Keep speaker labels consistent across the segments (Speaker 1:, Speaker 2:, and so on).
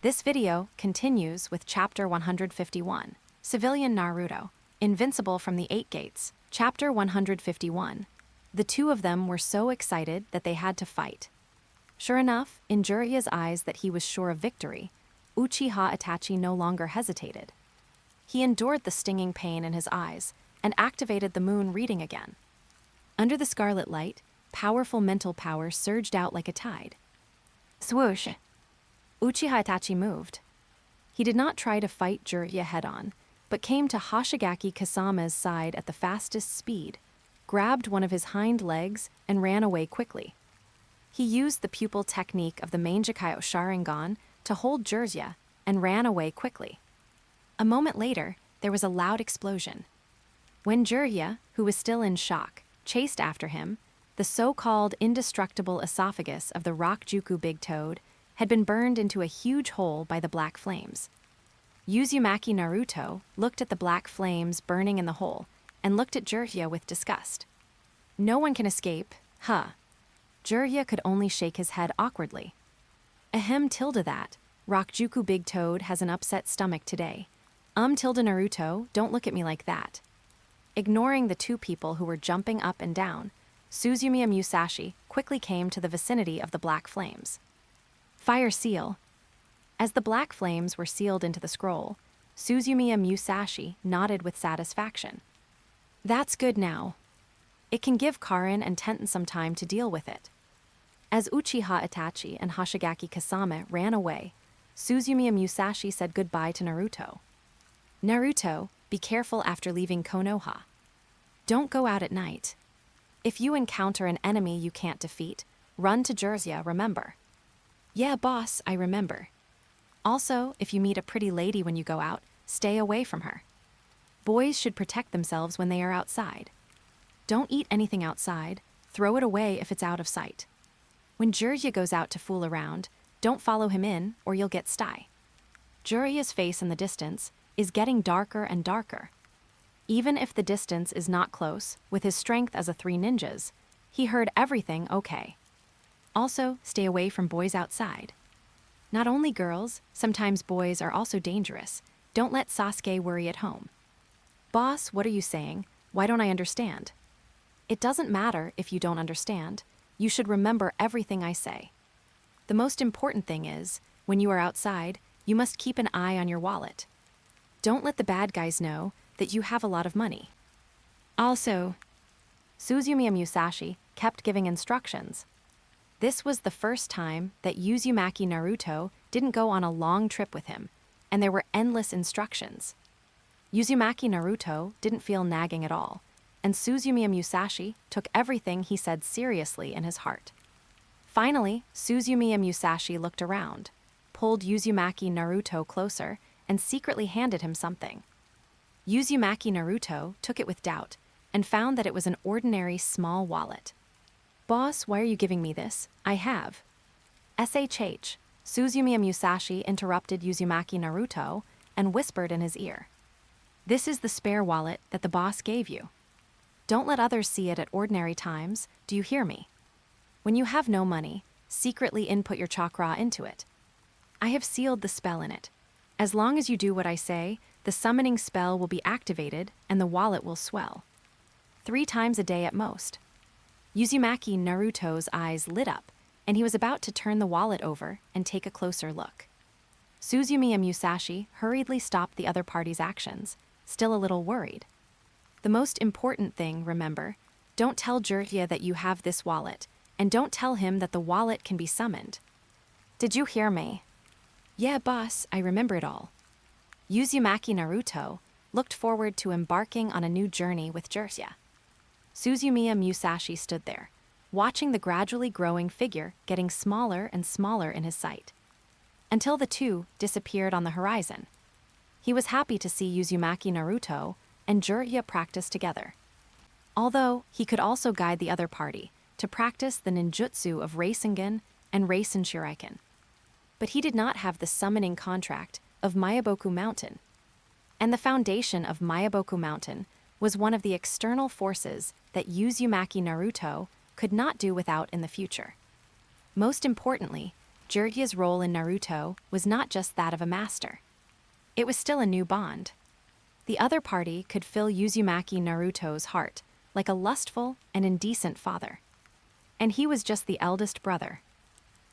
Speaker 1: This video continues with Chapter 151, Civilian Naruto, Invincible from the Eight Gates. Chapter 151. The two of them were so excited that they had to fight. Sure enough, in Jiraiya's eyes that he was sure of victory, Uchiha Itachi no longer hesitated. He endured the stinging pain in his eyes and activated the moon reading again. Under the scarlet light, powerful mental power surged out like a tide. Swoosh! Uchiha Itachi moved. He did not try to fight Jiraiya head-on, but came to Hoshigaki Kasama's side at the fastest speed, grabbed one of his hind legs, and ran away quickly. He used the pupil technique of the Mangekyou Sharingan to hold Jiraiya and ran away quickly. A moment later, there was a loud explosion. When Jiraiya, who was still in shock, chased after him, the so-called indestructible esophagus of the Rockjuku Big Toad had been burned into a huge hole by the black flames. Uzumaki Naruto looked at the black flames burning in the hole and looked at Jiraiya with disgust. No one can escape, huh? Jiraiya could only shake his head awkwardly. Ahem tilde that. Rockjuku Big Toad has an upset stomach today. Tilde Naruto, don't look at me like that. Ignoring the two people who were jumping up and down, Suzumiya Musashi quickly came to the vicinity of the black flames. Fire seal. As the black flames were sealed into the scroll, Suzumiya Musashi nodded with satisfaction. That's good now. It can give Karin and Tenten some time to deal with it. As Uchiha Itachi and Hoshigaki Kasame ran away, Suzumiya Musashi said goodbye to Naruto. Naruto, be careful after leaving Konoha. Don't go out at night. If you encounter an enemy you can't defeat, run to Jiraiya, remember? Yeah, boss, I remember. Also, if you meet a pretty lady when you go out, stay away from her. Boys should protect themselves when they are outside. Don't eat anything outside, throw it away if it's out of sight. When Jiraiya goes out to fool around, don't follow him in or you'll get sty. Jiraiya's face in the distance is getting darker and darker. Even if the distance is not close, with his strength as a 3 ninjas, he heard everything okay. Also, stay away from boys outside. Not only girls, sometimes boys are also dangerous. Don't let Sasuke worry at home. Boss, what are you saying? Why don't I understand? It doesn't matter if you don't understand. You should remember everything I say. The most important thing is, when you are outside, you must keep an eye on your wallet. Don't let the bad guys know that you have a lot of money. Also, Suzumiya Musashi kept giving instructions. This was the first time that Uzumaki Naruto didn't go on a long trip with him, and there were endless instructions. Uzumaki Naruto didn't feel nagging at all, and Suzumiya Musashi took everything he said seriously in his heart. Finally, Suzumiya Musashi looked around, pulled Uzumaki Naruto closer, and secretly handed him something. Uzumaki Naruto took it with doubt and found that it was an ordinary small wallet. Boss, why are you giving me this? I have. SHH, Suzumiya Musashi interrupted Uzumaki Naruto and whispered in his ear. This is the spare wallet that the boss gave you. Don't let others see it at ordinary times, do you hear me? When you have no money, secretly input your chakra into it. I have sealed the spell in it. As long as you do what I say, the summoning spell will be activated and the wallet will swell. 3 times a day at most. Uzumaki Naruto's eyes lit up, and he was about to turn the wallet over and take a closer look. Suzumiya Musashi hurriedly stopped the other party's actions, still a little worried. The most important thing, remember, don't tell Jiraiya that you have this wallet, and don't tell him that the wallet can be summoned. Did you hear me? Yeah, boss, I remember it all. Uzumaki Naruto looked forward to embarking on a new journey with Jiraiya. Suzumiya Musashi stood there, watching the gradually growing figure getting smaller and smaller in his sight, until the two disappeared on the horizon. He was happy to see Uzumaki Naruto and Jiraiya practice together. Although he could also guide the other party to practice the ninjutsu of Rasengan and Rasen Shuriken. But he did not have the summoning contract of Myaboku Mountain. And the foundation of Myaboku Mountain was one of the external forces that Uzumaki Naruto could not do without in the future. Most importantly, Jiraiya's role in Naruto was not just that of a master. It was still a new bond. The other party could fill Uzumaki Naruto's heart like a lustful and indecent father. And he was just the eldest brother.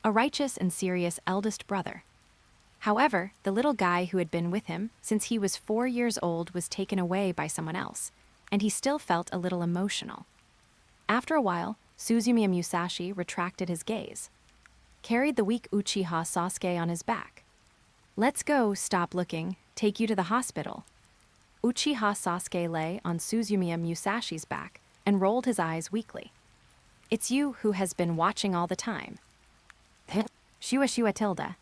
Speaker 1: A righteous and serious eldest brother. However, the little guy who had been with him since he was 4 years old was taken away by someone else, and he still felt a little emotional. After a while, Suzumiya Musashi retracted his gaze. Carried the weak Uchiha Sasuke on his back. "Let's go, stop looking, take you to the hospital." Uchiha Sasuke lay on Suzumiya Musashi's back and rolled his eyes weakly. "It's you who has been watching all the time." Shua tilde.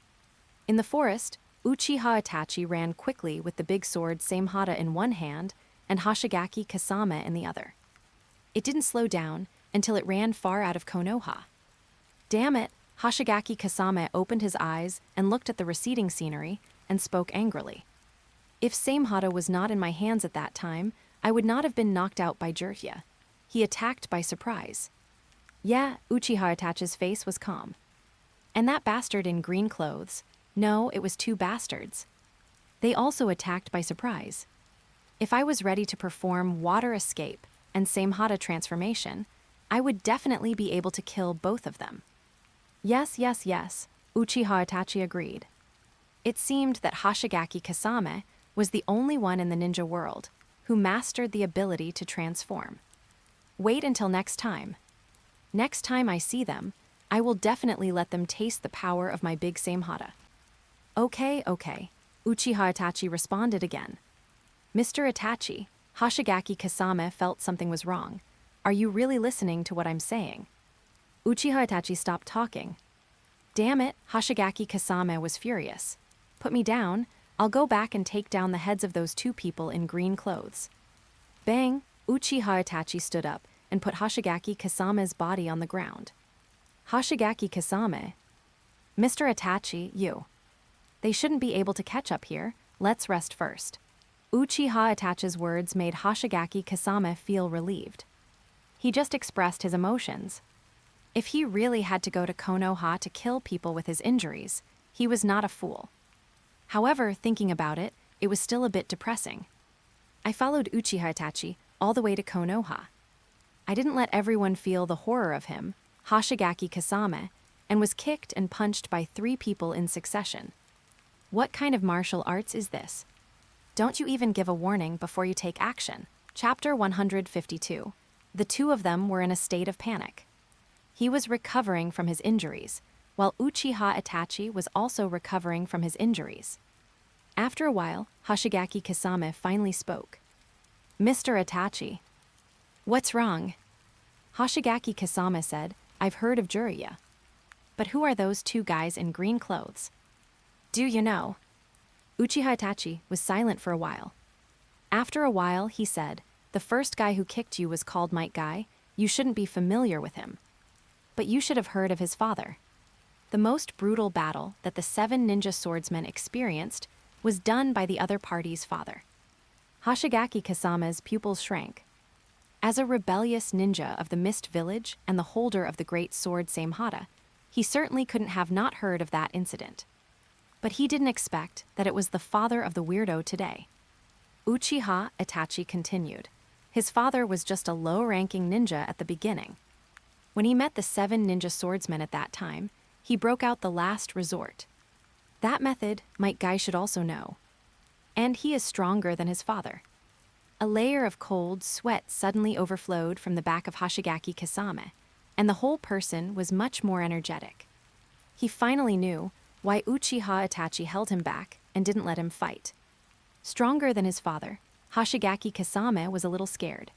Speaker 1: In the forest, Uchiha Itachi ran quickly with the big sword Samehada in one hand and Hoshigaki Kasame in the other. It didn't slow down until it ran far out of Konoha. "Damn it!" Hoshigaki Kasame opened his eyes and looked at the receding scenery and spoke angrily. "If Samehada was not in my hands at that time, I would not have been knocked out by Jiraiya. He attacked by surprise." Yeah, Uchiha Itachi's face was calm. "And that bastard in green clothes, no, it was 2 bastards. They also attacked by surprise. If I was ready to perform water escape and Samehada transformation, I would definitely be able to kill both of them." Yes, Uchiha Itachi agreed. It seemed that Hoshigaki Kasame was the only one in the ninja world who mastered the ability to transform. Wait until next time. Next time I see them, I will definitely let them taste the power of my big Samehada. Okay, Uchiha Itachi responded again. "Mr. Itachi," Hoshigaki Kasame felt something was wrong. "Are you really listening to what I'm saying?" Uchiha Itachi stopped talking. "Damn it," Hoshigaki Kasame was furious. "Put me down, I'll go back and take down the heads of those 2 people in green clothes." Bang! Uchiha Itachi stood up and put Hoshigaki Kasame's body on the ground. Hoshigaki Kasame. "Mr. Itachi, you. They shouldn't be able to catch up here, let's rest first." Uchiha Itachi's words made Hoshigaki Kasame feel relieved. He just expressed his emotions. If he really had to go to Konoha to kill people with his injuries, he was not a fool. However, thinking about it, it was still a bit depressing. I followed Uchiha Itachi all the way to Konoha. I didn't let everyone feel the horror of him, Hoshigaki Kasame, and was kicked and punched by 3 people in succession. What kind of martial arts is this? Don't you even give a warning before you take action? Chapter 152. The 2 of them were in a state of panic. He was recovering from his injuries, while Uchiha Itachi was also recovering from his injuries. After a while, Hoshigaki Kasame finally spoke. "Mr. Itachi." "What's wrong?" Hoshigaki Kasame said, "I've heard of Jiraiya. But who are those 2 guys in green clothes? Do you know?" Uchiha Itachi was silent for a while. After a while, he said, "The first guy who kicked you was called Might Guy. You shouldn't be familiar with him. But you should have heard of his father. The most brutal battle that the 7 ninja swordsmen experienced was done by the other party's father." Hoshigaki Kasame's pupils shrank. As a rebellious ninja of the Mist Village and the holder of the great sword Samehada, he certainly couldn't have not heard of that incident. But he didn't expect that it was the father of the weirdo today. Uchiha Itachi continued. His father was just a low-ranking ninja at the beginning. When he met the 7 ninja swordsmen at that time, he broke out the last resort. That method Might Guy should also know. And he is stronger than his father. A layer of cold sweat suddenly overflowed from the back of Hoshigaki Kasame, and the whole person was much more energetic. He finally knew why Uchiha Itachi held him back and didn't let him fight. Stronger than his father, Hoshigaki Kasame was a little scared.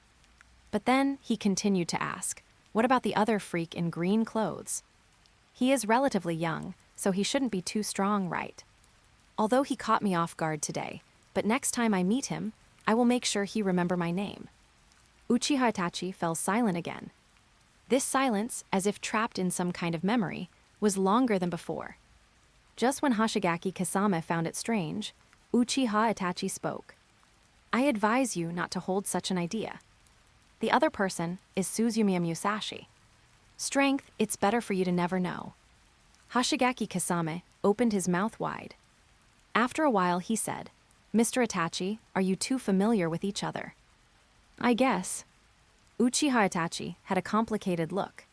Speaker 1: But then he continued to ask, "What about the other freak in green clothes? He is relatively young, so he shouldn't be too strong, right? Although he caught me off guard today, but next time I meet him, I will make sure he remember my name." Uchiha Itachi fell silent again. This silence, as if trapped in some kind of memory, was longer than before. Just when Hoshigaki Kasame found it strange, Uchiha Itachi spoke. "I advise you not to hold such an idea. The other person is Suzumiya Musashi. Strength, it's better for you to never know." Hoshigaki Kasame opened his mouth wide. After a while, he said, "Mr. Itachi, are you two familiar with each other?" "I guess." Uchiha Itachi had a complicated look.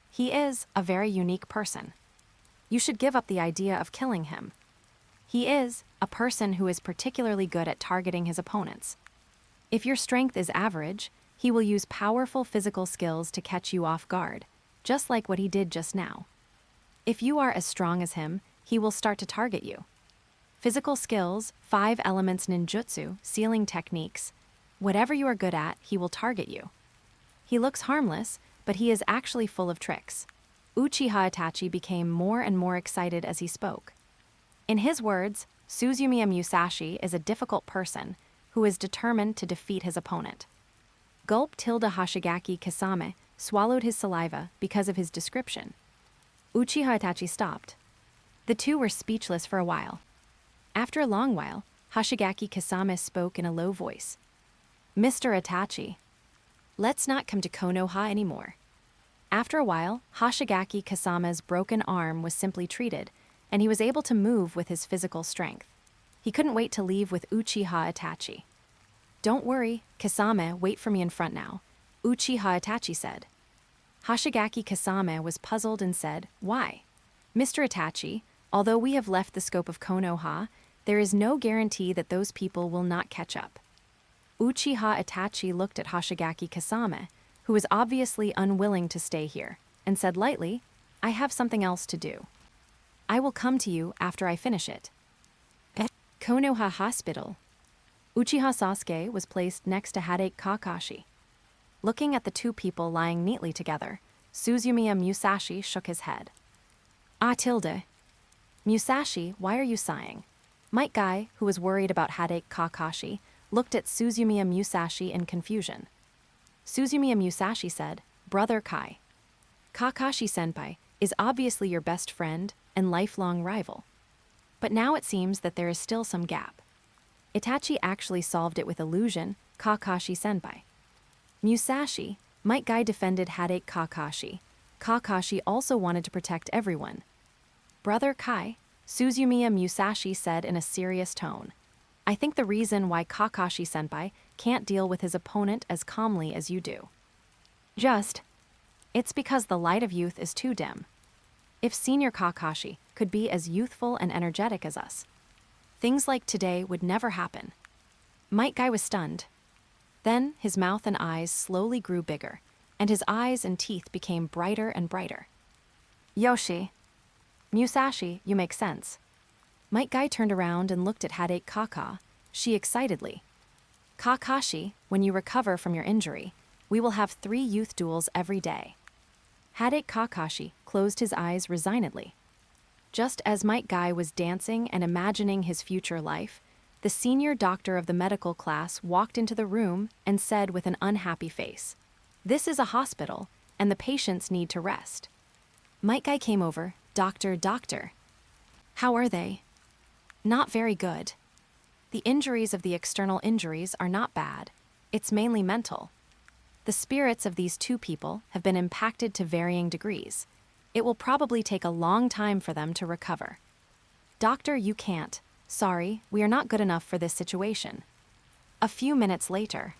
Speaker 1: "He is a very unique person. You should give up the idea of killing him. He is a person who is particularly good at targeting his opponents. If your strength is average, he will use powerful physical skills to catch you off guard, just like what he did just now. If you are as strong as him, he will start to target you. Physical skills, 5 elements ninjutsu, sealing techniques, whatever you are good at, he will target you. He looks harmless, but he is actually full of tricks." Uchiha Itachi became more and more excited as he spoke. In his words, Suzumiya Musashi is a difficult person who is determined to defeat his opponent. Gulp tilde Hoshigaki Kasame swallowed his saliva because of his description. Uchiha Itachi stopped. The two were speechless for a while. After a long while, Hoshigaki Kasame spoke in a low voice. "Mr. Itachi, let's not come to Konoha anymore." After a while, Hoshigaki Kasame's broken arm was simply treated, and he was able to move with his physical strength. He couldn't wait to leave with Uchiha Itachi. "Don't worry, Kasame, wait for me in front now," Uchiha Itachi said. Hoshigaki Kasame was puzzled and said, "Why?" "Mr. Itachi, although we have left the scope of Konoha, there is no guarantee that those people will not catch up." Uchiha Itachi looked at Hoshigaki Kasame, who was obviously unwilling to stay here, and said lightly, "I have something else to do. I will come to you after I finish it." At Konoha Hospital, Uchiha Sasuke was placed next to Hadake Kakashi. Looking at the two people lying neatly together, Suzumiya Musashi shook his head. "Ah, tilde. Musashi, why are you sighing?" Might Guy, who was worried about Hadake Kakashi, looked at Suzumiya Musashi in confusion. Suzumiya Musashi said, "Brother Kai, Kakashi-senpai is obviously your best friend and lifelong rival. But now it seems that there is still some gap. Itachi actually solved it with illusion, Kakashi-senpai." Musashi, Might Guy defended Hadake Kakashi. Kakashi also wanted to protect everyone. "Brother Kai," Suzumiya Musashi said in a serious tone, "I think the reason why Kakashi-senpai can't deal with his opponent as calmly as you do. It's because the light of youth is too dim. If Senior Kakashi could be as youthful and energetic as us, things like today would never happen." Might Guy was stunned. Then his mouth and eyes slowly grew bigger, and his eyes and teeth became brighter and brighter. "Yoshi. Musashi, you make sense." Might Guy turned around and looked at Hadake Kaka, she excitedly. "Kakashi, when you recover from your injury, we will have 3 youth duels every day." Hadake Kakashi closed his eyes resignedly. Just as Might Guy was dancing and imagining his future life, the senior doctor of the medical class walked into the room and said with an unhappy face, "This is a hospital, and the patients need to rest." Might Guy came over. Doctor. "How are they?" "Not very good. The injuries of the external injuries are not bad. It's mainly mental. The spirits of these 2 people have been impacted to varying degrees. It will probably take a long time for them to recover." "Doctor, you can't. Sorry, we are not good enough for this situation." A few minutes later,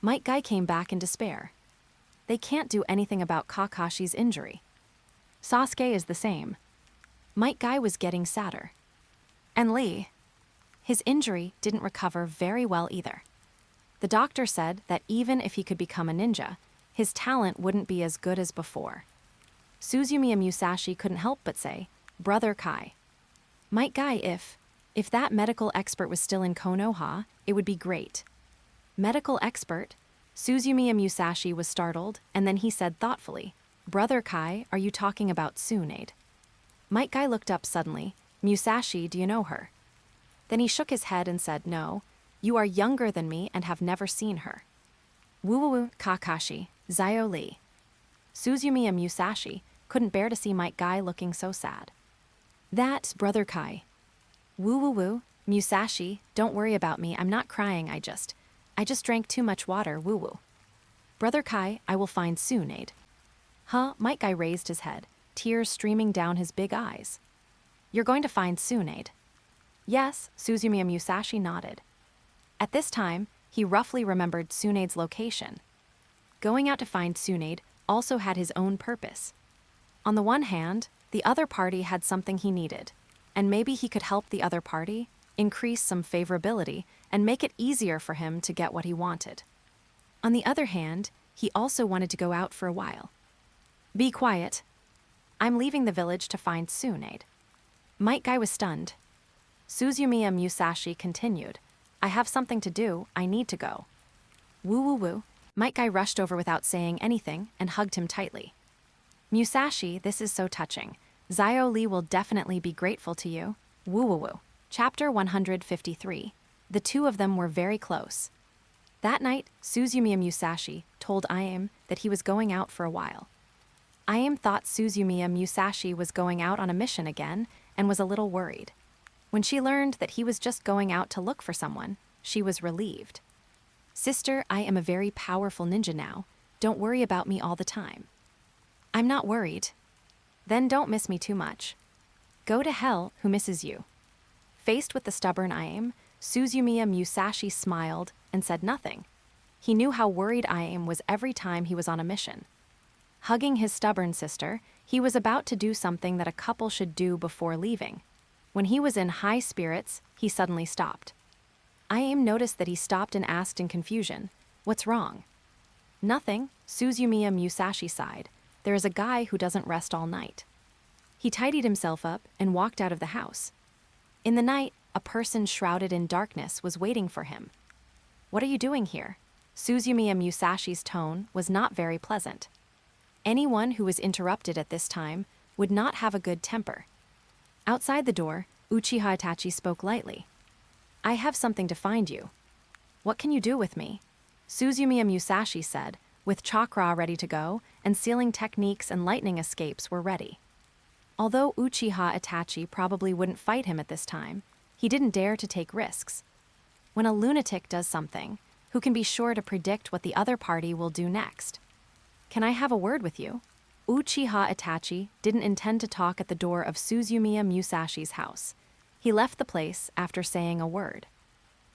Speaker 1: Might Guy came back in despair. They can't do anything about Kakashi's injury. Sasuke is the same. Might Guy was getting sadder. And Lee, his injury didn't recover very well either. The doctor said that even if he could become a ninja, his talent wouldn't be as good as before. Suzumiya Musashi couldn't help but say, "Brother Kai. Might Guy, if that medical expert was still in Konoha, it would be great." "Medical expert?" Suzumiya Musashi was startled, and then he said thoughtfully, "Brother Kai, are you talking about Tsunade?" Might Guy looked up suddenly. "Musashi, do you know her?" Then he shook his head and said, "No, you are younger than me and have never seen her." "Woo Kakashi, Zayo Lee." Suzumiya Musashi couldn't bear to see Might Guy looking so sad. "That's Brother Kai." Woo, Musashi, don't worry about me, I'm not crying, I just drank too much water, woo. "Brother Kai, I will find Tsunade." Huh? Might Guy raised his head. tears streaming down his big eyes. "You're going to find Tsunade." "Yes," Suzumiya Musashi nodded. At this time, he roughly remembered Tsunade's location. Going out to find Tsunade also had his own purpose. On the one hand, the other party had something he needed, and maybe he could help the other party, increase some favorability, and make it easier for him to get what he wanted. On the other hand, he also wanted to go out for a while. "Be quiet. I'm leaving the village to find Tsunade." Might Guy was stunned. Suzumiya Musashi continued, "I have something to do, I need to go." "Woo woo woo." Might Guy rushed over without saying anything and hugged him tightly. "Musashi, this is so touching. Zio Lee will definitely be grateful to you. Woo woo woo." Chapter 153. The two of them were very close. That night, Suzumiya Musashi told Ayame that he was going out for a while. Ayame thought Suzumiya Musashi was going out on a mission again and was a little worried. When she learned that he was just going out to look for someone, she was relieved. "Sister, I am a very powerful ninja now. Don't worry about me all the time." "I'm not worried." "Then don't miss me too much." "Go to hell, who misses you?" Faced with the stubborn Ayame, Suzumiya Musashi smiled and said nothing. He knew how worried Ayame was every time he was on a mission. Hugging his stubborn sister, he was about to do something that a couple should do before leaving. When he was in high spirits, he suddenly stopped. Ayame noticed that he stopped and asked in confusion, "What's wrong?" "Nothing," Suzumiya Musashi sighed. "There is a guy who doesn't rest all night." He tidied himself up and walked out of the house. In the night, a person shrouded in darkness was waiting for him. "What are you doing here?" Suzumiya Musashi's tone was not very pleasant. Anyone who was interrupted at this time would not have a good temper. Outside the door, Uchiha Itachi spoke lightly. "I have something to find you." "What can you do with me?" Suzumiya Musashi said, with chakra ready to go, and sealing techniques and lightning escapes were ready. Although Uchiha Itachi probably wouldn't fight him at this time, he didn't dare to take risks. When a lunatic does something, who can be sure to predict what the other party will do next? "Can I have a word with you?" Uchiha Itachi didn't intend to talk at the door of Suzumiya Musashi's house. He left the place after saying a word.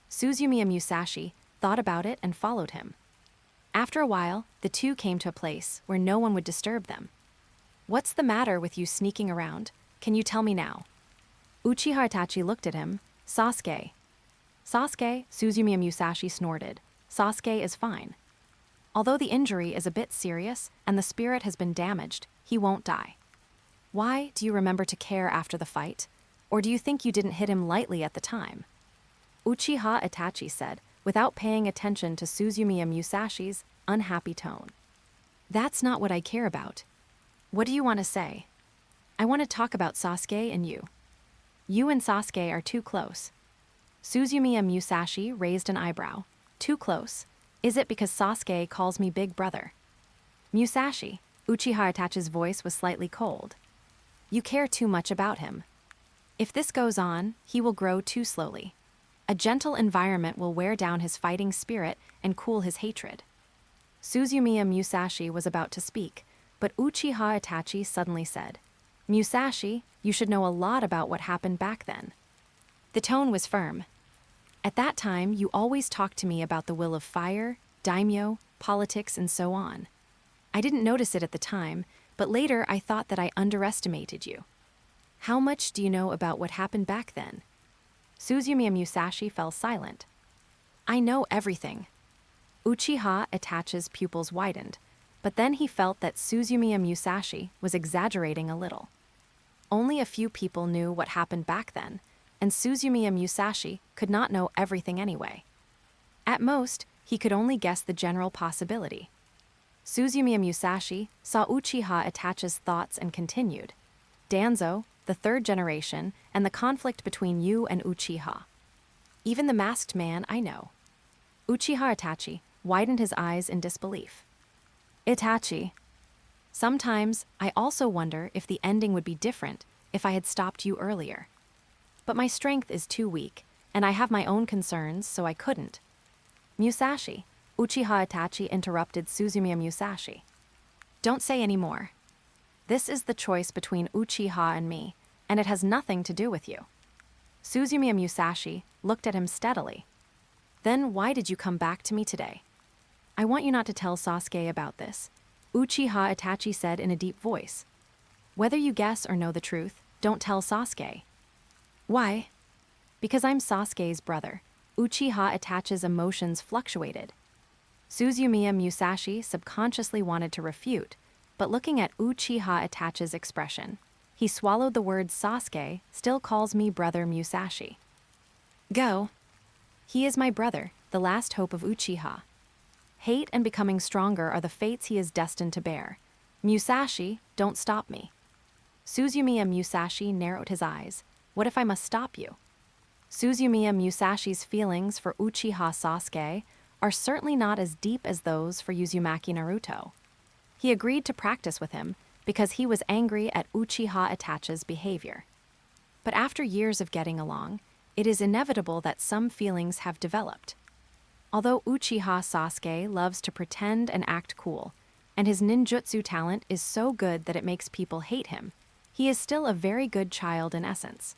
Speaker 1: Suzumiya Musashi thought about it and followed him. After a while, the two came to a place where no one would disturb them. "What's the matter with you sneaking around? Can you tell me now?" Uchiha Itachi looked at him. "Sasuke." "Sasuke?" Suzumiya Musashi snorted. "Sasuke is fine. Although the injury is a bit serious and the spirit has been damaged, he won't die." "Why, do you remember to care after the fight? Or do you think you didn't hit him lightly at the time?" Uchiha Itachi said, without paying attention to Suzumiya Musashi's unhappy tone. "That's not what I care about. What do you want to say?" "I want to talk about Sasuke and you." "You and Sasuke are too close." Suzumiya Musashi raised an eyebrow. "Too close? Is it because Sasuke calls me big brother?" "Musashi," Uchiha Itachi's voice was slightly cold. "You care too much about him. If this goes on, he will grow too slowly. A gentle environment will wear down his fighting spirit and cool his hatred." Suzumiya Musashi was about to speak, but Uchiha Itachi suddenly said, "Musashi, you should know a lot about what happened back then." The tone was firm. "At that time, you always talked to me about the will of fire, daimyo, politics, and so on. I didn't notice it at the time, but later I thought that I underestimated you. How much do you know about what happened back then?" Suzumiya Musashi fell silent. "I know everything." Uchiha Itachi's pupils widened, but then he felt that Suzumiya Musashi was exaggerating a little. Only a few people knew what happened back then, and Suzumiya Musashi could not know everything anyway. At most, he could only guess the general possibility. Suzumiya Musashi saw Uchiha Itachi's thoughts and continued, "Danzo, the third generation, and the conflict between you and Uchiha. Even the masked man I know." Uchiha Itachi widened his eyes in disbelief. "Itachi. Sometimes I also wonder if the ending would be different if I had stopped you earlier. But my strength is too weak, and I have my own concerns, so I couldn't." "Musashi," Uchiha Itachi interrupted Suzumiya Musashi. "Don't say any more." This is the choice between Uchiha and me, and it has nothing to do with you. Suzumiya Musashi looked at him steadily. Then why did you come back to me today? I want you not to tell Sasuke about this, Uchiha Itachi said in a deep voice. Whether you guess or know the truth, don't tell Sasuke. Why? Because I'm Sasuke's brother. Uchiha Itachi's emotions fluctuated. Suzumiya Musashi subconsciously wanted to refute, but looking at Uchiha Itachi's expression, he swallowed the word Sasuke still calls me brother Musashi. Go. He is my brother, the last hope of Uchiha. Hate and becoming stronger are the fates he is destined to bear. Musashi, don't stop me. Suzumiya Musashi narrowed his eyes. What if I must stop you? Suzumiya Musashi's feelings for Uchiha Sasuke are certainly not as deep as those for Uzumaki Naruto. He agreed to practice with him because he was angry at Uchiha Itachi's behavior. But after years of getting along, it is inevitable that some feelings have developed. Although Uchiha Sasuke loves to pretend and act cool, and his ninjutsu talent is so good that it makes people hate him, he is still a very good child in essence.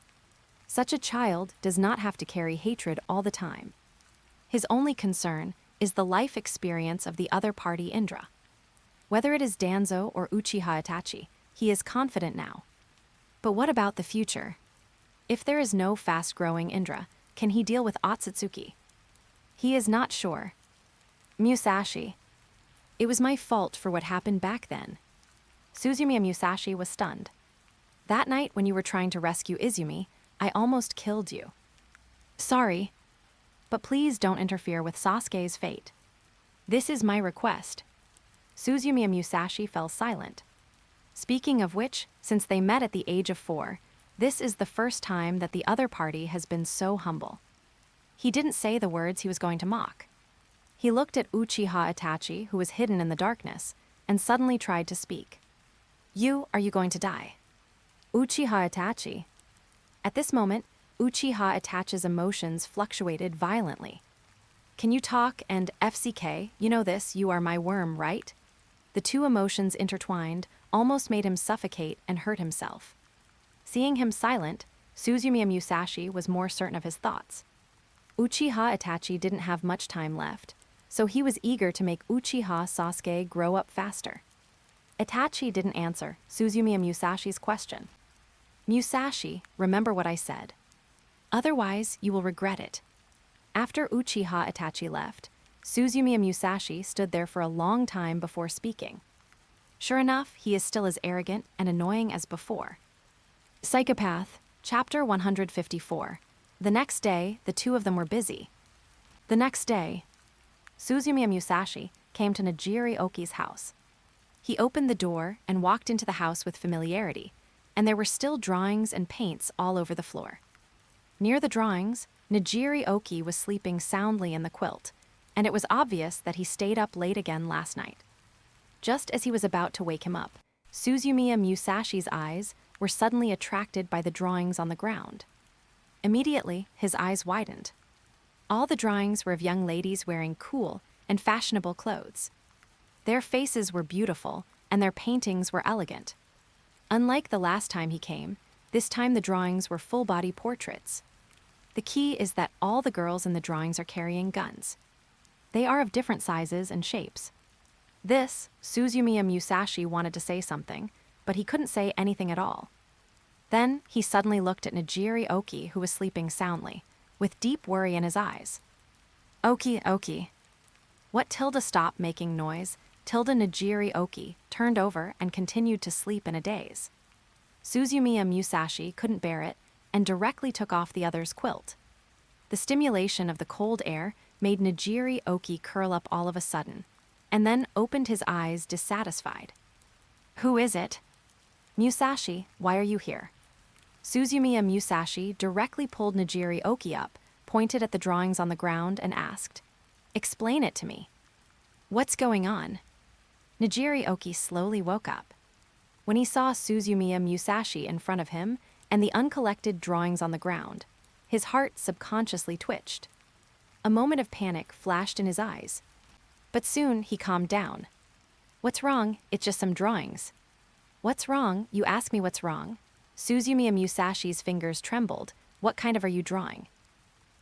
Speaker 1: Such a child does not have to carry hatred all the time. His only concern is the life experience of the other party Indra. Whether it is Danzo or Uchiha Itachi, he is confident now. But what about the future? If there is no fast-growing Indra, can he deal with Otsutsuki? He is not sure. Musashi. It was my fault for what happened back then. Suzumiya Musashi was stunned. That night when you were trying to rescue Izumi, I almost killed you. Sorry, but please don't interfere with Sasuke's fate. This is my request. Suzumiya Musashi fell silent. Speaking of which, since they met at the age of 4, this is the first time that the other party has been so humble. He didn't say the words he was going to mock. He looked at Uchiha Itachi, who was hidden in the darkness, and suddenly tried to speak. Are you going to die? Uchiha Itachi. At this moment, Uchiha Itachi's emotions fluctuated violently. Can you talk and FCK, you know this, you are my worm, right? The two emotions intertwined almost made him suffocate and hurt himself. Seeing him silent, Suzumiya Musashi was more certain of his thoughts. Uchiha Itachi didn't have much time left, so he was eager to make Uchiha Sasuke grow up faster. Itachi didn't answer Suzumiya Musashi's question. Musashi, remember what I said. Otherwise, you will regret it. After Uchiha Itachi left, Suzumiya Musashi stood there for a long time before speaking. Sure enough, he is still as arrogant and annoying as before. Psychopath, Chapter 154. The next day, the two of them were busy. The next day, Suzumiya Musashi came to Najiri Oki's house. He opened the door and walked into the house with familiarity, and there were still drawings and paints all over the floor. Near the drawings, Najiri Oki was sleeping soundly in the quilt, and it was obvious that he stayed up late again last night. Just as he was about to wake him up, Suzumiya Musashi's eyes were suddenly attracted by the drawings on the ground. Immediately, his eyes widened. All the drawings were of young ladies wearing cool and fashionable clothes. Their faces were beautiful, and their paintings were elegant. Unlike the last time he came, this time the drawings were full-body portraits. The key is that all the girls in the drawings are carrying guns. They are of different sizes and shapes. Suzumiya Musashi wanted to say something, but he couldn't say anything at all. Then he suddenly looked at Najiri Oki, who was sleeping soundly, with deep worry in his eyes. Oki. What Tilda stopped making noise, Tilda Najiri Oki turned over and continued to sleep in a daze. Suzumiya Musashi couldn't bear it and directly took off the other's quilt. The stimulation of the cold air made Najiri Oki curl up all of a sudden, and then opened his eyes dissatisfied. Who is it? Musashi, why are you here? Suzumiya Musashi directly pulled Najiri Oki up, pointed at the drawings on the ground, and asked, Explain it to me. What's going on? Najiri Oki slowly woke up. When he saw Suzumiya Musashi in front of him and the uncollected drawings on the ground, his heart subconsciously twitched. A moment of panic flashed in his eyes. But soon he calmed down. What's wrong? It's just some drawings. What's wrong? You ask me what's wrong. Suzumiya Musashi's fingers trembled. What kind of are you drawing?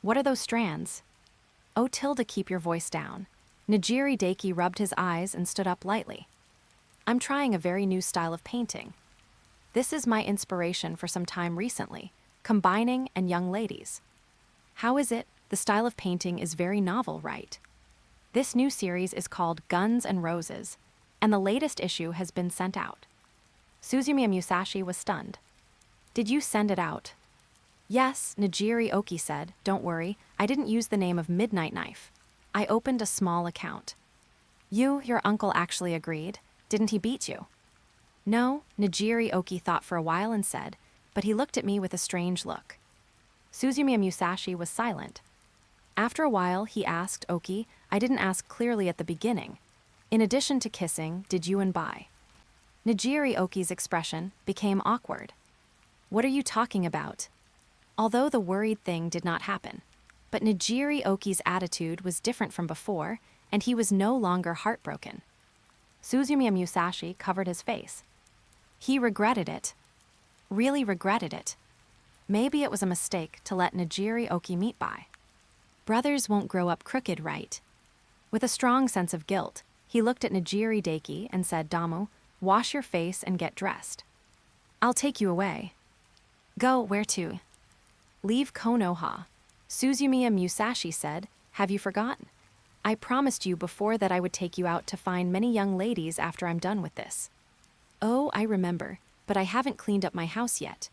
Speaker 1: What are those strands? Oh, Tilda, keep your voice down. Nijiri Daiki rubbed his eyes and stood up lightly. I'm trying a very new style of painting. This is my inspiration for some time recently, combining and young ladies. How is it? The style of painting is very novel, right? This new series is called Guns and Roses, and the latest issue has been sent out. Suzumiya Musashi was stunned. Did you send it out? Yes, Nijiri Oki said. Don't worry, I didn't use the name of Midnight Knife. I opened a small account. Your uncle actually agreed. Didn't he beat you? No, Nijiri Oki thought for a while and said, but he looked at me with a strange look. Suzumiya Musashi was silent. After a while, he asked Oki, I didn't ask clearly at the beginning. In addition to kissing, did you and buy? Nijiri Oki's expression became awkward. What are you talking about? Although the worried thing did not happen, but Nijiri Oki's attitude was different from before, and he was no longer heartbroken. Suzumiya Musashi covered his face. He regretted it. Really regretted it. Maybe it was a mistake to let Nijiri Oki meet by. Brothers won't grow up crooked, right? With a strong sense of guilt, he looked at Nijiri Daiki and said, Damu, wash your face and get dressed. I'll take you away. Go, where to? Leave Konoha. Suzumiya Musashi said, have you forgotten? I promised you before that I would take you out to find many young ladies after I'm done with this. Oh, I remember, but I haven't cleaned up my house yet.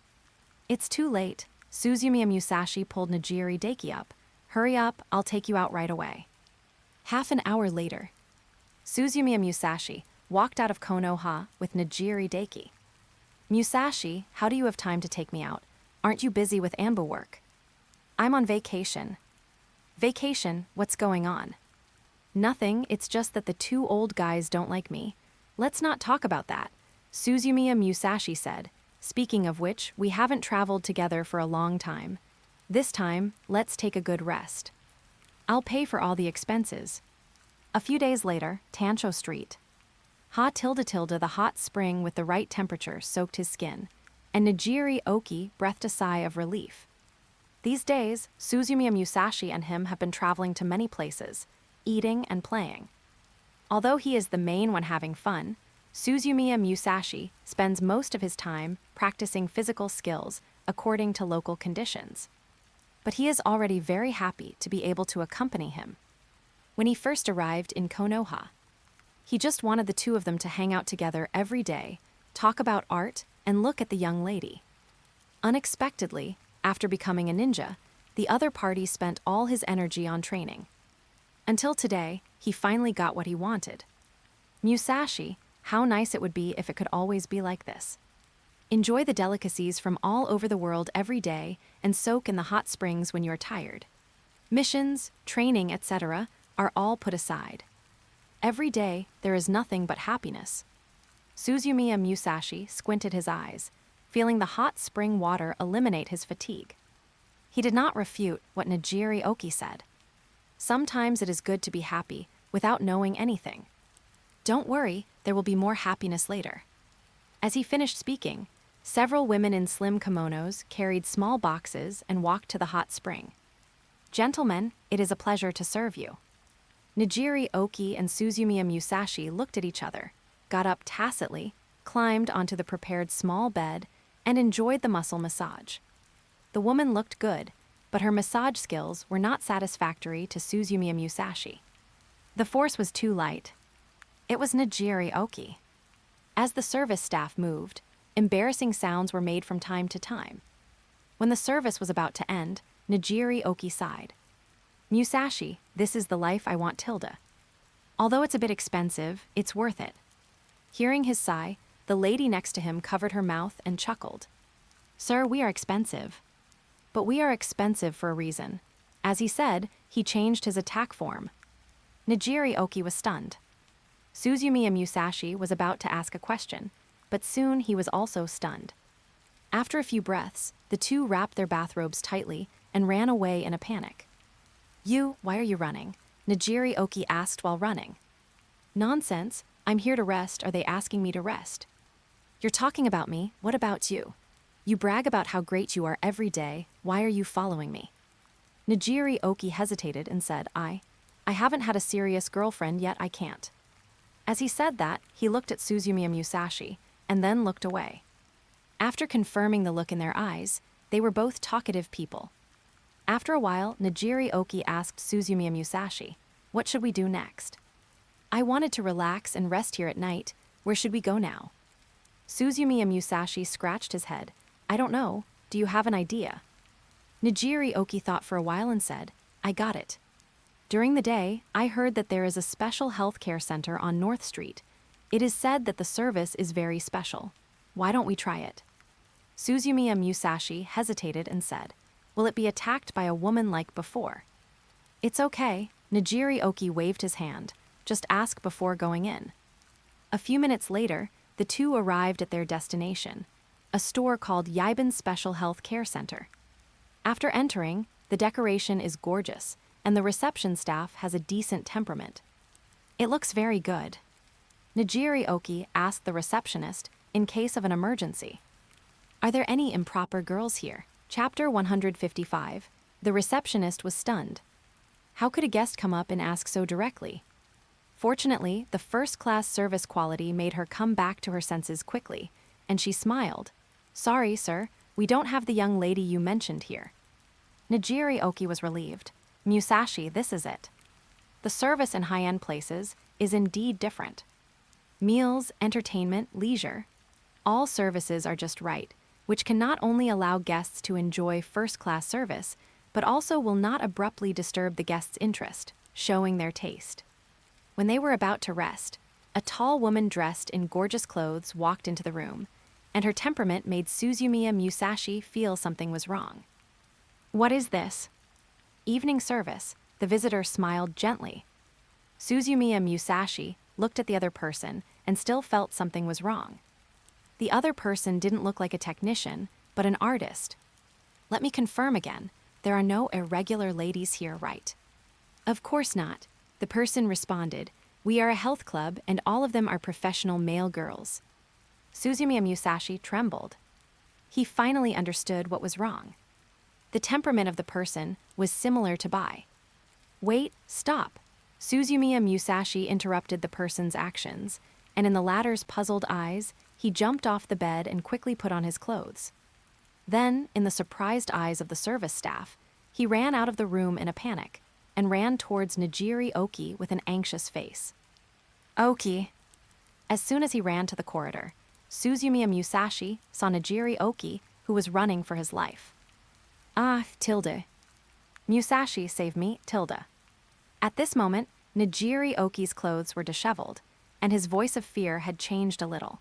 Speaker 1: It's too late. Suzumiya Musashi pulled Nijiri Daiki up. Hurry up, I'll take you out right away. Half an hour later, Suzumiya Musashi walked out of Konoha with Nijiri Daiki. Musashi, how do you have time to take me out? Aren't you busy with ambu work? I'm on vacation. Vacation? What's going on? Nothing, it's just that the two old guys don't like me. Let's not talk about that, Suzumiya Musashi said. Speaking of which, we haven't traveled together for a long time. This time, let's take a good rest. I'll pay for all the expenses. A few days later, Tancho Street. The hot spring with the right temperature soaked his skin, and Nijiri Oki breathed a sigh of relief. These days, Suzumiya Musashi and him have been traveling to many places, eating and playing. Although he is the main one having fun, Suzumiya Musashi spends most of his time practicing physical skills according to local conditions. But he is already very happy to be able to accompany him. When he first arrived in Konoha, he just wanted the two of them to hang out together every day, talk about art, and look at the young lady. Unexpectedly, after becoming a ninja, the other party spent all his energy on training. Until today, he finally got what he wanted. Musashi, how nice it would be if it could always be like this. Enjoy the delicacies from all over the world every day and soak in the hot springs when you're tired. Missions, training, etc. are all put aside. Every day, there is nothing but happiness. Suzumiya Musashi squinted his eyes, feeling the hot spring water eliminate his fatigue. He did not refute what Nijiri Oki said. Sometimes it is good to be happy without knowing anything. Don't worry, there will be more happiness later. As he finished speaking, several women in slim kimonos carried small boxes and walked to the hot spring. Gentlemen, it is a pleasure to serve you. Nijiri Oki and Suzumiya Musashi looked at each other, got up tacitly, climbed onto the prepared small bed, and enjoyed the muscle massage. The woman looked good, but her massage skills were not satisfactory to Suzumiya Musashi. The force was too light. It was Nijiri Oki. As the service staff moved, embarrassing sounds were made from time to time. When the service was about to end, Nijiri Oki sighed. Musashi, this is the life I want, Tilda. Although it's a bit expensive, it's worth it. Hearing his sigh, the lady next to him covered her mouth and chuckled. Sir, we are expensive. But we are expensive for a reason. As he said, he changed his attack form. Nijiri Oki was stunned. Suzumiya Musashi was about to ask a question, but soon he was also stunned. After a few breaths, the two wrapped their bathrobes tightly and ran away in a panic. Why are you running? Nijiri Oki asked while running. Nonsense, I'm here to rest. Are they asking me to rest? You're talking about me, what about you? You brag about how great you are every day, why are you following me? Nijiri Oki hesitated and said, I haven't had a serious girlfriend yet, I can't. As he said that, he looked at Suzumiya Musashi, and then looked away. After confirming the look in their eyes, they were both talkative people. After a while, Nijiri Oki asked Suzumiya Musashi, what should we do next? I wanted to relax and rest here at night, where should we go now? Suzumiya Musashi scratched his head. I don't know, do you have an idea? Nijiri Oki thought for a while and said, I got it. During the day, I heard that there is a special healthcare center on North Street. It is said that the service is very special. Why don't we try it? Suzumiya Musashi hesitated and said, will it be attacked by a woman like before? It's okay, Nijiri Oki waved his hand. Just ask before going in. A few minutes later, the two arrived at their destination, a store called Yaiban Special Health Care Center. After entering, the decoration is gorgeous, and the reception staff has a decent temperament. It looks very good. Nijiri Oki asked the receptionist in case of an emergency. Are there any improper girls here? Chapter 155. The receptionist was stunned. How could a guest come up and ask so directly? Fortunately, the first-class service quality made her come back to her senses quickly, and she smiled. Sorry, sir, we don't have the young lady you mentioned here. Nijiri Oki was relieved. Musashi, this is it. The service in high-end places is indeed different. Meals, entertainment, leisure. All services are just right, which can not only allow guests to enjoy first-class service, but also will not abruptly disturb the guest's interest, showing their taste. When they were about to rest, a tall woman dressed in gorgeous clothes walked into the room, and her temperament made Suzumiya Musashi feel something was wrong. What is this? Evening service, the visitor smiled gently. Suzumiya Musashi looked at the other person and still felt something was wrong. The other person didn't look like a technician, but an artist. Let me confirm again, there are no irregular ladies here, right? Of course not. The person responded, we are a health club and all of them are professional male girls. Suzumiya Musashi trembled. He finally understood what was wrong. The temperament of the person was similar to Bai. Wait, stop. Suzumiya Musashi interrupted the person's actions, and in the latter's puzzled eyes, he jumped off the bed and quickly put on his clothes. Then, in the surprised eyes of the service staff, he ran out of the room in a panic, and ran towards Nijiri Oki with an anxious face. Oki. As soon as he ran to the corridor, Suzumiya Musashi saw Nijiri Oki, who was running for his life. Ah, tilde. Musashi, save me, tilde. At this moment, Nijiri Oki's clothes were disheveled, and his voice of fear had changed a little.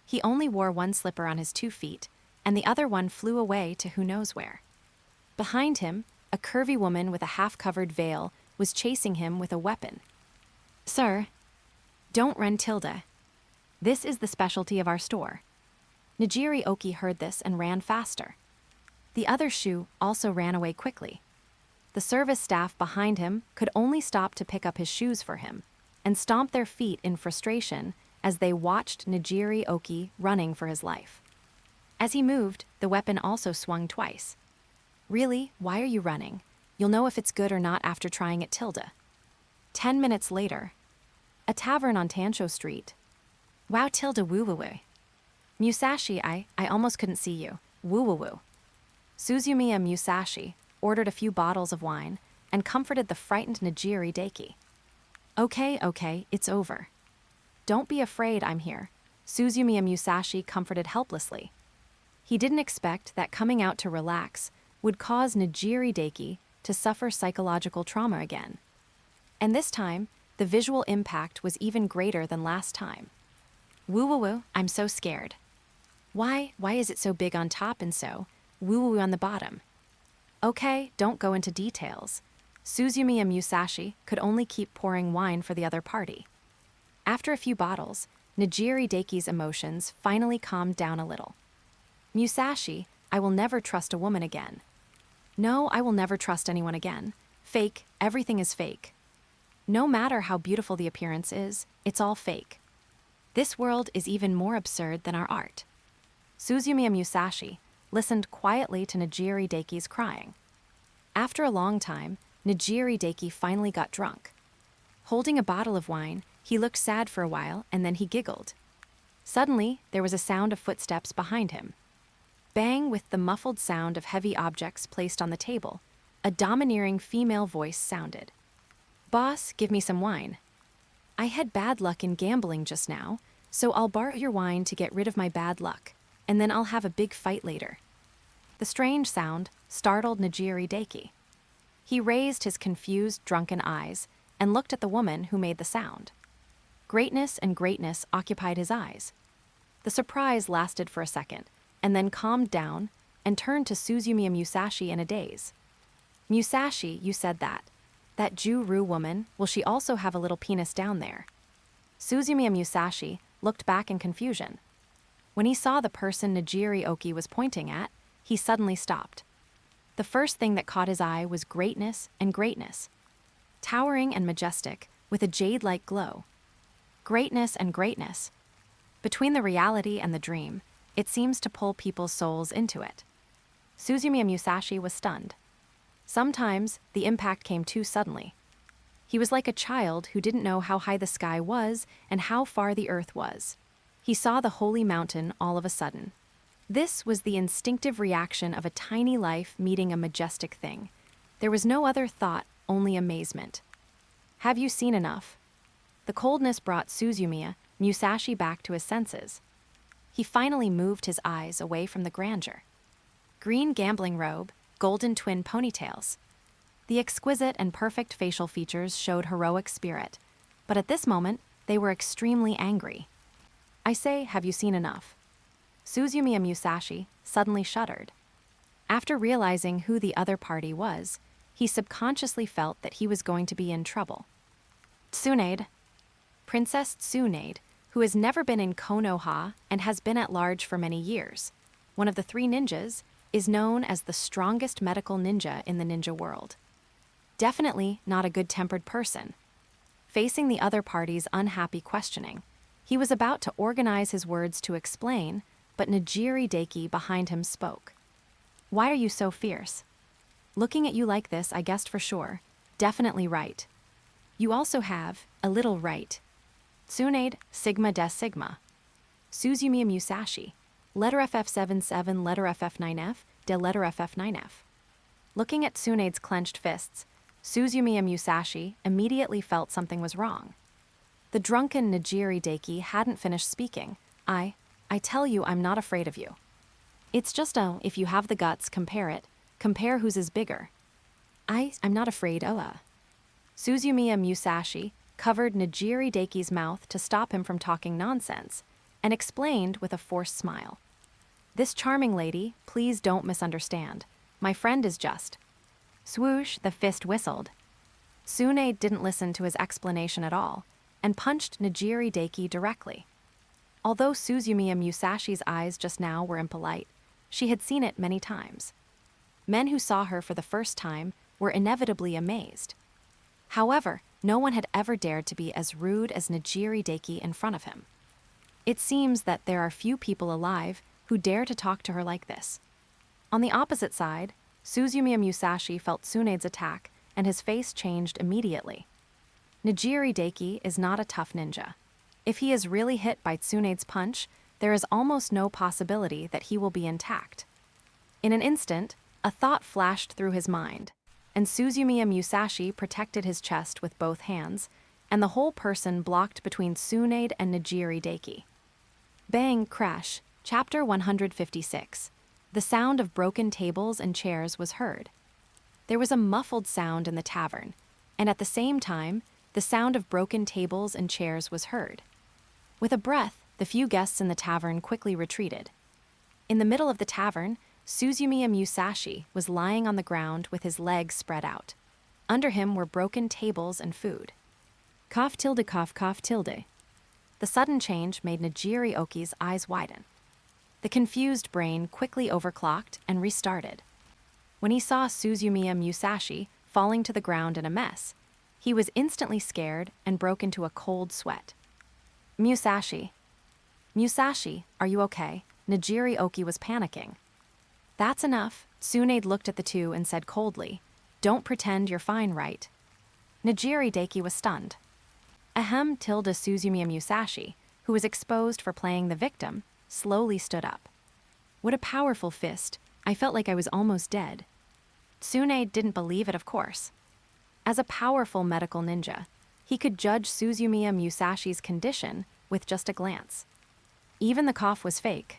Speaker 1: He only wore one slipper on his 2 feet, and the other one flew away to who knows where. Behind him, a curvy woman with a half-covered veil was chasing him with a weapon. Sir, don't run, tilde. This is the specialty of our store. Nijiri Oki heard this and ran faster. The other shoe also ran away quickly. The service staff behind him could only stop to pick up his shoes for him, and stomp their feet in frustration as they watched Nijiri Oki running for his life. As he moved, the weapon also swung twice. Really? Why are you running? You'll know if it's good or not after trying it, tilde. 10 minutes later, a tavern on Tansho Street. Wow, tilde, woo-woo-woo. Musashi, I almost couldn't see you. Woo-woo-woo. Suzumiya Musashi ordered a few bottles of wine and comforted the frightened Nijiri Deki. Okay, it's over. Don't be afraid, I'm here. Suzumiya Musashi comforted helplessly. He didn't expect that coming out to relax would cause Nijiri Deki to suffer psychological trauma again. And this time, the visual impact was even greater than last time. Woo-woo-woo, I'm so scared. Why is it so big on top and so woo-woo on the bottom? Okay, don't go into details. Suzumiya Musashi could only keep pouring wine for the other party. After a few bottles, Nijiri Deki's emotions finally calmed down a little. Musashi, I will never trust a woman again. No, I will never trust anyone again. Fake, everything is fake. No matter how beautiful the appearance is, it's all fake. This world is even more absurd than our art. Suzumiya Musashi listened quietly to Nijiri Daiki's crying. After a long time, Nijiri Daiki finally got drunk. Holding a bottle of wine, he looked sad for a while and then he giggled. Suddenly, there was a sound of footsteps behind him. Bang, with the muffled sound of heavy objects placed on the table, a domineering female voice sounded. "Boss, give me some wine. I had bad luck in gambling just now, so I'll borrow your wine to get rid of my bad luck, and then I'll have a big fight later." The strange sound startled Nijiri Daiki. He raised his confused, drunken eyes and looked at the woman who made the sound. Greatness and greatness occupied his eyes. The surprise lasted for a second, and then calmed down and turned to Suzumiya Musashi in a daze. "Musashi, you said that. That Ju-Ru woman, will she also have a little penis down there?" Suzumiya Musashi looked back in confusion. When he saw the person Nijiri Oki was pointing at, he suddenly stopped. The first thing that caught his eye was greatness and greatness. Towering and majestic, with a jade-like glow. Greatness and greatness. Between the reality and the dream, it seems to pull people's souls into it. Suzumiya Musashi was stunned. Sometimes, the impact came too suddenly. He was like a child who didn't know how high the sky was and how far the earth was. He saw the holy mountain all of a sudden. This was the instinctive reaction of a tiny life meeting a majestic thing. There was no other thought, only amazement. "Have you seen enough?" The coldness brought Suzumiya Musashi back to his senses. He finally moved his eyes away from the grandeur. Green gambling robe, golden twin ponytails. The exquisite and perfect facial features showed heroic spirit, but at this moment, they were extremely angry. "I say, have you seen enough?" Suzumiya Musashi suddenly shuddered. After realizing who the other party was, he subconsciously felt that he was going to be in trouble. Tsunade. Princess Tsunade, who has never been in Konoha and has been at large for many years, one of the three ninjas, is known as the strongest medical ninja in the ninja world. Definitely not a good-tempered person. Facing the other party's unhappy questioning, he was about to organize his words to explain, but Nijiri Daiki behind him spoke. "Why are you so fierce? Looking at you like this, I guessed for sure. Definitely right. You also have a little right. Tsunade, Sigma des Sigma. Suzumiya Musashi, letter FF77, letter FF9F, de letter FF9F. Looking at Tsunade's clenched fists, Suzumiya Musashi immediately felt something was wrong. The drunken Nijiri Daiki hadn't finished speaking. I tell you I'm not afraid of you. It's just if you have the guts, compare whose is bigger. I'm not afraid, Suzumiya Musashi covered Nijiri Daiki's mouth to stop him from talking nonsense, and explained with a forced smile. "This charming lady, please don't misunderstand. My friend is just..." Swoosh, the fist whistled. Tsunade didn't listen to his explanation at all, and punched Nijiri Daiki directly. Although Suzumiya Musashi's eyes just now were impolite, she had seen it many times. Men who saw her for the first time were inevitably amazed. However, no one had ever dared to be as rude as Nijiri Daiki in front of him. It seems that there are few people alive who dare to talk to her like this. On the opposite side, Suzumiya Musashi felt Tsunade's attack, and his face changed immediately. Nijiri Daiki is not a tough ninja. If he is really hit by Tsunade's punch, there is almost no possibility that he will be intact. In an instant, a thought flashed through his mind, and Suzumiya Musashi protected his chest with both hands, and the whole person blocked between Tsunade and Nijiri Daiki. Bang, crash, chapter 156. The sound of broken tables and chairs was heard. There was a muffled sound in the tavern, and at the same time, the sound of broken tables and chairs was heard. With a breath, the few guests in the tavern quickly retreated. In the middle of the tavern, Suzumiya Musashi was lying on the ground with his legs spread out. Under him were broken tables and food. Cough tilde cough cough tilde. The sudden change made Nijiri Oki's eyes widen. The confused brain quickly overclocked and restarted. When he saw Suzumiya Musashi falling to the ground in a mess, he was instantly scared and broke into a cold sweat. "Musashi, Musashi, are you okay? Nijiri Oki was panicking. That's enough. Tsunade looked at the two and said coldly, don't pretend you're fine, right? Nijiri Daiki was stunned. Ahem. Tilda Suzumiya Musashi, who was exposed for playing the victim, slowly stood up. What a powerful fist. I felt like I was almost dead. Tsunade didn't believe it, of course. As a powerful medical ninja, he could judge Suzumiya Musashi's condition with just a glance. Even the cough was fake.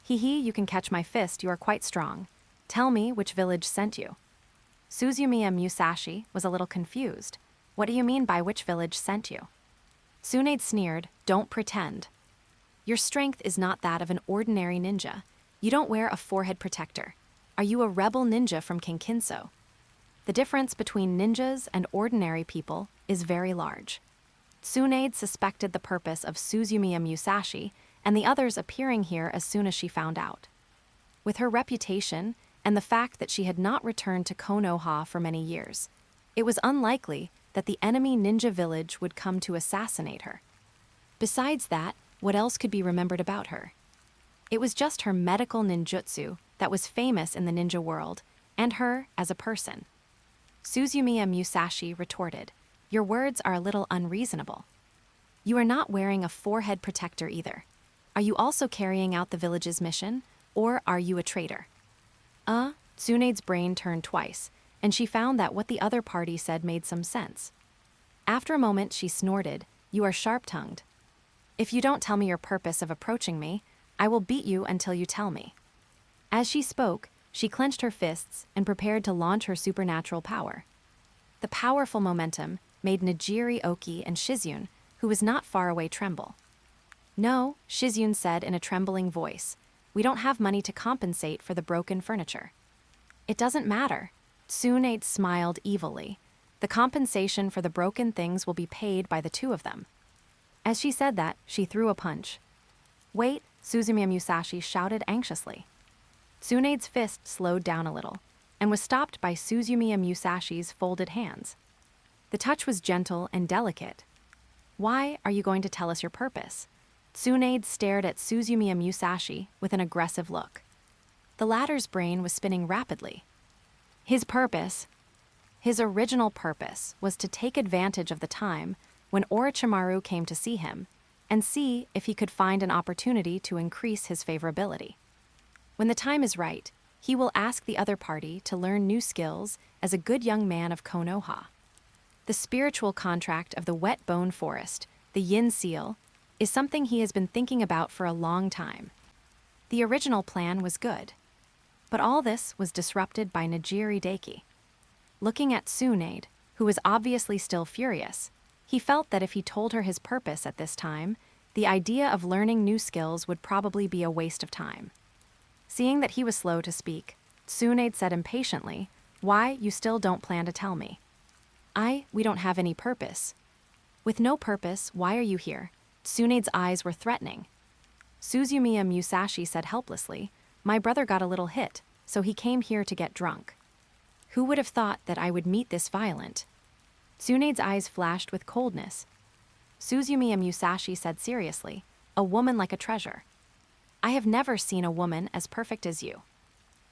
Speaker 1: Hee, you can catch my fist, you are quite strong. Tell me which village sent you. Suzumiya Musashi was a little confused. What do you mean by which village sent you? Tsunade sneered, don't pretend. Your strength is not that of an ordinary ninja. You don't wear a forehead protector. Are you a rebel ninja from Kinkinso? The difference between ninjas and ordinary people is very large. Tsunade suspected the purpose of Suzumiya Musashi and the others appearing here as soon as she found out. With her reputation and the fact that she had not returned to Konoha for many years, it was unlikely that the enemy ninja village would come to assassinate her. Besides that, what else could be remembered about her? It was just her medical ninjutsu that was famous in the ninja world, and her as a person. Suzumiya Musashi retorted, your words are a little unreasonable. You are not wearing a forehead protector either. Are you also carrying out the village's mission, or are you a traitor? Tsunade's brain turned twice, and she found that what the other party said made some sense. After a moment, she snorted, you are sharp-tongued. If you don't tell me your purpose of approaching me, I will beat you until you tell me. As she spoke, she clenched her fists and prepared to launch her supernatural power. The powerful momentum made Nijiri Oki and Shizune, who was not far away, tremble. No, Shizune said in a trembling voice, we don't have money to compensate for the broken furniture. It doesn't matter. Tsunade smiled evilly. The compensation for the broken things will be paid by the two of them. As she said that, she threw a punch. Wait, Suzumiya Musashi shouted anxiously. Tsunade's fist slowed down a little, and was stopped by Suzumiya Musashi's folded hands. The touch was gentle and delicate. Why are you going to tell us your purpose? Tsunade stared at Suzumiya Musashi with an aggressive look. The latter's brain was spinning rapidly. His purpose, his original purpose, was to take advantage of the time when Orochimaru came to see him and see if he could find an opportunity to increase his favorability. When the time is right, he will ask the other party to learn new skills as a good young man of Konoha. The spiritual contract of the wet bone forest, the Yin Seal, is something he has been thinking about for a long time. The original plan was good, but all this was disrupted by Nijiri Daiki. Looking at Tsunade, who was obviously still furious, he felt that if he told her his purpose at this time, the idea of learning new skills would probably be a waste of time. Seeing that he was slow to speak, Tsunade said impatiently, why, you still don't plan to tell me? We don't have any purpose. With no purpose, why are you here? Tsunade's eyes were threatening. Suzumiya Musashi said helplessly, my brother got a little hit, so he came here to get drunk. Who would have thought that I would meet this violent? Tsunade's eyes flashed with coldness. Suzumiya Musashi said seriously, a woman like a treasure. I have never seen a woman as perfect as you.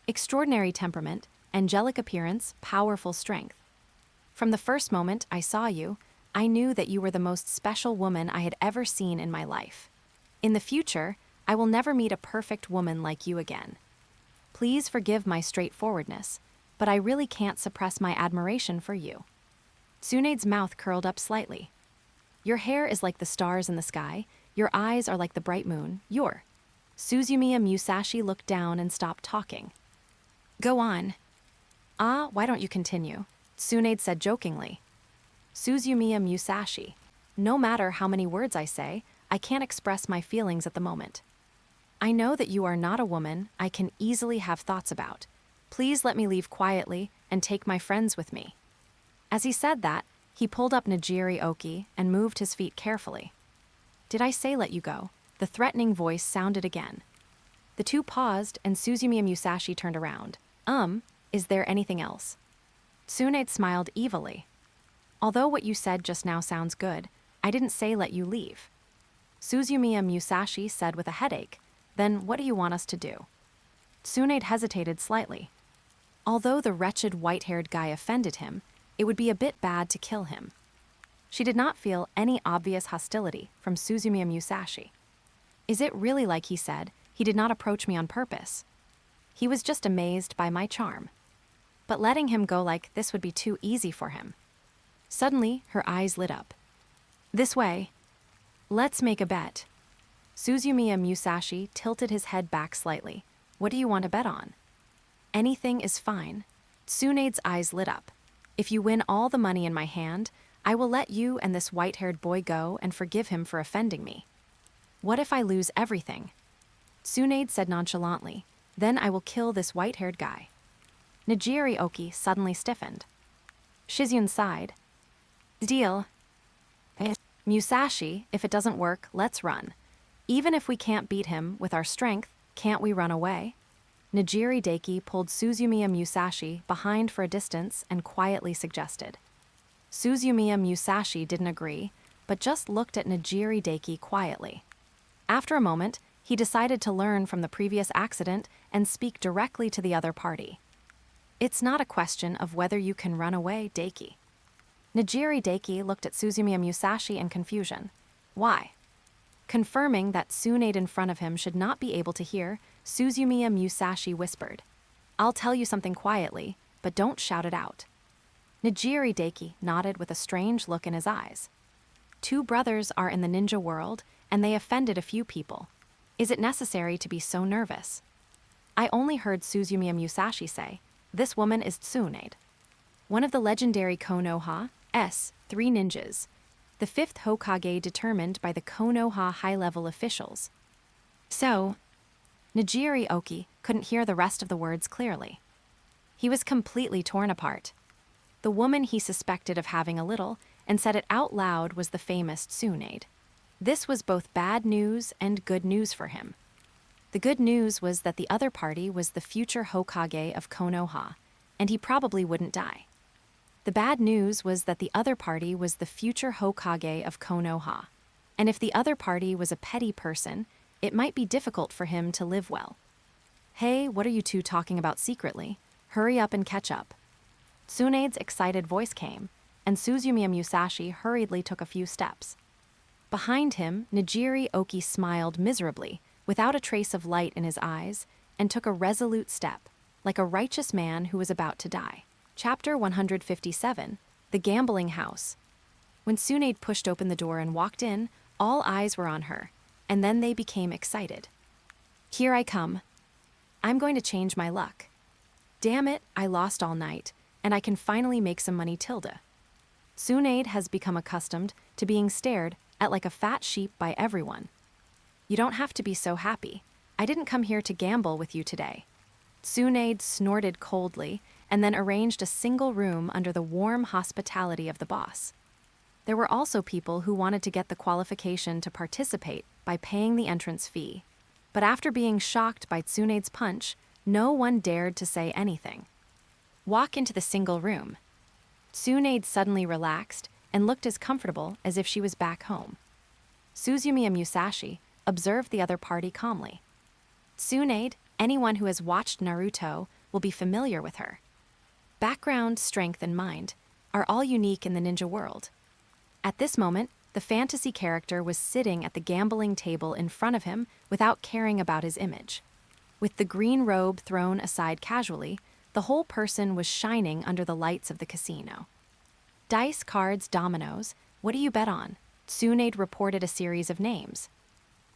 Speaker 1: Extraordinary temperament, angelic appearance, powerful strength. From the first moment I saw you, I knew that you were the most special woman I had ever seen in my life. In the future, I will never meet a perfect woman like you again. Please forgive my straightforwardness, but I really can't suppress my admiration for you. Tsunade's mouth curled up slightly. Your hair is like the stars in the sky, your eyes are like the bright moon, Suzumiya Musashi looked down and stopped talking. Go on. Why don't you continue? Tsunade said jokingly. Suzumiya Musashi, no matter how many words I say, I can't express my feelings at the moment. I know that you are not a woman I can easily have thoughts about. Please let me leave quietly and take my friends with me. As he said that, he pulled up Nijiri Oki and moved his feet carefully. Did I say let you go? The threatening voice sounded again. The two paused and Suzumiya Musashi turned around. Is there anything else? Tsunade smiled evilly. Although what you said just now sounds good, I didn't say let you leave. Suzumiya Musashi said with a headache. Then what do you want us to do? Tsunade hesitated slightly. Although the wretched white-haired guy offended him, it would be a bit bad to kill him. She did not feel any obvious hostility from Suzumiya Musashi. Is it really like he said, he did not approach me on purpose? He was just amazed by my charm. But letting him go like this would be too easy for him. Suddenly, her eyes lit up. This way. Let's make a bet. Suzumiya Musashi tilted his head back slightly. What do you want to bet on? Anything is fine. Tsunade's eyes lit up. If you win all the money in my hand, I will let you and this white-haired boy go and forgive him for offending me. What if I lose everything? Tsunade said nonchalantly. Then I will kill this white-haired guy. Nijiri Oki suddenly stiffened. Shizune sighed. Deal. Musashi, if it doesn't work, let's run. Even if we can't beat him with our strength, can't we run away? Nijiri Daiki pulled Suzumiya Musashi behind for a distance and quietly suggested. Suzumiya Musashi didn't agree, but just looked at Nijiri Daiki quietly. After a moment, he decided to learn from the previous accident and speak directly to the other party. It's not a question of whether you can run away, Daiki. Nijiri Daiki looked at Suzumiya Musashi in confusion. Why? Confirming that Tsunade in front of him should not be able to hear, Suzumiya Musashi whispered, I'll tell you something quietly, but don't shout it out. Nijiri Daiki nodded with a strange look in his eyes. Two brothers are in the ninja world, and they offended a few people. Is it necessary to be so nervous? I only heard Suzumiya Musashi say, this woman is Tsunade. One of the legendary Konoha, three ninjas. The fifth Hokage determined by the Konoha high-level officials. So, Nijiri Oki couldn't hear the rest of the words clearly. He was completely torn apart. The woman he suspected of having a little and said it out loud was the famous Tsunade. This was both bad news and good news for him. The good news was that the other party was the future Hokage of Konoha, and he probably wouldn't die. The bad news was that the other party was the future Hokage of Konoha, and if the other party was a petty person, it might be difficult for him to live well. Hey, what are you two talking about secretly? Hurry up and catch up. Tsunade's excited voice came, and Suzumiya Musashi hurriedly took a few steps. Behind him, Nijiri Oki smiled miserably, without a trace of light in his eyes, and took a resolute step, like a righteous man who was about to die. Chapter 157, The Gambling House. When Tsunade pushed open the door and walked in, all eyes were on her, and then they became excited. Here I come. I'm going to change my luck. Damn it, I lost all night, and I can finally make some money tilde. Tsunade has become accustomed to being stared at like a fat sheep by everyone. You don't have to be so happy. I didn't come here to gamble with you today. Tsunade snorted coldly and then arranged a single room under the warm hospitality of the boss. There were also people who wanted to get the qualification to participate by paying the entrance fee. But after being shocked by Tsunade's punch, no one dared to say anything. Walk into the single room. Tsunade suddenly relaxed and looked as comfortable as if she was back home. Suzumiya Musashi observed the other party calmly. Tsunade, anyone who has watched Naruto, will be familiar with her. Background, strength, and mind are all unique in the ninja world. At this moment, the fantasy character was sitting at the gambling table in front of him without caring about his image. With the green robe thrown aside casually, the whole person was shining under the lights of the casino. Dice, cards, dominoes, what do you bet on? Tsunade reported a series of names.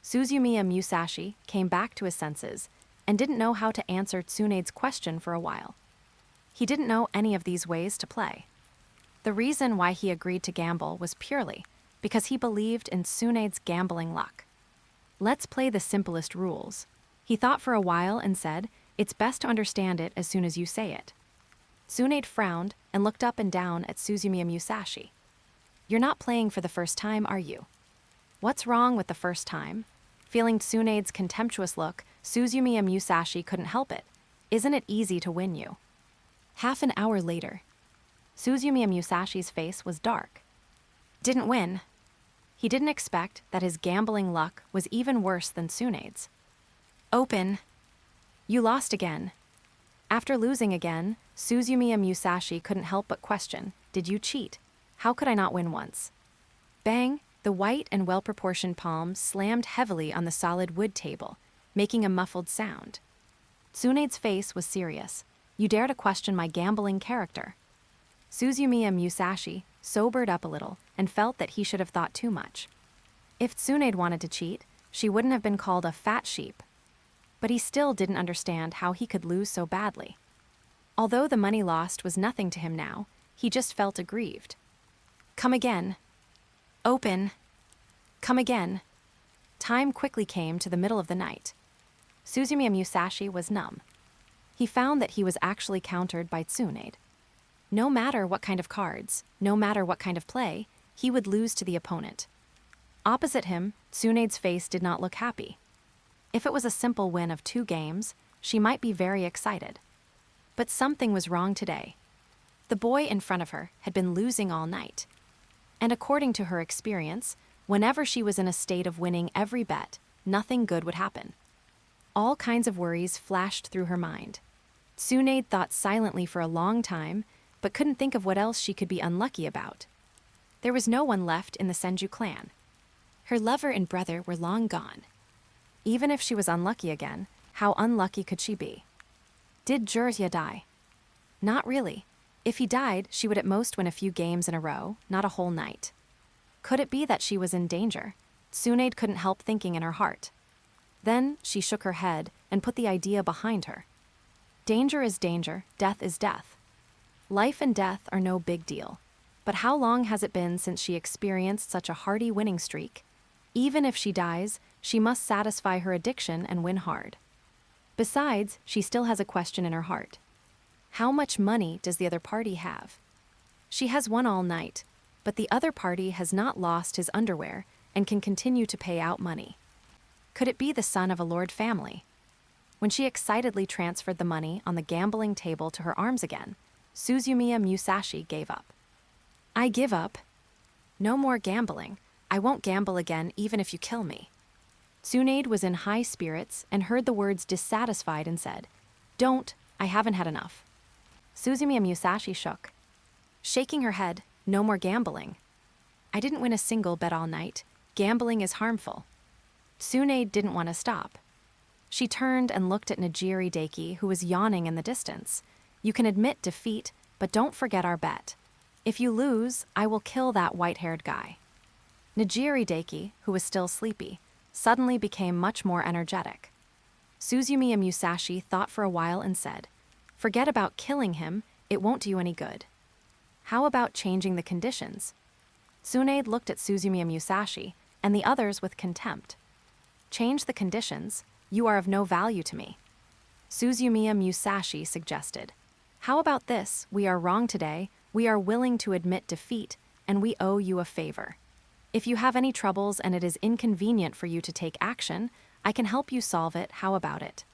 Speaker 1: Suzumiya Musashi came back to his senses and didn't know how to answer Tsunade's question for a while. He didn't know any of these ways to play. The reason why he agreed to gamble was purely because he believed in Tsunade's gambling luck. Let's play the simplest rules. He thought for a while and said, it's best to understand it as soon as you say it. Tsunade frowned and looked up and down at Suzumiya Musashi. You're not playing for the first time, are you? What's wrong with the first time? Feeling Tsunade's contemptuous look, Suzumiya Musashi couldn't help it. Isn't it easy to win you? Half an hour later, Suzumiya Musashi's face was dark. Didn't win. He didn't expect that his gambling luck was even worse than Tsunade's. Open. You lost again. After losing again, Suzumiya Musashi couldn't help but question, did you cheat? How could I not win once? Bang, the white and well-proportioned palm slammed heavily on the solid wood table, making a muffled sound. Tsunade's face was serious. You dare to question my gambling character? Suzumiya Musashi sobered up a little and felt that he should have thought too much. If Tsunade wanted to cheat, she wouldn't have been called a fat sheep. But he still didn't understand how he could lose so badly. Although the money lost was nothing to him now, he just felt aggrieved. Come again. Open. Come again. Time quickly came to the middle of the night. Suzumiya Musashi was numb. He found that he was actually countered by Tsunade. No matter what kind of cards, no matter what kind of play, he would lose to the opponent. Opposite him, Tsunade's face did not look happy. If it was a simple win of 2 games, she might be very excited. But something was wrong today. The boy in front of her had been losing all night. And according to her experience, whenever she was in a state of winning every bet, nothing good would happen. All kinds of worries flashed through her mind. Tsunade thought silently for a long time, but couldn't think of what else she could be unlucky about. There was no one left in the Senju clan. Her lover and brother were long gone. Even if she was unlucky again, how unlucky could she be? Did Jiraiya die? Not really. If he died, she would at most win a few games in a row, not a whole night. Could it be that she was in danger? Tsunade couldn't help thinking in her heart. Then she shook her head and put the idea behind her. Danger is danger, death is death. Life and death are no big deal. But how long has it been since she experienced such a hearty winning streak? Even if she dies, she must satisfy her addiction and win hard. Besides, she still has a question in her heart. How much money does the other party have? She has won all night, but the other party has not lost his underwear and can continue to pay out money. Could it be the son of a lord family? When she excitedly transferred the money on the gambling table to her arms again, Suzumiya Musashi gave up. I give up. No more gambling. I won't gamble again even if you kill me. Tsunade was in high spirits and heard the words dissatisfied and said, Don't, I haven't had enough. Suzumiya Musashi shook. Shaking her head, no more gambling. I didn't win a single bet all night. Gambling is harmful. Tsunade didn't want to stop. She turned and looked at Najiri Daiki, who was yawning in the distance. You can admit defeat, but don't forget our bet. If you lose, I will kill that white-haired guy. Najiri Daiki, who was still sleepy, suddenly became much more energetic. Suzumiya Musashi thought for a while and said, Forget about killing him, it won't do you any good. How about changing the conditions? Tsunade looked at Suzumiya Musashi and the others with contempt. Change the conditions, you are of no value to me. Suzumiya Musashi suggested. How about this, we are wrong today, we are willing to admit defeat, and we owe you a favor. If you have any troubles and it is inconvenient for you to take action, I can help you solve it, how about it?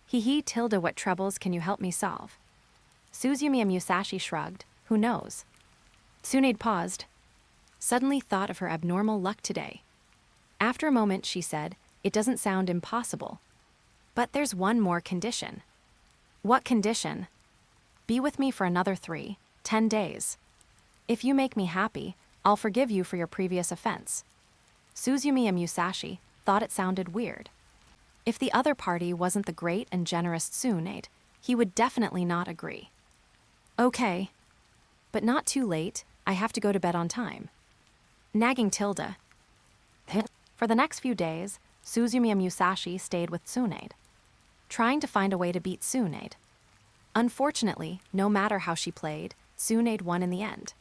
Speaker 1: Tilde, what troubles can you help me solve? Suzumiya Musashi shrugged, who knows? Tsunade paused. Suddenly thought of her abnormal luck today. After a moment she said, It doesn't sound impossible. But there's one more condition. What condition? Be with me for another 10 days. If you make me happy, I'll forgive you for your previous offense. Suzumiya Musashi thought it sounded weird. If the other party wasn't the great and generous Tsunade, he would definitely not agree. Okay. But not too late, I have to go to bed on time. Nagging Tilde. For the next few days, Suzumiya Musashi stayed with Tsunade, trying to find a way to beat Tsunade. Unfortunately, no matter how she played, Tsunade won in the end.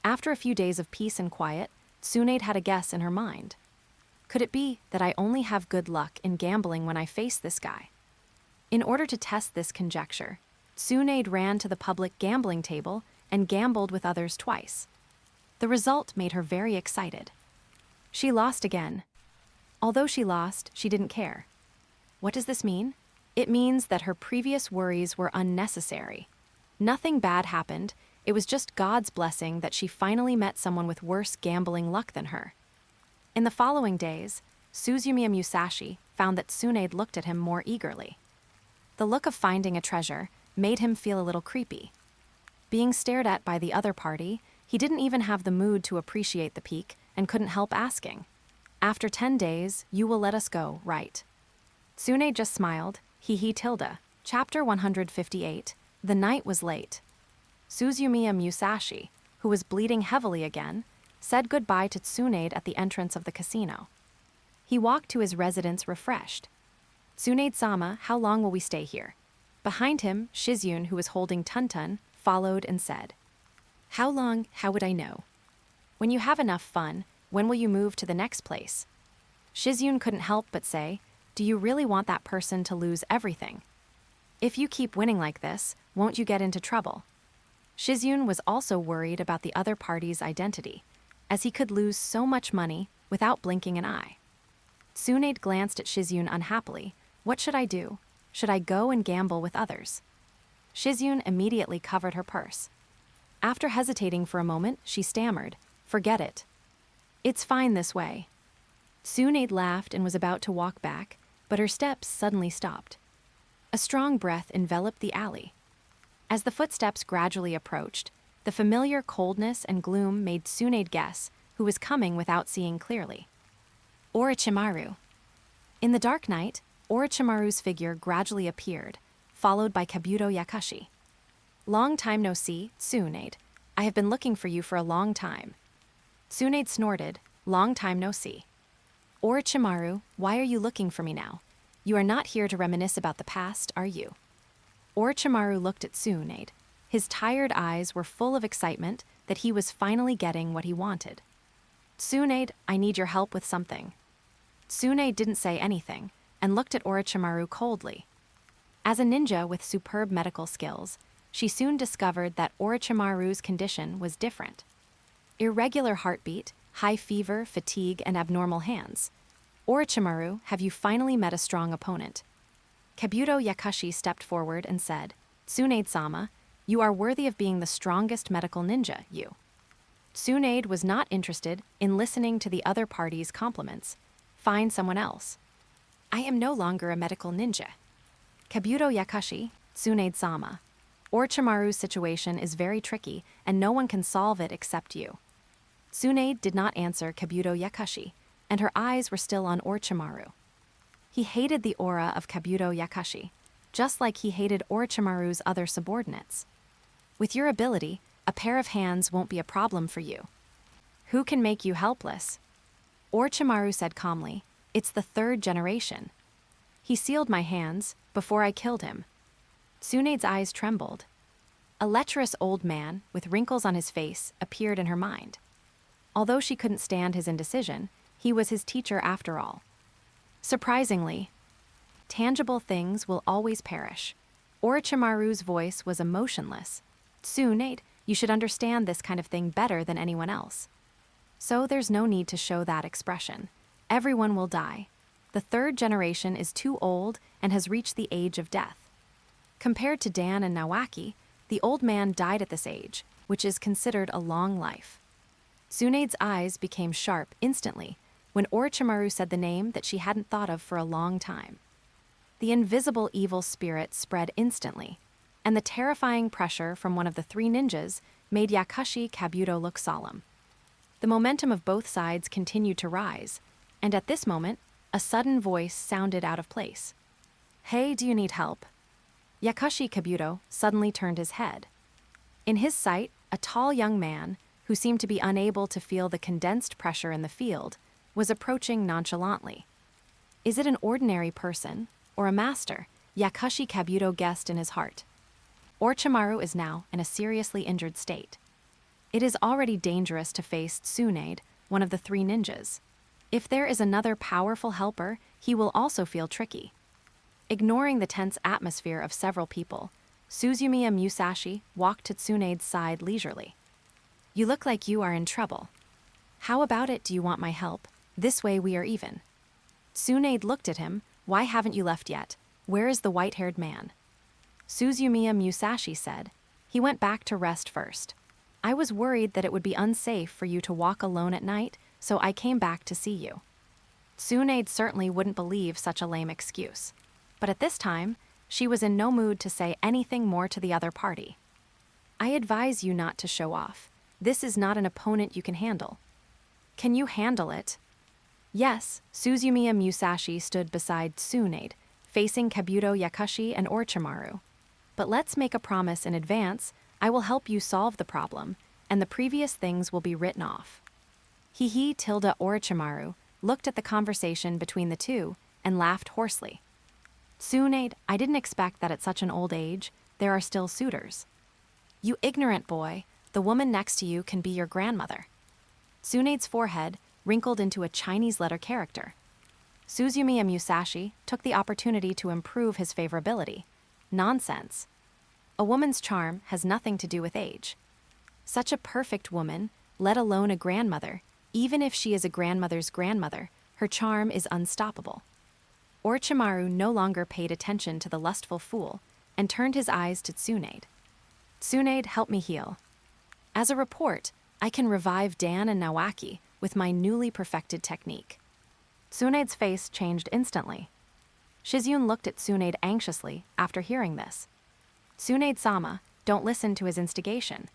Speaker 1: After a few days of peace and quiet, Tsunade had a guess in her mind. Could it be that I only have good luck in gambling when I face this guy? In order to test this conjecture, Tsunade ran to the public gambling table and gambled with others twice. The result made her very excited. She lost again. Although she lost, she didn't care. What does this mean? It means that her previous worries were unnecessary. Nothing bad happened, it was just God's blessing that she finally met someone with worse gambling luck than her. In the following days, Suzumiya Musashi found that Tsunade looked at him more eagerly. The look of finding a treasure made him feel a little creepy. Being stared at by the other party, he didn't even have the mood to appreciate the peek and couldn't help asking, "After 10 days, you will let us go, right?" Tsunade just smiled, hee tilde. Chapter 158, The night was late. Suzumiya Musashi, who was bleeding heavily again, said goodbye to Tsunade at the entrance of the casino. He walked to his residence refreshed. "Tsunade-sama, how long will we stay here?" Behind him, Shizune, who was holding Tuntun, followed and said, "How long, how would I know? When you have enough fun, when will you move to the next place?" Shizune couldn't help but say, "Do you really want that person to lose everything? If you keep winning like this, won't you get into trouble?" Shizune was also worried about the other party's identity, as he could lose so much money without blinking an eye. Tsunade glanced at Shizune unhappily. "What should I do? Should I go and gamble with others?" Shizune immediately covered her purse. After hesitating for a moment, she stammered, "Forget it. It's fine this way." Tsunade laughed and was about to walk back, but her steps suddenly stopped. A strong breath enveloped the alley. As the footsteps gradually approached, the familiar coldness and gloom made Tsunade guess who was coming without seeing clearly. Orochimaru. In the dark night, Orochimaru's figure gradually appeared, followed by Kabuto Yakashi. "Long time no see, Tsunade. I have been looking for you for a long time." Tsunade snorted, "Long time no see." "Orochimaru, why are you looking for me now? You are not here to reminisce about the past, are you?" Orochimaru looked at Tsunade. His tired eyes were full of excitement that he was finally getting what he wanted. "Tsunade, I need your help with something." Tsunade didn't say anything and looked at Orochimaru coldly. As a ninja with superb medical skills, she soon discovered that Orochimaru's condition was different. Irregular heartbeat, high fever, fatigue, and abnormal hands. "Orochimaru, have you finally met a strong opponent?" Kabuto Yakashi stepped forward and said, "Tsunade-sama, you are worthy of being the strongest medical ninja, you." Tsunade was not interested in listening to the other party's compliments. Find someone else. "I am no longer a medical ninja." Kabuto Yakashi, Tsunade-sama. Orochimaru's situation is very tricky, and no one can solve it except you. Tsunade did not answer Kabuto Yakashi, and her eyes were still on Orochimaru. He hated the aura of Kabuto Yakashi, just like he hated Orochimaru's other subordinates. "With your ability, a pair of hands won't be a problem for you. Who can make you helpless?" Orochimaru said calmly, "It's the 3rd generation. He sealed my hands before I killed him." Tsunade's eyes trembled. A lecherous old man with wrinkles on his face appeared in her mind. Although she couldn't stand his indecision, he was his teacher after all. Surprisingly, tangible things will always perish. Orochimaru's voice was emotionless. "Tsunade, you should understand this kind of thing better than anyone else. So there's no need to show that expression. Everyone will die. The 3rd generation is too old and has reached the age of death. Compared to Dan and Nawaki, the old man died at this age, which is considered a long life." Tsunade's eyes became sharp instantly when Orochimaru said the name that she hadn't thought of for a long time. The invisible evil spirit spread instantly, and the terrifying pressure from one of the 3 ninjas made Yakashi Kabuto look solemn. The momentum of both sides continued to rise, and at this moment, a sudden voice sounded out of place. "Hey, do you need help?" Yakashi Kabuto suddenly turned his head. In his sight, a tall young man, who seemed to be unable to feel the condensed pressure in the field, was approaching nonchalantly. Is it an ordinary person, or a master? Yakashi Kabuto guessed in his heart. Orochimaru is now in a seriously injured state. It is already dangerous to face Tsunade, one of the 3 ninjas. If there is another powerful helper, he will also feel tricky. Ignoring the tense atmosphere of several people, Suzumiya Musashi walked to Tsunade's side leisurely. "You look like you are in trouble. How about it, do you want my help? This way we are even." Tsunade looked at him. "Why haven't you left yet? Where is the white-haired man?" Suzumiya Musashi said, "He went back to rest first. I was worried that it would be unsafe for you to walk alone at night, so I came back to see you." Tsunade certainly wouldn't believe such a lame excuse. But at this time, she was in no mood to say anything more to the other party. "I advise you not to show off. This is not an opponent you can handle." "Can you handle it?" Yes, Suzumiya Musashi stood beside Tsunade, facing Kabuto Yakushi and Orochimaru. "But let's make a promise in advance. I will help you solve the problem, and the previous things will be written off." Orochimaru looked at the conversation between the two and laughed hoarsely. "Tsunade, I didn't expect that at such an old age, there are still suitors." "You ignorant boy, the woman next to you can be your grandmother." Tsunade's forehead wrinkled into a Chinese letter character. Suzumiya Musashi took the opportunity to improve his favorability. "Nonsense. A woman's charm has nothing to do with age. Such a perfect woman, let alone a grandmother, even if she is a grandmother's grandmother, her charm is unstoppable." Orochimaru no longer paid attention to the lustful fool and turned his eyes to Tsunade. "Tsunade, help me heal. As a report, I can revive Dan and Nawaki with my newly perfected technique." Tsunade's face changed instantly. Shizune looked at Tsunade anxiously after hearing this. "Tsunade-sama, don't listen to his instigation."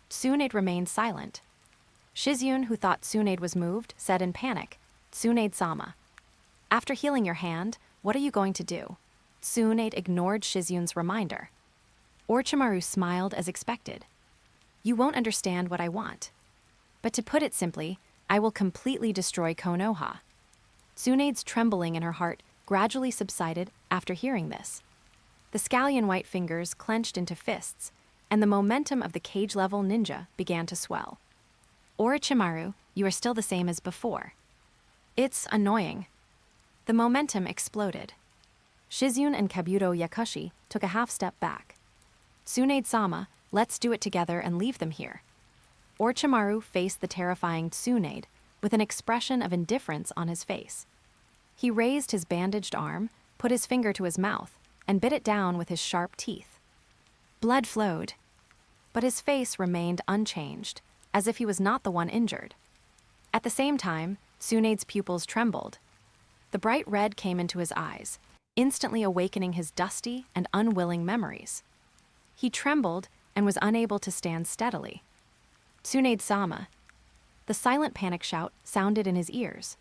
Speaker 1: Tsunade remained silent. Shizune, who thought Tsunade was moved, said in panic, "Tsunade-sama, after healing your hand, what are you going to do?" Tsunade ignored Shizune's reminder. Orochimaru smiled as expected. "You won't understand what I want. But to put it simply, I will completely destroy Konoha." Tsunade's trembling in her heart gradually subsided after hearing this. The scallion-white fingers clenched into fists, and the momentum of the cage-level ninja began to swell. "Orochimaru, you are still the same as before." "It's annoying." The momentum exploded. Shizune and Kabuto Yakushi took a half-step back. "Tsunade-sama, let's do it together and leave them here." Orochimaru faced the terrifying Tsunade with an expression of indifference on his face. He raised his bandaged arm, put his finger to his mouth, and bit it down with his sharp teeth. Blood flowed, but his face remained unchanged, as if he was not the one injured. At the same time, Tsunade's pupils trembled. The bright red came into his eyes, instantly awakening his dusty and unwilling memories. He trembled and was unable to stand steadily. "Tsunade-sama." The silent panic shout sounded in his ears.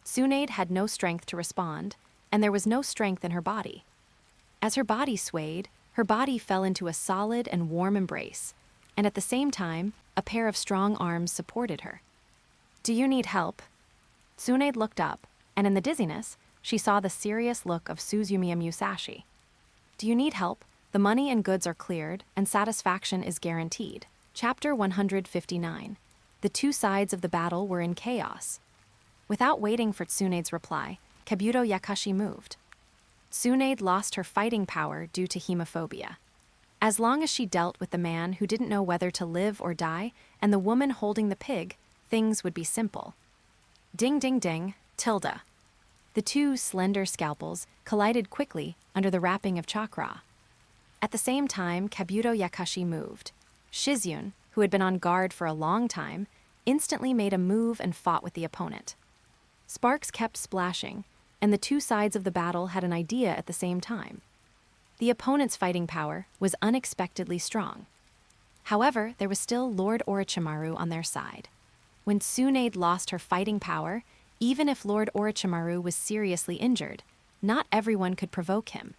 Speaker 1: Tsunade had no strength to respond, and there was no strength in her body. As her body swayed, her body fell into a solid and warm embrace, and at the same time, a pair of strong arms supported her. "Do you need help?" Tsunade looked up, and in the dizziness, she saw the serious look of Suzumiya Musashi. "Do you need help? The money and goods are cleared, and satisfaction is guaranteed." Chapter 159. The two sides of the battle were in chaos. Without waiting for Tsunade's reply, Kabuto Yakushi moved. Tsunade lost her fighting power due to hemophobia. As long as she dealt with the man who didn't know whether to live or die and the woman holding the pig, things would be simple. Ding ding ding, tilde. The two slender scalpels collided quickly under the wrapping of chakra. At the same time, Kabuto Yakushi moved. Shizune, who had been on guard for a long time, instantly made a move and fought with the opponent. Sparks kept splashing, and the two sides of the battle had an idea at the same time. The opponent's fighting power was unexpectedly strong. However, there was still Lord Orochimaru on their side. When Tsunade lost her fighting power, even if Lord Orochimaru was seriously injured, not everyone could provoke him.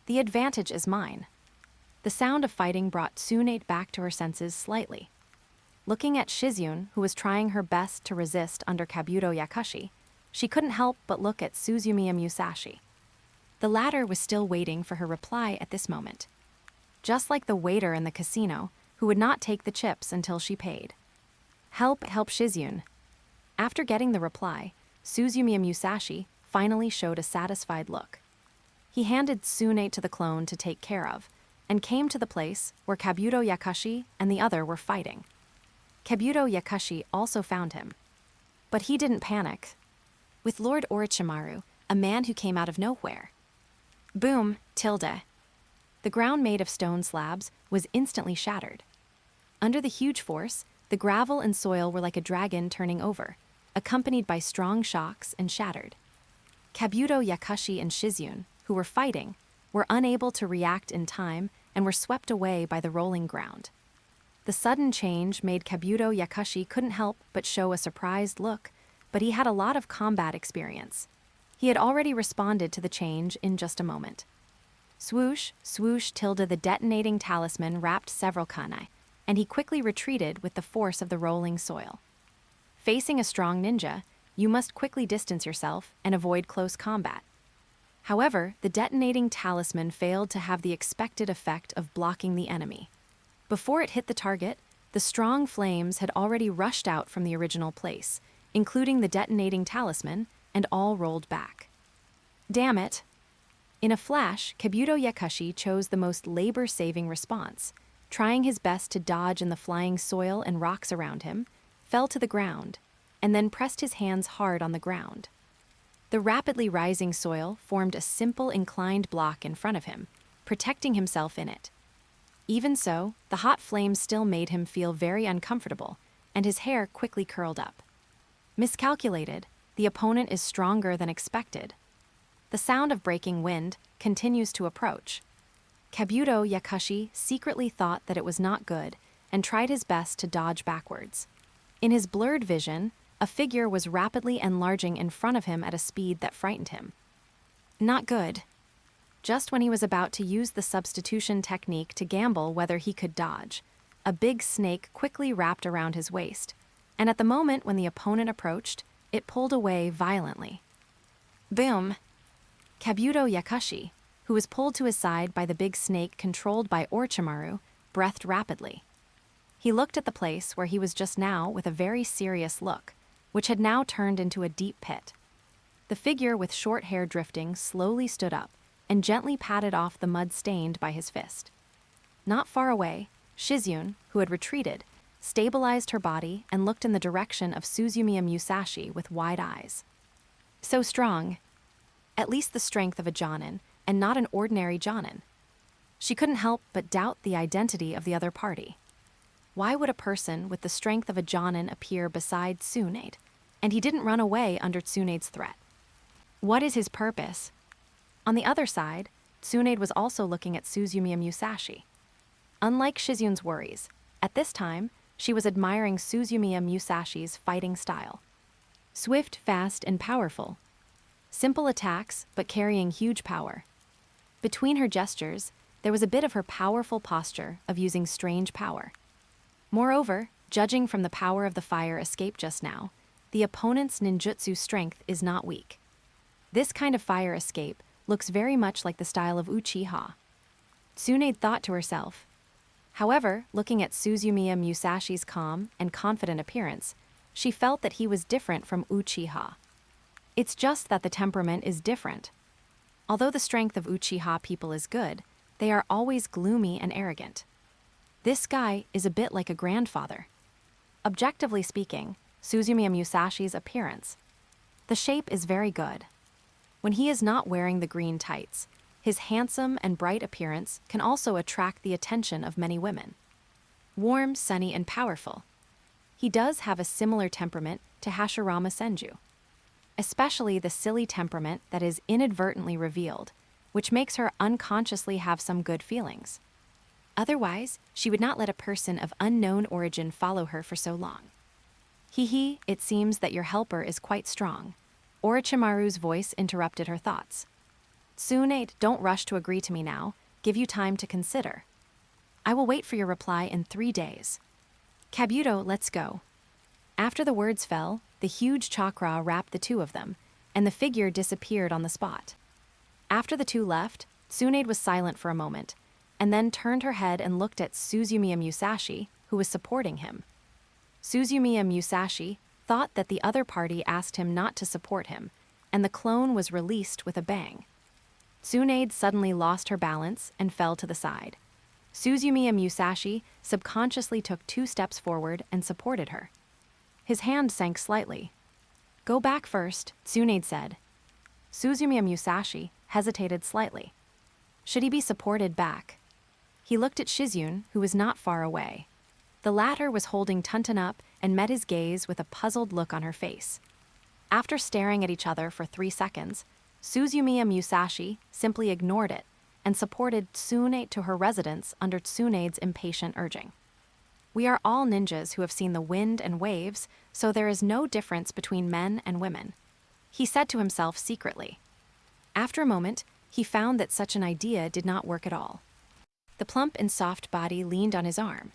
Speaker 1: "The advantage is mine." The sound of fighting brought Tsunade back to her senses slightly. Looking at Shizune, who was trying her best to resist under Kabuto Yakushi, she couldn't help but look at Suzumiya Musashi. The latter was still waiting for her reply at this moment. Just like the waiter in the casino, who would not take the chips until she paid. Help Shizune." After getting the reply, Suzumiya Musashi finally showed a satisfied look. He handed Tsunade to the clone to take care of, and came to the place where Kabuto Yakushi and the other were fighting. Kabuto Yakushi also found him. But he didn't panic. With Lord Orochimaru, a man who came out of nowhere. Boom, tilde. The ground made of stone slabs was instantly shattered. Under the huge force, The gravel and soil were like a dragon turning over, accompanied by strong shocks and shattered. Kabuto, Yakushi, and Shizune, who were fighting, were unable to react in time and were swept away by the rolling ground. The sudden change made Kabuto Yakushi couldn't help but show a surprised look, but he had a lot of combat experience. He had already responded to the change in just a moment. Swoosh, swoosh, tilde the detonating talisman wrapped several kunai, and he quickly retreated with the force of the rolling soil. Facing a strong ninja, you must quickly distance yourself and avoid close combat. However, the detonating talisman failed to have the expected effect of blocking the enemy. Before it hit the target, the strong flames had already rushed out from the original place, including the detonating talisman, and all rolled back. Damn it! In a flash, Kabuto Yakushi chose the most labor-saving response, trying his best to dodge in the flying soil and rocks around him, fell to the ground, and then pressed his hands hard on the ground. The rapidly rising soil formed a simple inclined block in front of him, protecting himself in it. Even so, the hot flames still made him feel very uncomfortable, and his hair quickly curled up. Miscalculated, the opponent is stronger than expected. The sound of breaking wind continues to approach. Kabuto Yakushi secretly thought that it was not good and tried his best to dodge backwards. In his blurred vision, a figure was rapidly enlarging in front of him at a speed that frightened him. Not good. Just when he was about to use the substitution technique to gamble whether he could dodge, a big snake quickly wrapped around his waist, and at the moment when the opponent approached, it pulled away violently. Boom! Kabuto Yakushi, who was pulled to his side by the big snake controlled by Orochimaru, breathed rapidly. He looked at the place where he was just now with a very serious look, which had now turned into a deep pit. The figure with short hair drifting slowly stood up and gently patted off the mud stained by his fist. Not far away, Shizune, who had retreated, stabilized her body and looked in the direction of Suzumiya Musashi with wide eyes. So strong. At least the strength of a Jonin, and not an ordinary Jonin. She couldn't help but doubt the identity of the other party. Why would a person with the strength of a Jonin appear beside Tsunade? And he didn't run away under Tsunade's threat. What is his purpose? On the other side, Tsunade was also looking at Suzumiya Musashi. Unlike Shizune's worries, at this time, she was admiring Suzumiya Musashi's fighting style. Swift, fast, and powerful. Simple attacks, but carrying huge power. Between her gestures, there was a bit of her powerful posture of using strange power. Moreover, judging from the power of the fire escape just now, the opponent's ninjutsu strength is not weak. This kind of fire escape looks very much like the style of Uchiha. Tsunade thought to herself. However, looking at Suzumiya Musashi's calm and confident appearance, she felt that he was different from Uchiha. It's just that the temperament is different. Although the strength of Uchiha people is good, they are always gloomy and arrogant. This guy is a bit like a grandfather. Objectively speaking, Suzumiya Musashi's appearance. The shape is very good. When he is not wearing the green tights, his handsome and bright appearance can also attract the attention of many women. Warm, sunny, and powerful. He does have a similar temperament to Hashirama Senju. Especially the silly temperament that is inadvertently revealed, which makes her unconsciously have some good feelings. Otherwise, she would not let a person of unknown origin follow her for so long. Hee, it seems that your helper is quite strong. Orochimaru's voice interrupted her thoughts. Tsunade, don't rush to agree to me now. Give you time to consider. I will wait for your reply in 3 days. Kabuto, let's go. After the words fell, the huge chakra wrapped the two of them, and the figure disappeared on the spot. After the two left, Tsunade was silent for a moment, and then turned her head and looked at Suzumiya Musashi, who was supporting him. Suzumiya Musashi thought that the other party asked him not to support him, and the clone was released with a bang. Tsunade suddenly lost her balance and fell to the side. Suzumiya Musashi subconsciously took 2 steps forward and supported her. His hand sank slightly. Go back first, Tsunade said. Suzumiya Musashi hesitated slightly. Should he be supported back? He looked at Shizune, who was not far away. The latter was holding Tunton up and met his gaze with a puzzled look on her face. After staring at each other for 3 seconds, Suzumiya Musashi simply ignored it and supported Tsunade to her residence under Tsunade's impatient urging. We are all ninjas who have seen the wind and waves, so there is no difference between men and women, he said to himself secretly. After a moment, he found that such an idea did not work at all. The plump and soft body leaned on his arm.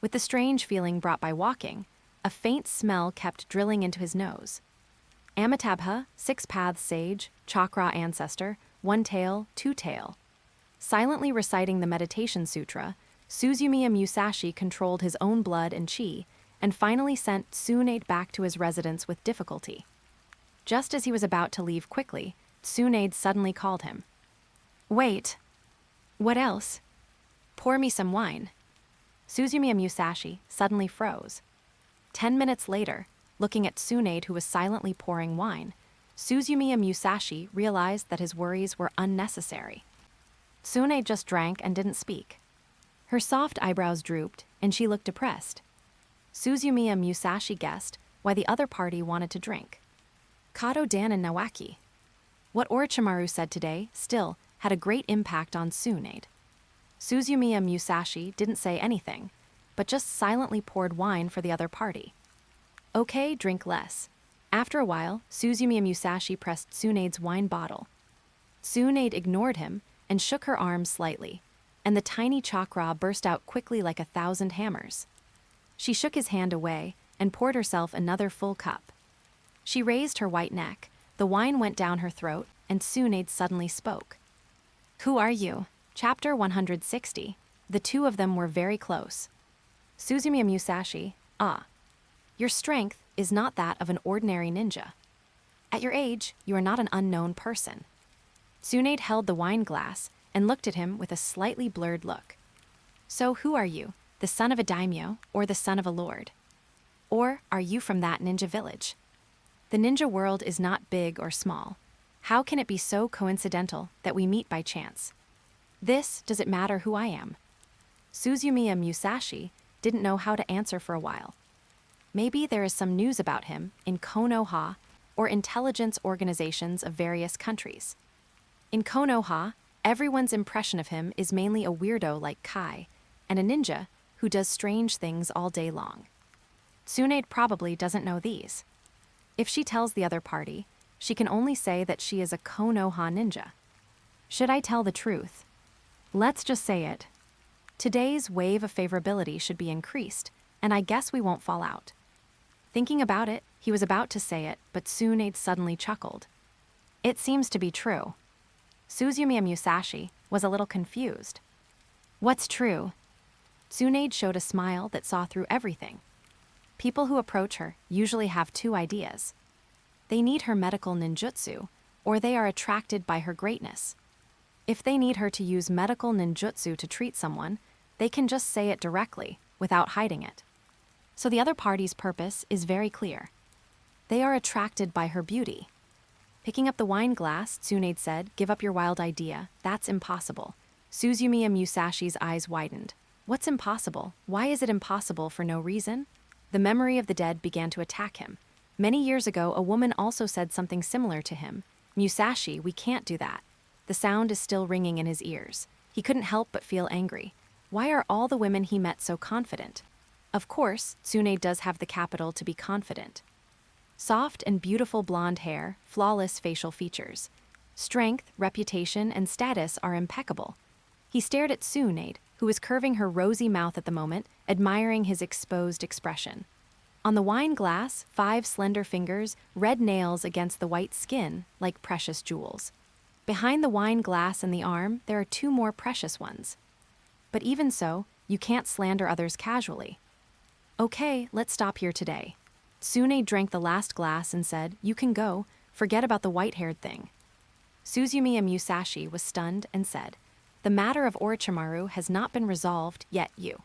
Speaker 1: With the strange feeling brought by walking, a faint smell kept drilling into his nose. Amitabha, 6 paths sage, chakra ancestor, 1 tail, 2 tail. Silently reciting the meditation sutra, Suzumiya Musashi controlled his own blood and chi, and finally sent Tsunade back to his residence with difficulty. Just as he was about to leave quickly, Tsunade suddenly called him. Wait. What else? Pour me some wine. Suzumiya Musashi suddenly froze. 10 minutes later, looking at Tsunade who was silently pouring wine, Suzumiya Musashi realized that his worries were unnecessary. Tsunade just drank and didn't speak. Her soft eyebrows drooped, and she looked depressed. Suzumiya Musashi guessed why the other party wanted to drink. Kato Dan and Nawaki. What Orochimaru said today, still, had a great impact on Tsunade. Suzumiya Musashi didn't say anything, but just silently poured wine for the other party. Okay, drink less. After a while, Suzumiya Musashi pressed Tsunade's wine bottle. Tsunade ignored him and shook her arms slightly, and the tiny chakra burst out quickly like 1,000 hammers. She shook his hand away and poured herself another full cup. She raised her white neck, the wine went down her throat, and Tsunade suddenly spoke. Who are you? Chapter 160. The two of them were very close. Suzumiya Musashi, your strength is not that of an ordinary ninja. At your age, you are not an unknown person. Tsunade held the wine glass and looked at him with a slightly blurred look. So who are you, the son of a daimyo or the son of a lord? Or are you from that ninja village? The ninja world is not big or small. How can it be so coincidental that we meet by chance? Does it matter who I am? Suzumiya Musashi didn't know how to answer for a while. Maybe there is some news about him in Konoha or intelligence organizations of various countries. In Konoha, everyone's impression of him is mainly a weirdo like Kai, and a ninja who does strange things all day long. Tsunade probably doesn't know these. If she tells the other party, she can only say that she is a Konoha ninja. Should I tell the truth? Let's just say it. Today's wave of favorability should be increased, and I guess we won't fall out. Thinking about it, he was about to say it, but Tsunade suddenly chuckled. It seems to be true. Suzumiya Musashi was a little confused. What's true? Tsunade showed a smile that saw through everything. People who approach her usually have 2 ideas. They need her medical ninjutsu, or they are attracted by her greatness. If they need her to use medical ninjutsu to treat someone, they can just say it directly, without hiding it. So the other party's purpose is very clear. They are attracted by her beauty. Picking up the wine glass, Tsunade said, "Give up your wild idea. That's impossible." Suzumiya Musashi's eyes widened. What's impossible? Why is it impossible for no reason? The memory of the dead began to attack him. Many years ago, a woman also said something similar to him. Musashi, we can't do that. The sound is still ringing in his ears. He couldn't help but feel angry. Why are all the women he met so confident? Of course, Tsunade does have the capital to be confident. Soft and beautiful blonde hair, flawless facial features. Strength, reputation, and status are impeccable. He stared at Tsunade, who was curving her rosy mouth at the moment, admiring his exposed expression. On the wine glass, 5 slender fingers, red nails against the white skin, like precious jewels. Behind the wine glass and the arm, there are 2 more precious ones. But even so, you can't slander others casually. Okay, let's stop here today. Tsunade drank the last glass and said, "You can go, forget about the white-haired thing." Suzumiya Musashi was stunned and said, "The matter of Orochimaru has not been resolved yet, you."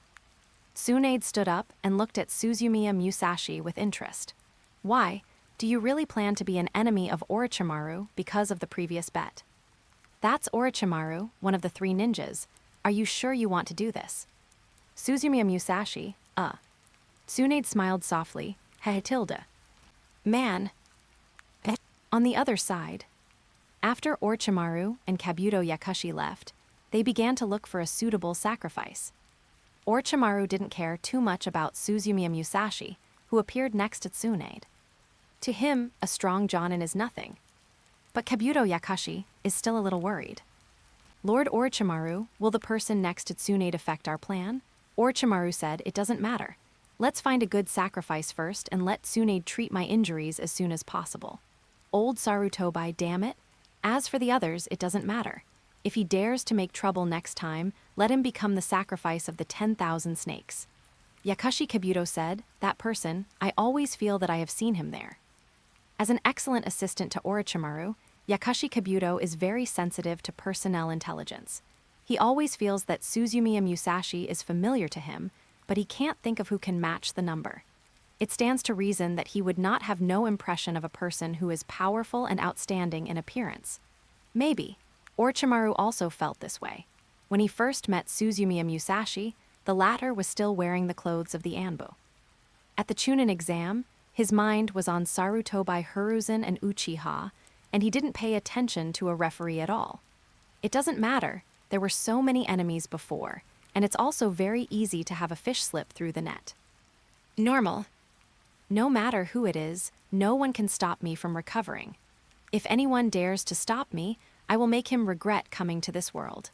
Speaker 1: Tsunade stood up and looked at Suzumiya Musashi with interest. Why? Do you really plan to be an enemy of Orochimaru because of the previous bet? That's Orochimaru, one of the 3 ninjas. Are you sure you want to do this? Suzumiya Musashi, Tsunade smiled softly. Heh tilde. Man. On the other side, after Orochimaru and Kabuto Yakushi left, they began to look for a suitable sacrifice. Orochimaru didn't care too much about Suzumiya Musashi, who appeared next to Tsunade. To him, a strong Jonin is nothing. But Kabuto Yakushi is still a little worried. Lord Orochimaru, will the person next to Tsunade affect our plan? Orochimaru said it doesn't matter. Let's find a good sacrifice first and let Tsunade treat my injuries as soon as possible. Old Sarutobi, damn it. As for the others, it doesn't matter. If he dares to make trouble next time, let him become the sacrifice of the 10,000 snakes. Yakushi Kabuto said, that person, I always feel that I have seen him there. As an excellent assistant to Orochimaru, Yakushi Kabuto is very sensitive to personnel intelligence. He always feels that Suzumiya Musashi is familiar to him, but he can't think of who can match the number. It stands to reason that he would not have no impression of a person who is powerful and outstanding in appearance. Maybe. Orochimaru also felt this way. When he first met Suzumiya Musashi, the latter was still wearing the clothes of the Anbu. At the Chunin exam, his mind was on Sarutobi Hiruzen and Uchiha, and he didn't pay attention to a referee at all. It doesn't matter, there were so many enemies before, and it's also very easy to have a fish slip through the net. Normal. No matter who it is, no one can stop me from recovering. If anyone dares to stop me, I will make him regret coming to this world.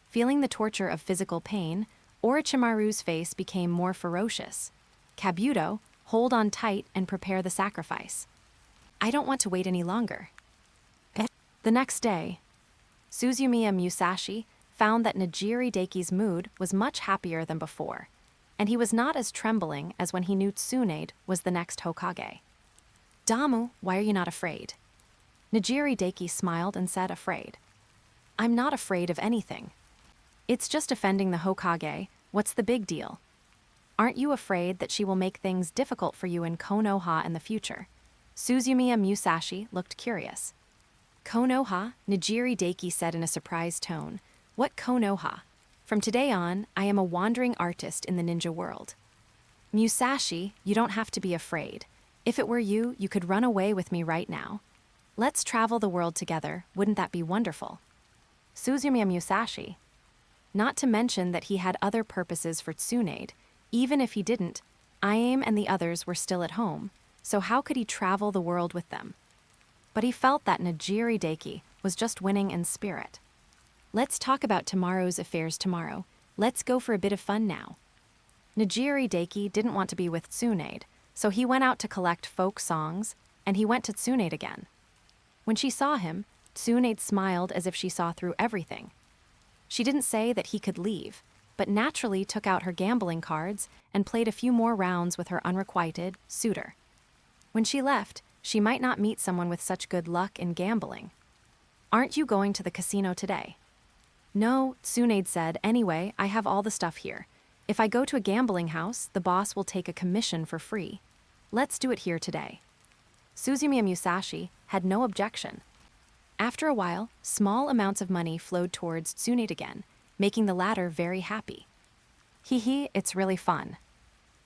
Speaker 1: Feeling the torture of physical pain, Orochimaru's face became more ferocious. Kabuto, hold on tight and prepare the sacrifice. I don't want to wait any longer. The next day, Suzumiya Musashi found that Nejiri Daiki's mood was much happier than before, and he was not as trembling as when he knew Tsunade was the next Hokage. Damu, why are you not afraid? Nejiri Daiki smiled and said, afraid. I'm not afraid of anything. It's just offending the Hokage. What's the big deal? Aren't you afraid that she will make things difficult for you in Konoha in the future? Suzumiya Musashi looked curious. Konoha, Nejiri Daiki said in a surprised tone. What Konoha? From today on, I am a wandering artist in the ninja world. Musashi, you don't have to be afraid. If it were you, you could run away with me right now. Let's travel the world together, wouldn't that be wonderful? Suzumiya Musashi. Not to mention that he had other purposes for Tsunade. Even if he didn't, Iame and the others were still at home, so how could he travel the world with them? But he felt that Nejiri Daiki was just winning in spirit. Let's talk about tomorrow's affairs tomorrow. Let's go for a bit of fun now. Nejiri Daiki didn't want to be with Tsunade, so he went out to collect folk songs, and he went to Tsunade again. When she saw him, Tsunade smiled as if she saw through everything. She didn't say that he could leave, but naturally took out her gambling cards and played a few more rounds with her unrequited suitor. When she left, she might not meet someone with such good luck in gambling. Aren't you going to the casino today? No, Tsunade said, anyway, I have all the stuff here. If I go to a gambling house, the boss will take a commission for free. Let's do it here today. Suzumiya Musashi had no objection. After a while, small amounts of money flowed towards Tsunade again, making the latter very happy. Hee, it's really fun.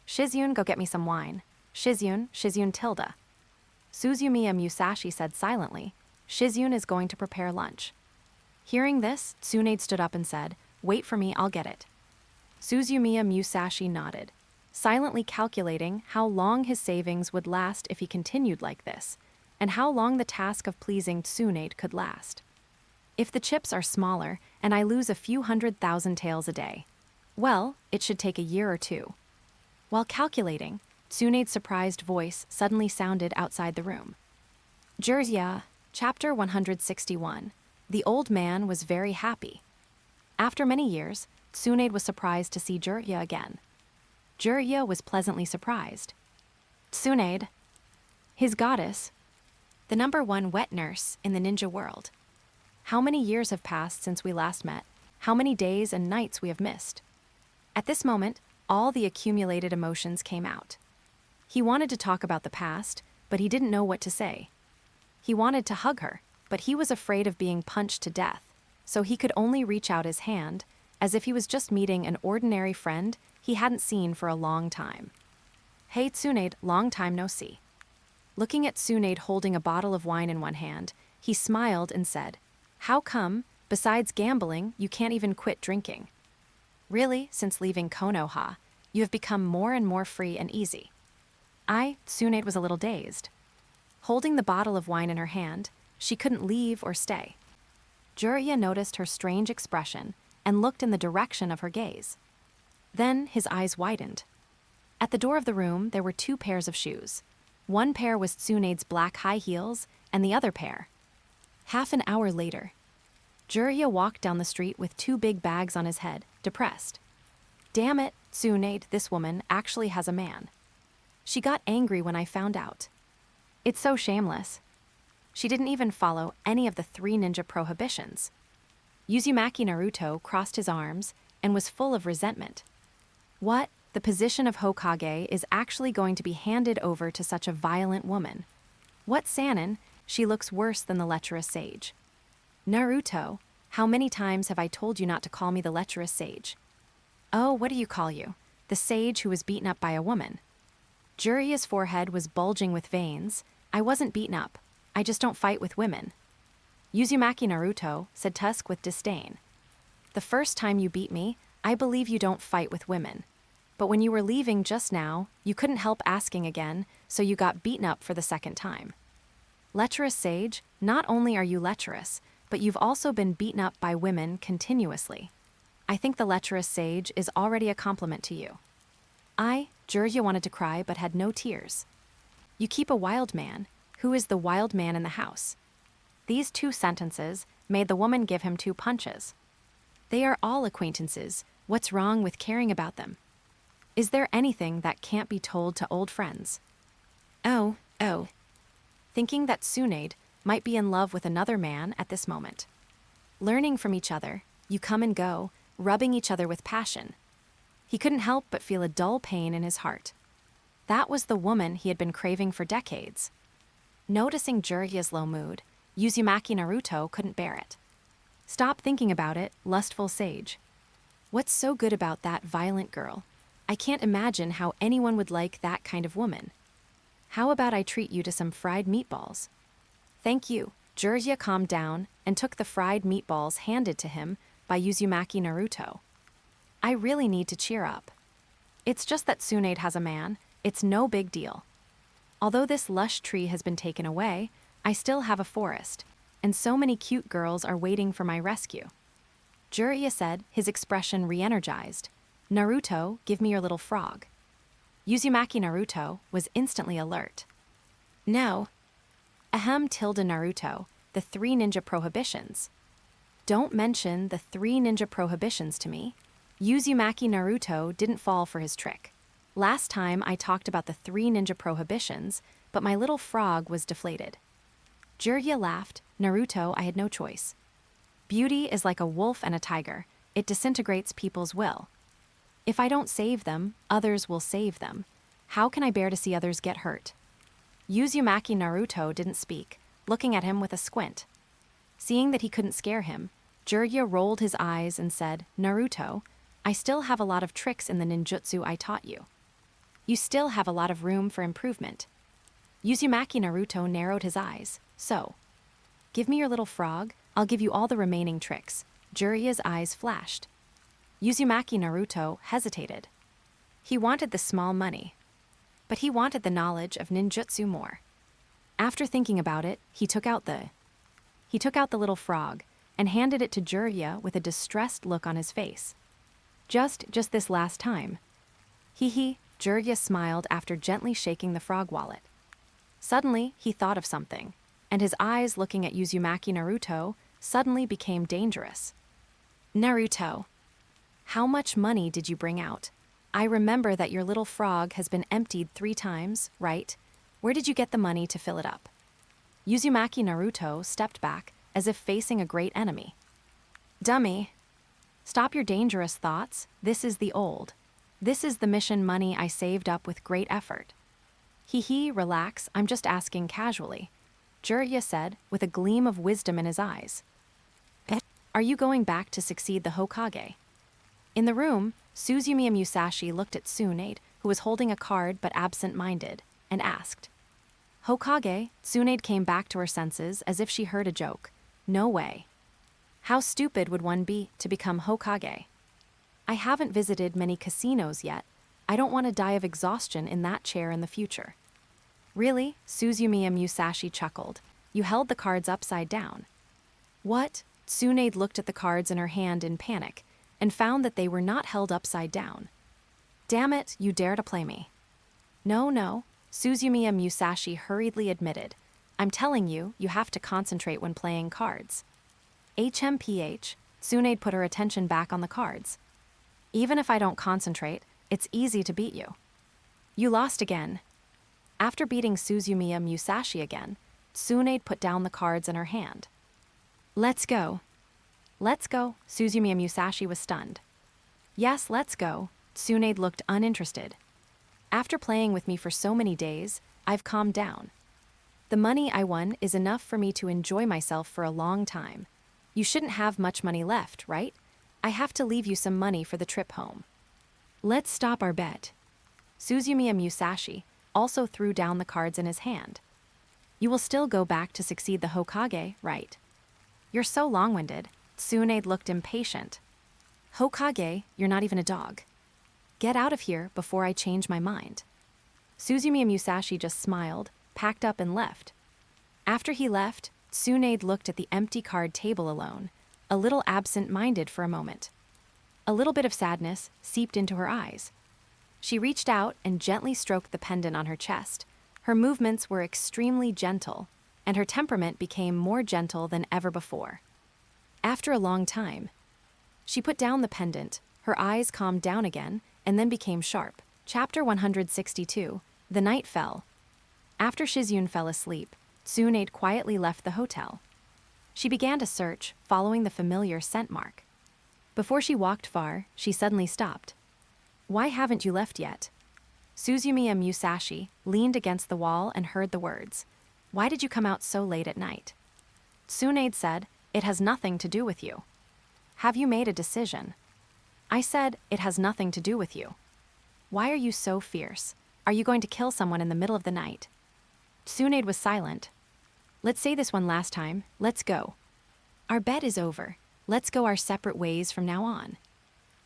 Speaker 1: Shizune, go get me some wine. Shizune tilde. Suzumiya Musashi said silently, Shizune is going to prepare lunch. Hearing this, Tsunade stood up and said, wait for me, I'll get it. Suzumiya Musashi nodded, silently calculating how long his savings would last if he continued like this, and how long the task of pleasing Tsunade could last. If the chips are smaller and I lose a few 100,000 taels a day, well, it should take a year or two. While calculating, Tsunade's surprised voice suddenly sounded outside the room. Jirya, Chapter 161. The old man was very happy. After many years, Tsunade was surprised to see Jirya again. Jirya was pleasantly surprised. Tsunade, his goddess, the #1 wet nurse in the ninja world. How many years have passed since we last met? How many days and nights we have missed? At this moment, all the accumulated emotions came out. He wanted to talk about the past, but he didn't know what to say. He wanted to hug her, but he was afraid of being punched to death, so he could only reach out his hand. As if he was just meeting an ordinary friend, he hadn't seen for a long time. "Hey Tsunade, long time no see." Looking at Tsunade holding a bottle of wine in one hand, he smiled and said, "How come, besides gambling, you can't even quit drinking? Really, since leaving Konoha, you have become more and more free and easy." Tsunade was a little dazed. Holding the bottle of wine in her hand, she couldn't leave or stay. Jiraiya noticed her strange expression and looked in the direction of her gaze. Then his eyes widened. At the door of the room, there were 2 pairs of shoes. One pair was Tsunade's black high heels, and the other pair. Half an hour later, Jiraiya walked down the street with 2 big bags on his head, depressed. "Damn it, Tsunade, this woman actually has a man. She got angry when I found out. It's so shameless. She didn't even follow any of the 3 ninja prohibitions." Uzumaki Naruto crossed his arms and was full of resentment. What? The position of Hokage is actually going to be handed over to such a violent woman. What Sannin? She looks worse than the lecherous sage. "Naruto, how many times have I told you not to call me the lecherous sage?" "Oh, what do you call you? The sage who was beaten up by a woman." Jiraiya's forehead was bulging with veins. "I wasn't beaten up. I just don't fight with women." Uzumaki Naruto, said Tusk with disdain. "The first time you beat me, I believe you don't fight with women. But when you were leaving just now, you couldn't help asking again, so you got beaten up for the second time. Lecherous sage, not only are you lecherous, but you've also been beaten up by women continuously. I think the lecherous sage is already a compliment to you." Jiraiya wanted to cry but had no tears. "You keep a wild man. Who is the wild man in the house?" These 2 sentences made the woman give him 2 punches. "They are all acquaintances. What's wrong with caring about them? Is there anything that can't be told to old friends?" Oh. Thinking that Tsunade might be in love with another man at this moment. Learning from each other, you come and go, rubbing each other with passion. He couldn't help but feel a dull pain in his heart. That was the woman he had been craving for decades. Noticing Jiraiya's low mood, Uzumaki Naruto couldn't bear it. "Stop thinking about it, lustful sage. What's so good about that violent girl? I can't imagine how anyone would like that kind of woman. How about I treat you to some fried meatballs?" "Thank you." Jiraiya calmed down and took the fried meatballs handed to him by Uzumaki Naruto. "I really need to cheer up. It's just that Tsunade has a man. It's no big deal. Although this lush tree has been taken away, I still have a forest, and so many cute girls are waiting for my rescue." Jiraiya said, his expression re-energized. "Naruto, give me your little frog." Uzumaki Naruto was instantly alert. "No." Tilde Naruto, the 3 ninja prohibitions. "Don't mention the 3 ninja prohibitions to me." Uzumaki Naruto didn't fall for his trick. "Last time I talked about the 3 ninja prohibitions, but my little frog was deflated." Jiraiya laughed. "Naruto, I had no choice. Beauty is like a wolf and a tiger. It disintegrates people's will. If I don't save them, others will save them. How can I bear to see others get hurt?" Uzumaki Naruto didn't speak, looking at him with a squint. Seeing that he couldn't scare him, Jiraiya rolled his eyes and said, "Naruto, I still have a lot of tricks in the ninjutsu I taught you. You still have a lot of room for improvement." Uzumaki Naruto narrowed his eyes. "So, give me your little frog, I'll give you all the remaining tricks." Jiraiya's eyes flashed. Uzumaki Naruto hesitated. He wanted the small money, but he wanted the knowledge of ninjutsu more. After thinking about it, he took out the little frog and handed it to Jiraiya with a distressed look on his face. Just this last time." "Hee," Jiraiya smiled after gently shaking the frog wallet. Suddenly, he thought of something, and his eyes looking at Uzumaki Naruto suddenly became dangerous. "Naruto, how much money did you bring out? I remember that your little frog has been emptied 3 times, right? Where did you get the money to fill it up?" Uzumaki Naruto stepped back as if facing a great enemy. "Dummy. Stop your dangerous thoughts. This is the mission money I saved up with great effort." Relax, I'm just asking casually," Jiraiya said with a gleam of wisdom in his eyes. "Are you going back to succeed the Hokage?" In the room, Suzumiya Musashi looked at Tsunade, who was holding a card but absent-minded, and asked. Hokage? Tsunade came back to her senses as if she heard a joke. No way. How stupid would one be to become Hokage? I haven't visited many casinos yet. I don't want to die of exhaustion in that chair in the future. Really? Suzumiya Musashi chuckled. You held the cards upside down. What? Tsunade looked at the cards in her hand in panic, and found that they were not held upside down. Damn it, you dare to play me. No, Suzumiya Musashi hurriedly admitted. I'm telling you, you have to concentrate when playing cards. HMPH, Tsunade put her attention back on the cards. Even if I don't concentrate, it's easy to beat you. You lost again. After beating Suzumiya Musashi again, Tsunade put down the cards in her hand. Let's go. Let's go, Suzumiya Musashi was stunned. Yes, let's go, Tsunade looked uninterested. After playing with me for so many days, I've calmed down. The money I won is enough for me to enjoy myself for a long time. You shouldn't have much money left, right? I have to leave you some money for the trip home. Let's stop our bet. Suzumiya Musashi also threw down the cards in his hand. You will still go back to succeed the Hokage, right? You're so long-winded. Tsunade looked impatient. Hokage, you're not even a dog. Get out of here before I change my mind. Suzumiya Musashi just smiled, packed up and left. After he left, Tsunade looked at the empty card table alone, a little absent-minded for a moment. A little bit of sadness seeped into her eyes. She reached out and gently stroked the pendant on her chest. Her movements were extremely gentle, and her temperament became more gentle than ever before. After a long time, she put down the pendant, her eyes calmed down again, and then became sharp. Chapter 162, The Night Fell. After Shizune fell asleep, Tsunade quietly left the hotel. She began to search, following the familiar scent mark. Before she walked far, she suddenly stopped. Why haven't you left yet? Suzumiya Musashi leaned against the wall and heard the words. Why did you come out so late at night? Tsunade said, It has nothing to do with you. Have you made a decision? I said, it has nothing to do with you. Why are you so fierce? Are you going to kill someone in the middle of the night? Tsunade was silent. Let's say this one last time. Let's go. Our bet is over. Let's go our separate ways from now on.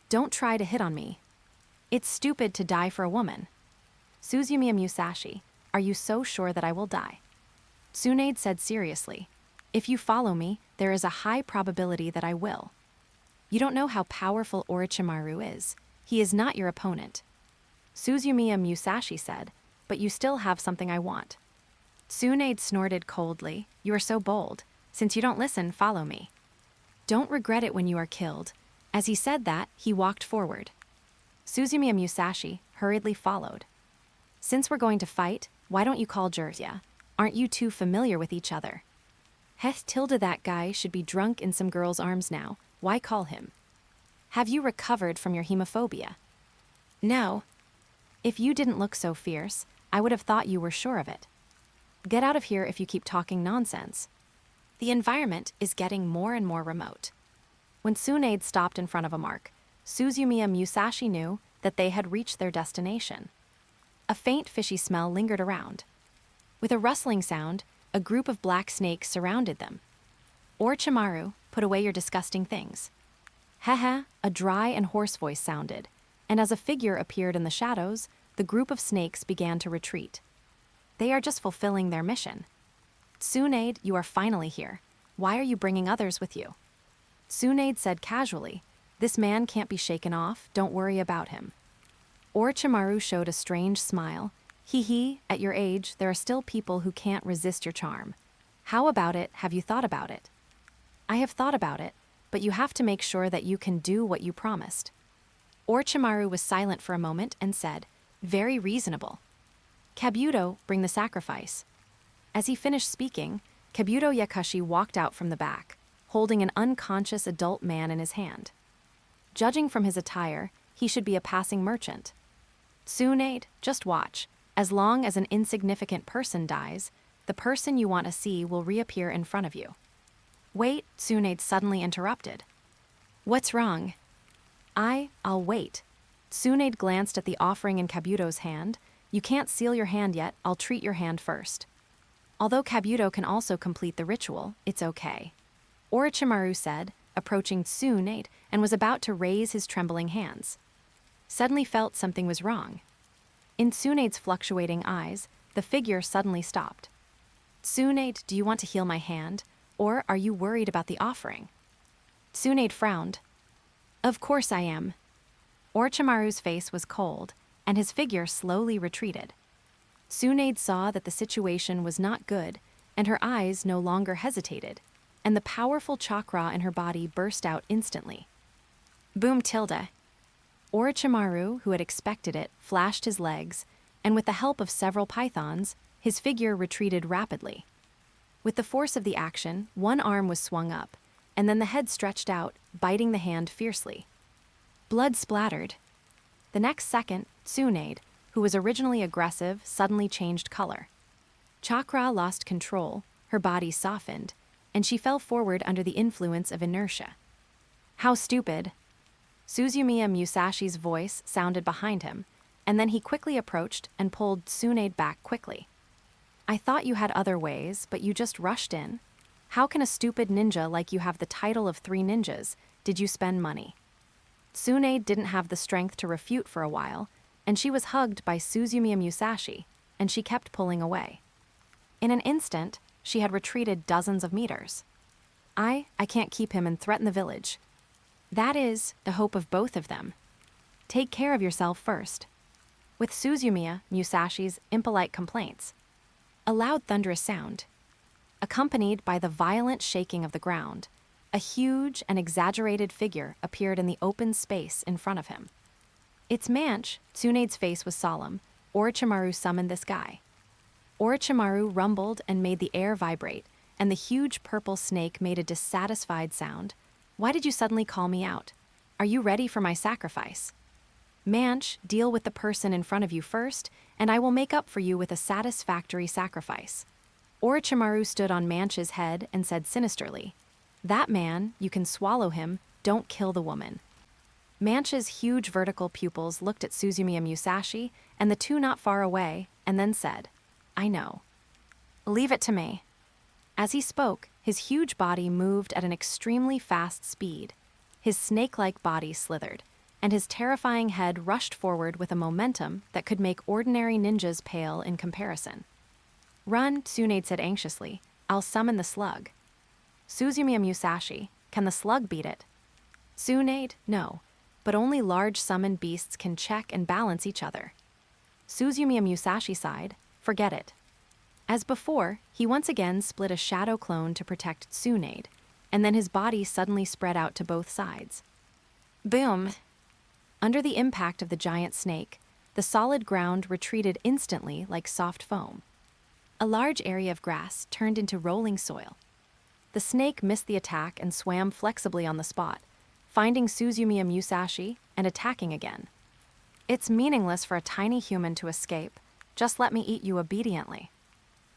Speaker 1: Don't try to hit on me. It's stupid to die for a woman. Suzumiya Musashi, are you so sure that I will die? Tsunade said seriously. If you follow me, there is a high probability that I will. You don't know how powerful Orochimaru is. He is not your opponent. Suzumiya Musashi said, but you still have something I want. Tsunade snorted coldly. You are so bold. Since you don't listen, follow me. Don't regret it when you are killed. As he said that, he walked forward. Suzumiya Musashi hurriedly followed. Since we're going to fight, why don't you call Jirya? Aren't you two familiar with each other? Heth tilde that guy should be drunk in some girl's arms now. Why call him? Have you recovered from your hemophobia? No. If you didn't look so fierce, I would have thought you were sure of it. Get out of here if you keep talking nonsense. The environment is getting more and more remote. When Tsunade stopped in front of a mark, Suzumiya Musashi knew that they had reached their destination. A faint fishy smell lingered around. With a rustling sound, a group of black snakes surrounded them. Orochimaru, put away your disgusting things. Heh, a dry and hoarse voice sounded, and as a figure appeared in the shadows, the group of snakes began to retreat. They are just fulfilling their mission. Tsunade, you are finally here. Why are you bringing others with you? Tsunade said casually, This man can't be shaken off, don't worry about him. Orochimaru showed a strange smile. Hee, at your age, there are still people who can't resist your charm. How about it, have you thought about it? I have thought about it, but you have to make sure that you can do what you promised. Orochimaru was silent for a moment and said, Very reasonable. Kabuto, bring the sacrifice. As he finished speaking, Kabuto Yakushi walked out from the back, holding an unconscious adult man in his hand. Judging from his attire, he should be a passing merchant. Tsunade, just watch. As long as an insignificant person dies, the person you want to see will reappear in front of you. Wait, Tsunade suddenly interrupted. What's wrong? I'll wait. Tsunade glanced at the offering in Kabuto's hand. You can't seal your hand yet, I'll treat your hand first. Although Kabuto can also complete the ritual, it's okay. Orochimaru said, approaching Tsunade, and was about to raise his trembling hands. Suddenly felt something was wrong. In Tsunade's fluctuating eyes, the figure suddenly stopped. Tsunade, do you want to heal my hand, or are you worried about the offering? Tsunade frowned. Of course I am. Orochimaru's face was cold, and his figure slowly retreated. Tsunade saw that the situation was not good, and her eyes no longer hesitated, and the powerful chakra in her body burst out instantly. Boom tilde. Orochimaru, who had expected it, flashed his legs, and with the help of several pythons, his figure retreated rapidly. With the force of the action, one arm was swung up, and then the head stretched out, biting the hand fiercely. Blood splattered. The next second, Tsunade, who was originally aggressive, suddenly changed color. Chakra lost control, her body softened, and she fell forward under the influence of inertia. How stupid! Suzumiya Musashi's voice sounded behind him, and then he quickly approached and pulled Tsunade back quickly. I thought you had other ways, but you just rushed in. How can a stupid ninja like you have the title of 3 ninjas? Did you spend money? Tsunade didn't have the strength to refute for a while, and she was hugged by Suzumiya Musashi, and she kept pulling away. In an instant, she had retreated dozens of meters. I can't keep him and threaten the village. That is the hope of both of them. Take care of yourself first. With Suzumiya Musashi's impolite complaints, a loud thunderous sound, accompanied by the violent shaking of the ground, a huge and exaggerated figure appeared in the open space in front of him. It's Manch. Tsunade's face was solemn. Orochimaru summoned this guy. Orochimaru rumbled and made the air vibrate, and the huge purple snake made a dissatisfied sound. Why did you suddenly call me out? Are you ready for my sacrifice? Manch, deal with the person in front of you first, and I will make up for you with a satisfactory sacrifice. Orochimaru stood on Manch's head and said sinisterly, That man, you can swallow him, don't kill the woman. Manch's huge vertical pupils looked at Suzumiya Musashi and the two not far away, and then said, I know. Leave it to me. As he spoke, his huge body moved at an extremely fast speed. His snake-like body slithered, and his terrifying head rushed forward with a momentum that could make ordinary ninjas pale in comparison. Run, Tsunade said anxiously. I'll summon the slug. Suzumiya Musashi, can the slug beat it? Tsunade, no, but only large summoned beasts can check and balance each other. Suzumiya Musashi sighed, forget it. As before, he once again split a shadow clone to protect Tsunade, and then his body suddenly spread out to both sides. Boom! Under the impact of the giant snake, the solid ground retreated instantly like soft foam. A large area of grass turned into rolling soil. The snake missed the attack and swam flexibly on the spot, finding Suzumiya Musashi and attacking again. It's meaningless for a tiny human to escape. Just let me eat you obediently.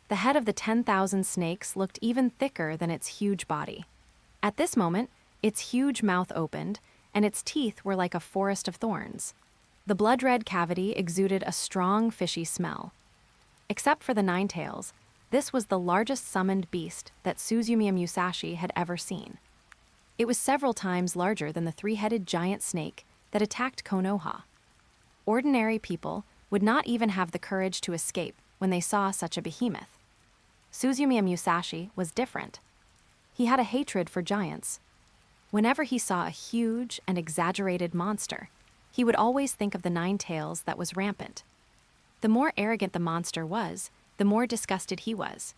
Speaker 1: The head of the 10,000 snakes looked even thicker than its huge body. At this moment, its huge mouth opened, and its teeth were like a forest of thorns. The blood-red cavity exuded a strong, fishy smell. Except for the 9 tails, this was the largest summoned beast that Suzumiya Musashi had ever seen. It was several times larger than the 3-headed giant snake that attacked Konoha. Ordinary people would not even have the courage to escape when they saw such a behemoth. Suzumiya Musashi was different. He had a hatred for giants. Whenever he saw a huge and exaggerated monster, he would always think of the 9 tails that was rampant. The more arrogant the monster was, the more disgusted he was.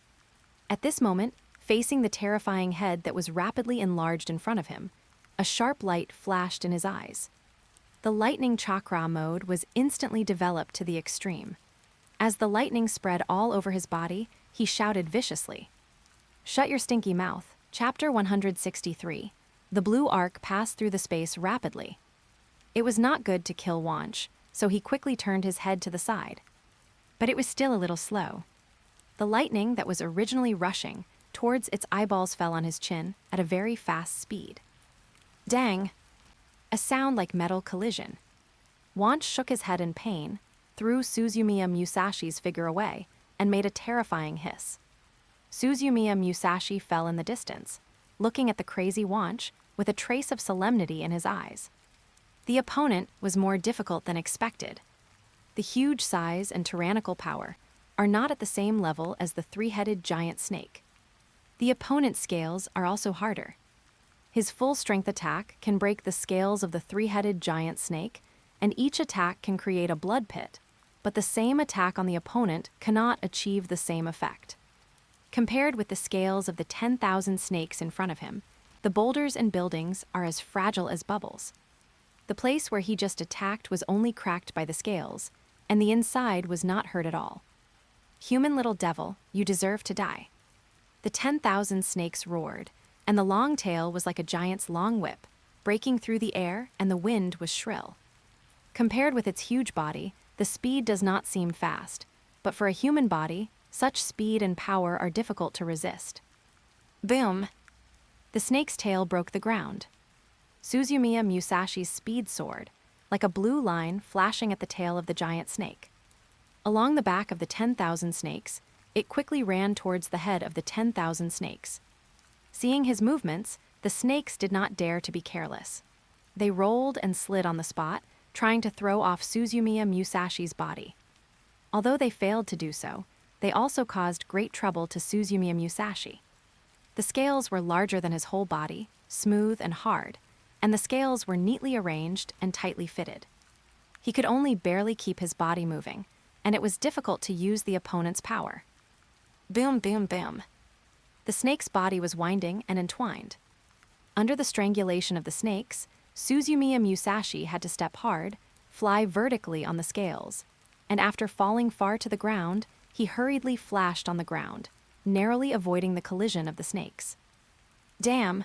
Speaker 1: At this moment, facing the terrifying head that was rapidly enlarged in front of him, a sharp light flashed in his eyes. The lightning chakra mode was instantly developed to the extreme. As the lightning spread all over his body, he shouted viciously. Shut your stinky mouth. Chapter 163. The blue arc passed through the space rapidly. It was not good to kill Wanch, so he quickly turned his head to the side. But it was still a little slow. The lightning that was originally rushing towards its eyeballs fell on his chin at a very fast speed. Dang! A sound like metal collision. Wanch shook his head in pain, threw Suzumiya Musashi's figure away, and made a terrifying hiss. Suzumiya Musashi fell in the distance, looking at the crazy Wanch with a trace of solemnity in his eyes. The opponent was more difficult than expected. The huge size and tyrannical power are not at the same level as the three-headed giant snake. The opponent's scales are also harder. His full-strength attack can break the scales of the three-headed giant snake, and each attack can create a blood pit, but the same attack on the opponent cannot achieve the same effect. Compared with the scales of the 10,000 snakes in front of him, the boulders and buildings are as fragile as bubbles. The place where he just attacked was only cracked by the scales, and the inside was not hurt at all. "Human little devil, you deserve to die." The 10,000 snakes roared, and the long tail was like a giant's long whip, breaking through the air, and the wind was shrill. Compared with its huge body, the speed does not seem fast, but for a human body, such speed and power are difficult to resist. Boom! The snake's tail broke the ground. Suzumiya Musashi's speed soared, like a blue line flashing at the tail of the giant snake. Along the back of the 10,000 snakes, it quickly ran towards the head of the 10,000 snakes. Seeing his movements, the snakes did not dare to be careless. They rolled and slid on the spot, trying to throw off Suzumiya Musashi's body. Although they failed to do so, they also caused great trouble to Suzumiya Musashi. The scales were larger than his whole body, smooth and hard, and the scales were neatly arranged and tightly fitted. He could only barely keep his body moving, and it was difficult to use the opponent's power. Boom, boom, boom. The snake's body was winding and entwined. Under the strangulation of the snakes, Suzumiya Musashi had to step hard, fly vertically on the scales, and after falling far to the ground, he hurriedly flashed on the ground, narrowly avoiding the collision of the snakes. Damn!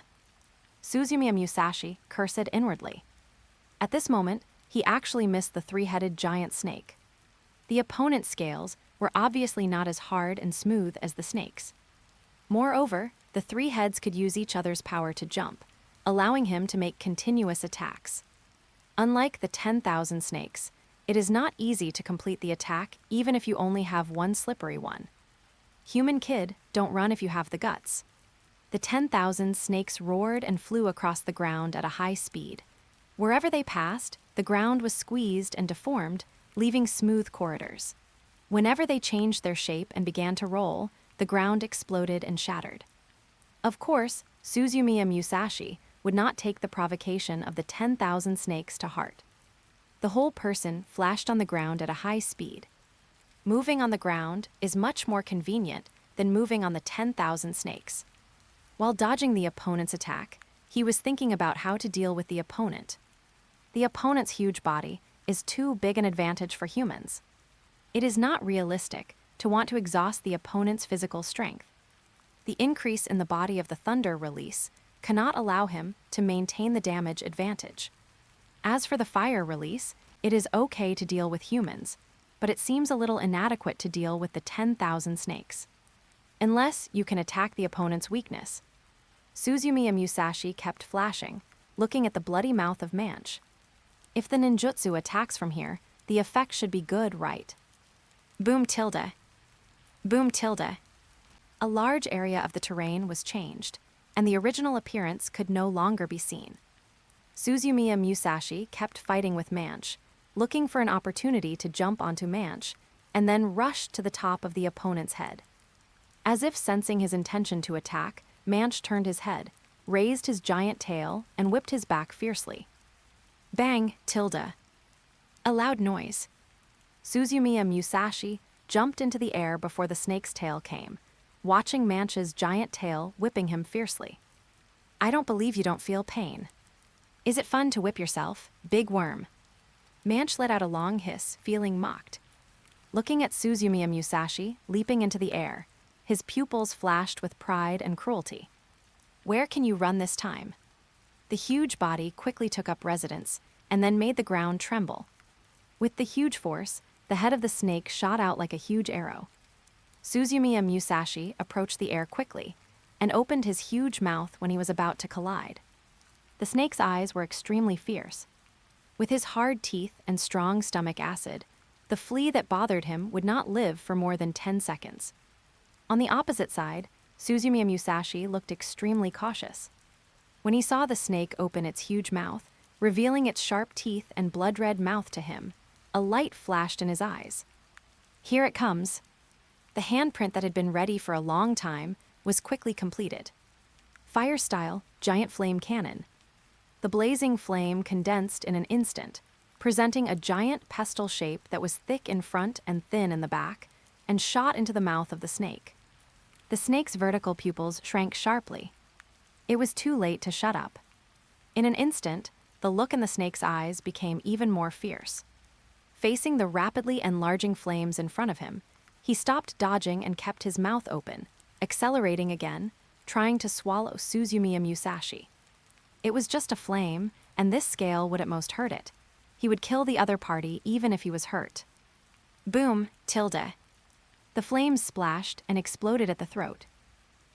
Speaker 1: Suzumiya Musashi cursed inwardly. At this moment, he actually missed the three-headed giant snake. The opponent's scales were obviously not as hard and smooth as the snake's. Moreover, the three heads could use each other's power to jump, allowing him to make continuous attacks. Unlike the 10,000 snakes, it is not easy to complete the attack even if you only have one slippery one. Human kid, don't run if you have the guts. The 10,000 snakes roared and flew across the ground at a high speed. Wherever they passed, the ground was squeezed and deformed, leaving smooth corridors. Whenever they changed their shape and began to roll, the ground exploded and shattered. Of course, Suzumiya Musashi would not take the provocation of the 10,000 snakes to heart. The whole person flashed on the ground at a high speed. Moving on the ground is much more convenient than moving on the 10,000 snakes. While dodging the opponent's attack, he was thinking about how to deal with the opponent. The opponent's huge body is too big an advantage for humans. It is not realistic to want to exhaust the opponent's physical strength. The increase in the body of the thunder release cannot allow him to maintain the damage advantage. As for the fire release, it is okay to deal with humans, but it seems a little inadequate to deal with the 10,000 snakes. Unless you can attack the opponent's weakness. Suzumiya Musashi kept flashing, looking at the bloody mouth of Manch. If the ninjutsu attacks from here, the effect should be good, right? Boom tilde. Boom tilde. A large area of the terrain was changed, and the original appearance could no longer be seen. Suzumiya Musashi kept fighting with Manch, looking for an opportunity to jump onto Manch, and then rushed to the top of the opponent's head. As if sensing his intention to attack, Manch turned his head, raised his giant tail, and whipped his back fiercely. Bang, tilde. A loud noise. Suzumiya Musashi jumped into the air before the snake's tail came, watching Manch's giant tail whipping him fiercely. I don't believe you don't feel pain. Is it fun to whip yourself, big worm? Manch let out a long hiss, feeling mocked. Looking at Suzumiya Musashi, leaping into the air, his pupils flashed with pride and cruelty. Where can you run this time? The huge body quickly took up residence, and then made the ground tremble. With the huge force, the head of the snake shot out like a huge arrow. Suzumiya Musashi approached the air quickly, and opened his huge mouth when he was about to collide. The snake's eyes were extremely fierce. With his hard teeth and strong stomach acid, the flea that bothered him would not live for more than 10 seconds. On the opposite side, Suzumiya Musashi looked extremely cautious. When he saw the snake open its huge mouth, revealing its sharp teeth and blood-red mouth to him, a light flashed in his eyes. Here it comes. The handprint that had been ready for a long time was quickly completed. Fire-style, giant flame cannon. The blazing flame condensed in an instant, presenting a giant pestle shape that was thick in front and thin in the back, and shot into the mouth of the snake. The snake's vertical pupils shrank sharply. It was too late to shut up. In an instant, the look in the snake's eyes became even more fierce. Facing the rapidly enlarging flames in front of him, he stopped dodging and kept his mouth open, accelerating again, trying to swallow Suzumiya Musashi. It was just a flame, and this scale would at most hurt it. He would kill the other party even if he was hurt. Boom, tilde. The flames splashed and exploded at the throat.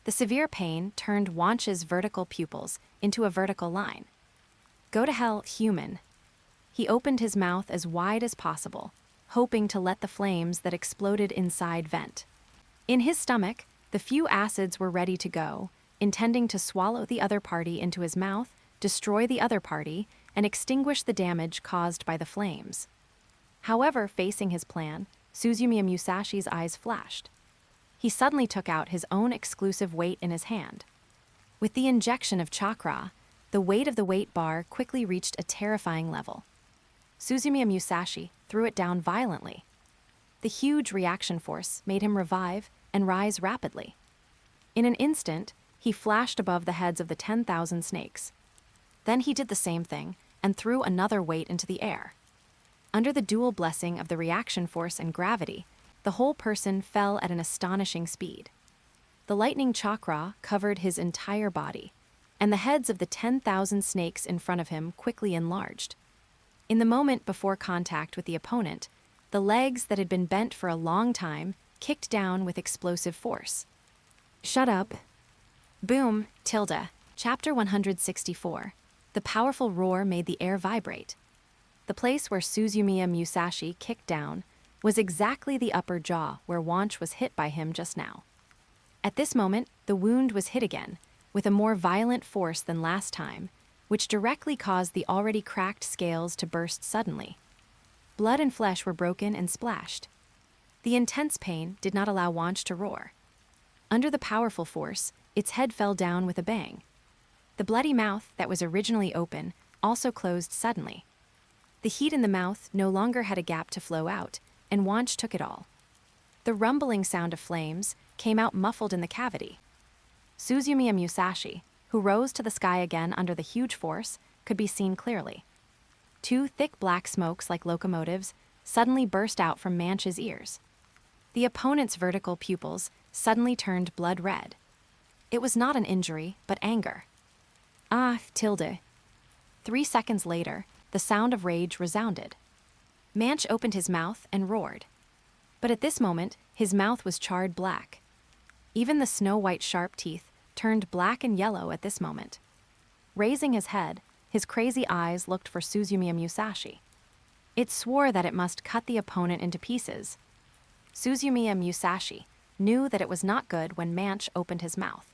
Speaker 1: The severe pain turned Wanch's vertical pupils into a vertical line. Go to hell, human. He opened his mouth as wide as possible, hoping to let the flames that exploded inside vent. In his stomach, the few acids were ready to go, intending to swallow the other party into his mouth, destroy the other party, and extinguish the damage caused by the flames. However, facing his plan, Suzumiya Musashi's eyes flashed. He suddenly took out his own exclusive weight in his hand. With the injection of chakra, the weight of the weight bar quickly reached a terrifying level. Suzumiya Musashi threw it down violently. The huge reaction force made him revive and rise rapidly. In an instant, he flashed above the heads of the 10,000 snakes. Then he did the same thing and threw another weight into the air. Under the dual blessing of the reaction force and gravity, the whole person fell at an astonishing speed. The lightning chakra covered his entire body, and the heads of the 10,000 snakes in front of him quickly enlarged. In the moment before contact with the opponent, the legs that had been bent for a long time kicked down with explosive force. Shut up. Boom, tilde. Chapter 164. The powerful roar made the air vibrate. The place where Suzumiya Musashi kicked down was exactly the upper jaw where Wanch was hit by him just now. At this moment, the wound was hit again, with a more violent force than last time, which directly caused the already cracked scales to burst suddenly. Blood and flesh were broken and splashed. The intense pain did not allow Wanch to roar. Under the powerful force, its head fell down with a bang. The bloody mouth that was originally open also closed suddenly. The heat in the mouth no longer had a gap to flow out, and Wanch took it all. The rumbling sound of flames came out muffled in the cavity. Suzumiya Musashi, who rose to the sky again under the huge force, could be seen clearly. Two thick black smokes like locomotives suddenly burst out from Manch's ears. The opponent's vertical pupils suddenly turned blood red. It was not an injury, but anger. Ah, tilde. 3 seconds later, the sound of rage resounded. Manch opened his mouth and roared. But at this moment, his mouth was charred black. Even the snow-white sharp teeth turned black and yellow at this moment. Raising his head, his crazy eyes looked for Suzumiya Musashi. It swore that it must cut the opponent into pieces. Suzumiya Musashi knew that it was not good when Manch opened his mouth.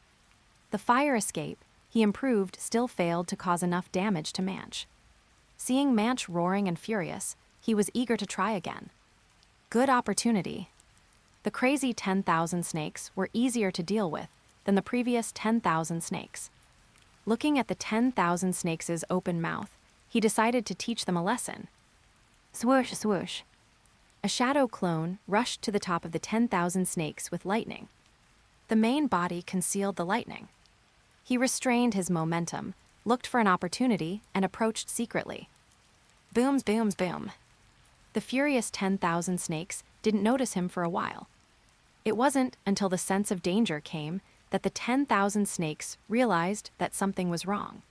Speaker 1: The fire escape he improved still failed to cause enough damage to Manch. Seeing Manch roaring and furious, he was eager to try again. Good opportunity. The crazy 10,000 snakes were easier to deal with than the previous 10,000 snakes. Looking at the 10,000 snakes' open mouth, he decided to teach them a lesson. Swoosh, swoosh. A shadow clone rushed to the top of the 10,000 snakes with lightning. The main body concealed the lightning. He restrained his momentum, looked for an opportunity, and approached secretly. Booms, booms, boom. The furious 10,000 snakes didn't notice him for a while. It wasn't until the sense of danger came that the 10,000 snakes realized that something was wrong.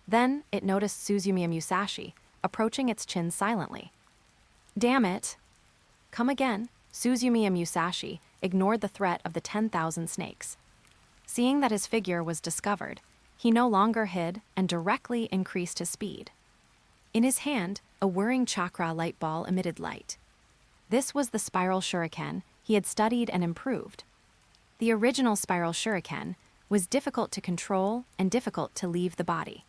Speaker 1: Then it noticed Suzumiya Musashi approaching its chin silently. Damn it! Come again, Suzumiya Musashi ignored the threat of the 10,000 snakes. Seeing that his figure was discovered, he no longer hid and directly increased his speed. In his hand, a whirring chakra light ball emitted light. This was the spiral shuriken he had studied and improved. The original spiral shuriken was difficult to control and difficult to leave the body.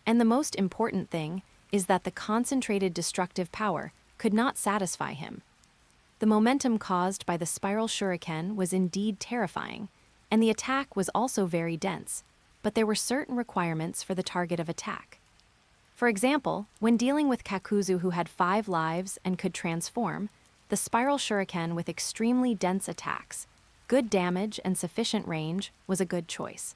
Speaker 1: And the most important thing is that the concentrated destructive power could not satisfy him. The momentum caused by the spiral shuriken was indeed terrifying, and the attack was also very dense, but there were certain requirements for the target of attack. For example, when dealing with Kakuzu who had 5 lives and could transform, the spiral shuriken with extremely dense attacks, good damage and sufficient range was a good choice.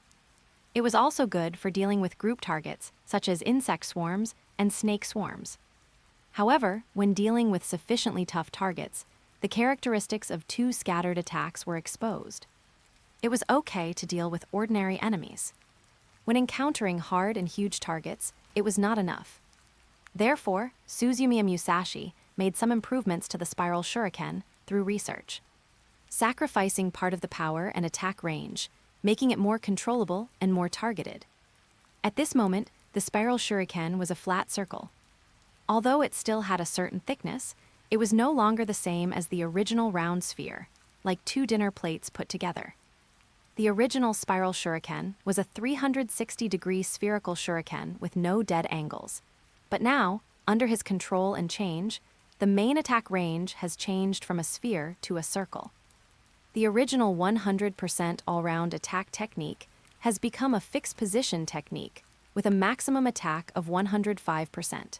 Speaker 1: It was also good for dealing with group targets such as insect swarms and snake swarms. However, when dealing with sufficiently tough targets, the characteristics of 2 scattered attacks were exposed. It was okay to deal with ordinary enemies. When encountering hard and huge targets, it was not enough. Therefore, Suzumiya Musashi made some improvements to the spiral shuriken through research, sacrificing part of the power and attack range, making it more controllable and more targeted. At this moment, the spiral shuriken was a flat circle. Although it still had a certain thickness, it was no longer the same as the original round sphere, like 2 dinner plates put together. The original spiral shuriken was a 360-degree spherical shuriken with no dead angles. But now, under his control and change, the main attack range has changed from a sphere to a circle. The original 100% all-round attack technique has become a fixed position technique with a maximum attack of 105%.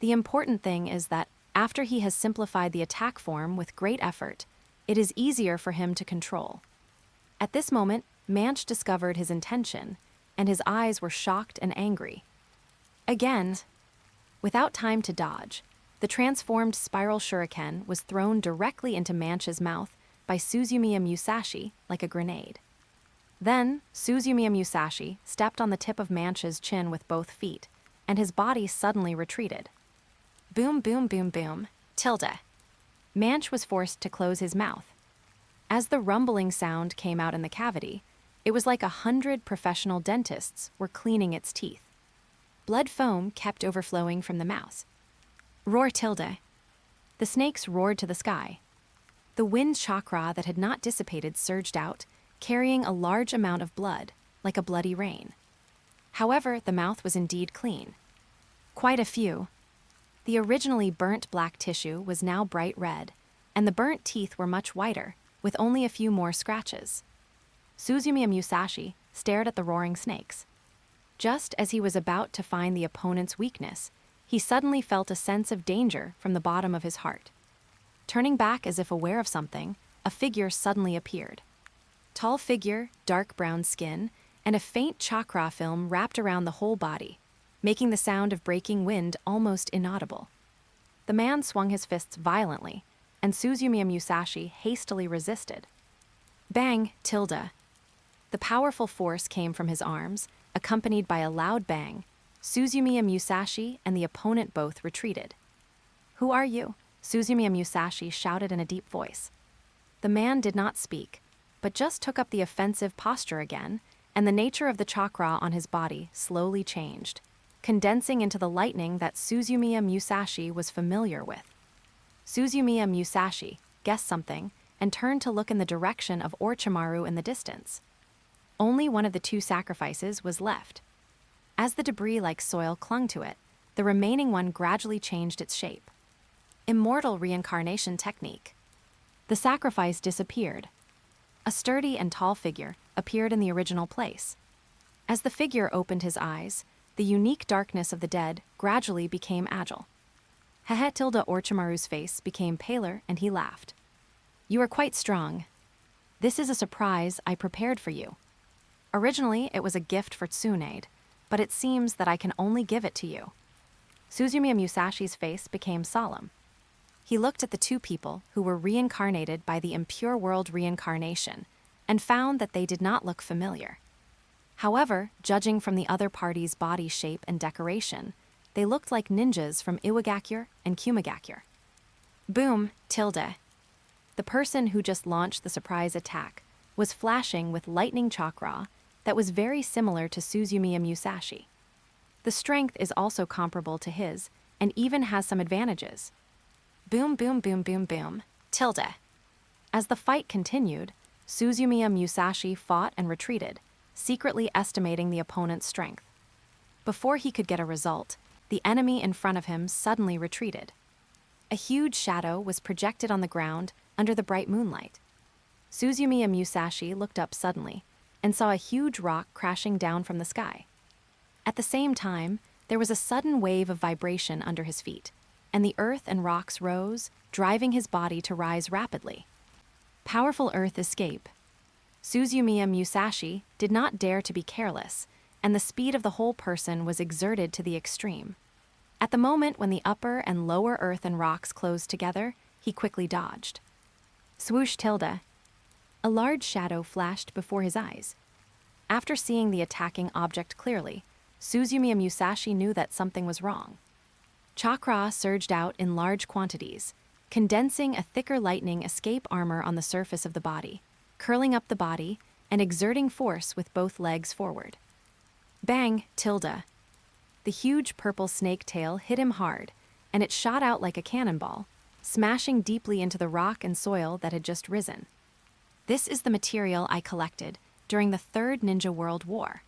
Speaker 1: The important thing is that after he has simplified the attack form with great effort, it is easier for him to control. At this moment, Manch discovered his intention, and his eyes were shocked and angry. Again, without time to dodge, the transformed spiral shuriken was thrown directly into Manch's mouth by Suzumiya Musashi like a grenade. Then, Suzumiya Musashi stepped on the tip of Manch's chin with both feet, and his body suddenly retreated. Boom, boom, boom, boom, tilde. Manch was forced to close his mouth. As the rumbling sound came out in the cavity, it was like 100 professional dentists were cleaning its teeth. Blood foam kept overflowing from the mouth. Roar tilde. The snakes roared to the sky. The wind chakra that had not dissipated surged out, carrying a large amount of blood, like a bloody rain. However, the mouth was indeed clean. Quite a few. The originally burnt black tissue was now bright red, and the burnt teeth were much whiter, with only a few more scratches. Suzumiya Musashi stared at the roaring snakes. Just as he was about to find the opponent's weakness, he suddenly felt a sense of danger from the bottom of his heart. Turning back as if aware of something, a figure suddenly appeared. Tall figure, dark brown skin, and a faint chakra film wrapped around the whole body, making the sound of breaking wind almost inaudible. The man swung his fists violently, and Suzumiya Musashi hastily resisted. Bang, tilde. The powerful force came from his arms, accompanied by a loud bang. Suzumiya Musashi and the opponent both retreated. Who are you? Suzumiya Musashi shouted in a deep voice. The man did not speak, but just took up the offensive posture again, and the nature of the chakra on his body slowly changed, condensing into the lightning that Suzumiya Musashi was familiar with. Suzumiya Musashi guessed something and turned to look in the direction of Orochimaru in the distance. Only one of the 2 sacrifices was left. As the debris like soil clung to it, the remaining one gradually changed its shape. Immortal reincarnation technique. The sacrifice disappeared. A sturdy and tall figure appeared in the original place. As the figure opened his eyes, the unique darkness of the dead gradually became agile. Hehe tilde Orochimaru's face became paler and he laughed. You are quite strong. This is a surprise I prepared for you. Originally, it was a gift for Tsunade, but it seems that I can only give it to you. Suzumiya Musashi's face became solemn. He looked at the 2 people who were reincarnated by the impure world reincarnation and found that they did not look familiar. However, judging from the other party's body shape and decoration, they looked like ninjas from Iwagakure and Kumagakure. Boom, tilde. The person who just launched the surprise attack was flashing with lightning chakra that was very similar to Suzumiya Musashi. The strength is also comparable to his, and even has some advantages. Boom, boom, boom, boom, boom. Tilde. As the fight continued, Suzumiya Musashi fought and retreated, secretly estimating the opponent's strength. Before he could get a result, the enemy in front of him suddenly retreated. A huge shadow was projected on the ground under the bright moonlight. Suzumiya Musashi looked up suddenly and saw a huge rock crashing down from the sky. At the same time, there was a sudden wave of vibration under his feet, and the earth and rocks rose, driving his body to rise rapidly. Powerful earth escape. Suzumiya Musashi did not dare to be careless, and the speed of the whole person was exerted to the extreme. At the moment when the upper and lower earth and rocks closed together, he quickly dodged. Swoosh tilde. A large shadow flashed before his eyes. After seeing the attacking object clearly, Suzumiya Musashi knew that something was wrong. Chakra surged out in large quantities, condensing a thicker lightning escape armor on the surface of the body, curling up the body, and exerting force with both legs forward. Bang, tilde. The huge purple snake tail hit him hard, and it shot out like a cannonball, smashing deeply into the rock and soil that had just risen. This is the material I collected during the Third Ninja World War.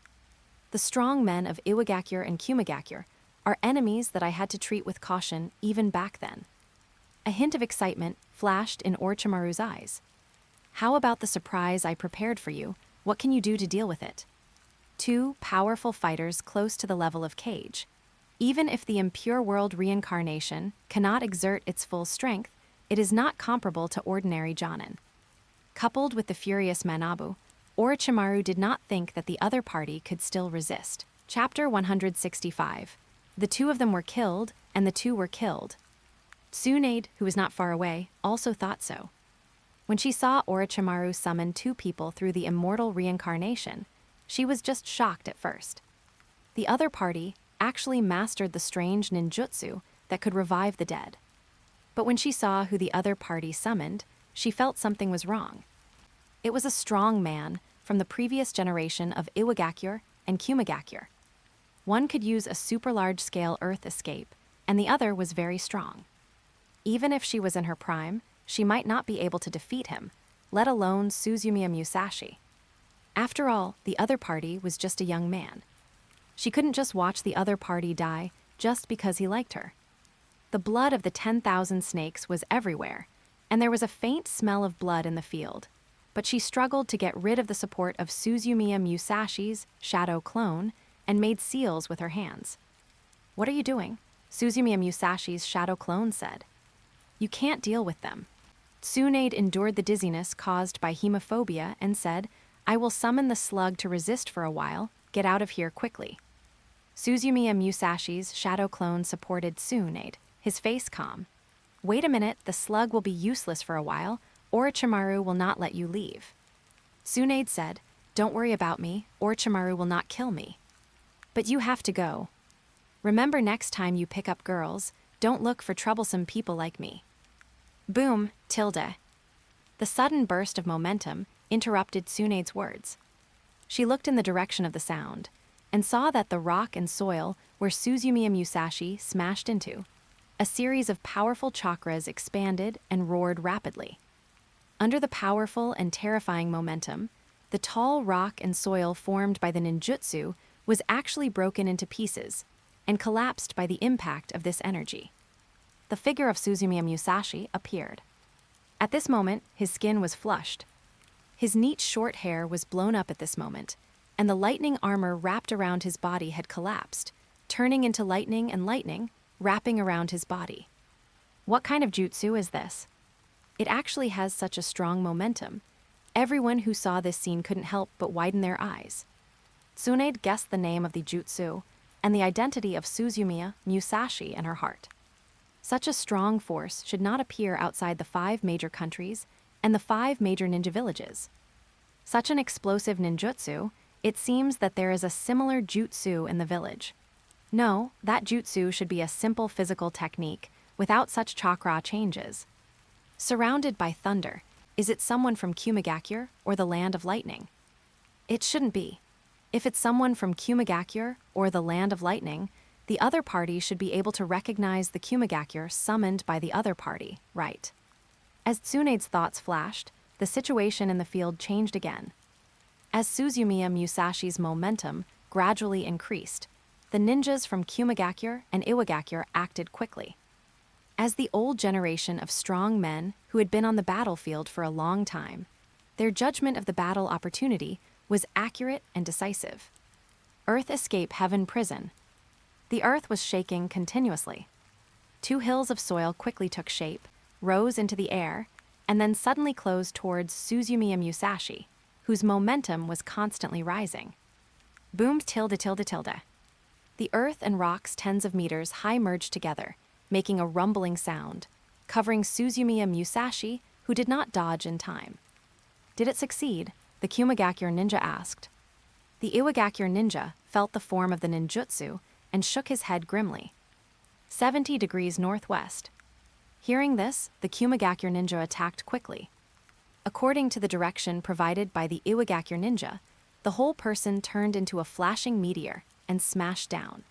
Speaker 1: The strong men of Iwagakure and Kumagakure are enemies that I had to treat with caution even back then. A hint of excitement flashed in Orochimaru's eyes. How about the surprise I prepared for you? What can you do to deal with it? Two powerful fighters close to the level of Cage. Even if the impure world reincarnation cannot exert its full strength, it is not comparable to ordinary Jonin. Coupled with the furious Manabu, Orochimaru did not think that the other party could still resist. Chapter 165. The two of them were killed, and the two were killed. Tsunade, who was not far away, also thought so. When she saw Orochimaru summon two people through the immortal reincarnation, she was just shocked at first. The other party actually mastered the strange ninjutsu that could revive the dead. But when she saw who the other party summoned, she felt something was wrong. It was a strong man from the previous generation of Iwagakure and Kumagakure. One could use a super large-scale earth escape, and the other was very strong. Even if she was in her prime, she might not be able to defeat him, let alone Suzumiya Musashi. After all, the other party was just a young man. She couldn't just watch the other party die just because he liked her. The blood of the 10,000 snakes was everywhere, and there was a faint smell of blood in the field, but she struggled to get rid of the support of Suzumiya Musashi's shadow clone and made seals with her hands. "What are you doing?" Suzumiya Musashi's shadow clone said. "You can't deal with them." Tsunade endured the dizziness caused by hemophobia and said, "I will summon the slug to resist for a while. Get out of here quickly." Suzumiya Musashi's shadow clone supported Tsunade, his face calm. "Wait a minute, the slug will be useless for a while. Orochimaru will not let you leave." Tsunade said, "Don't worry about me, Orochimaru will not kill me. But you have to go. Remember, next time you pick up girls, don't look for troublesome people like me." Boom, tilde. The sudden burst of momentum interrupted Tsunade's words. She looked in the direction of the sound, and saw that the rock and soil where Suzumiya Musashi smashed into, a series of powerful chakras expanded and roared rapidly. Under the powerful and terrifying momentum, the tall rock and soil formed by the ninjutsu was actually broken into pieces and collapsed by the impact of this energy. The figure of Suzumiya Musashi appeared. At this moment, his skin was flushed. His neat short hair was blown up at this moment, and the lightning armor wrapped around his body had collapsed, turning into lightning and lightning, wrapping around his body. What kind of jutsu is this? It actually has such a strong momentum. Everyone who saw this scene couldn't help but widen their eyes. Tsunade guessed the name of the jutsu and the identity of Suzumiya Musashi in her heart. Such a strong force should not appear outside the 5 major countries and the 5 major ninja villages. Such an explosive ninjutsu, it seems that there is a similar jutsu in the village. No, that jutsu should be a simple physical technique without such chakra changes. Surrounded by thunder, is it someone from Kumagakure or the land of lightning? It shouldn't be. If it's someone from Kumagakure or the Land of Lightning, the other party should be able to recognize the Kumagakure summoned by the other party, right? As Tsunede's thoughts flashed, the situation in the field changed again. As Suzumiya Musashi's momentum gradually increased, the ninjas from Kumagakure and Iwagakure acted quickly. As the old generation of strong men who had been on the battlefield for a long time, their judgment of the battle opportunity was accurate and decisive. Earth escape heaven prison. The earth was shaking continuously. 2 hills of soil quickly took shape, rose into the air, and then suddenly closed towards Suzumiya Musashi, whose momentum was constantly rising. Boomed tilde tilde tilde. The earth and rocks tens of meters high merged together, making a rumbling sound, covering Suzumiya Musashi, who did not dodge in time. Did it succeed? The Kumagakure ninja asked. The Iwagakure ninja felt the form of the ninjutsu and shook his head grimly. 70 degrees northwest. Hearing this, the Kumagakure ninja attacked quickly. According to the direction provided by the Iwagakure ninja, the whole person turned into a flashing meteor and smashed down.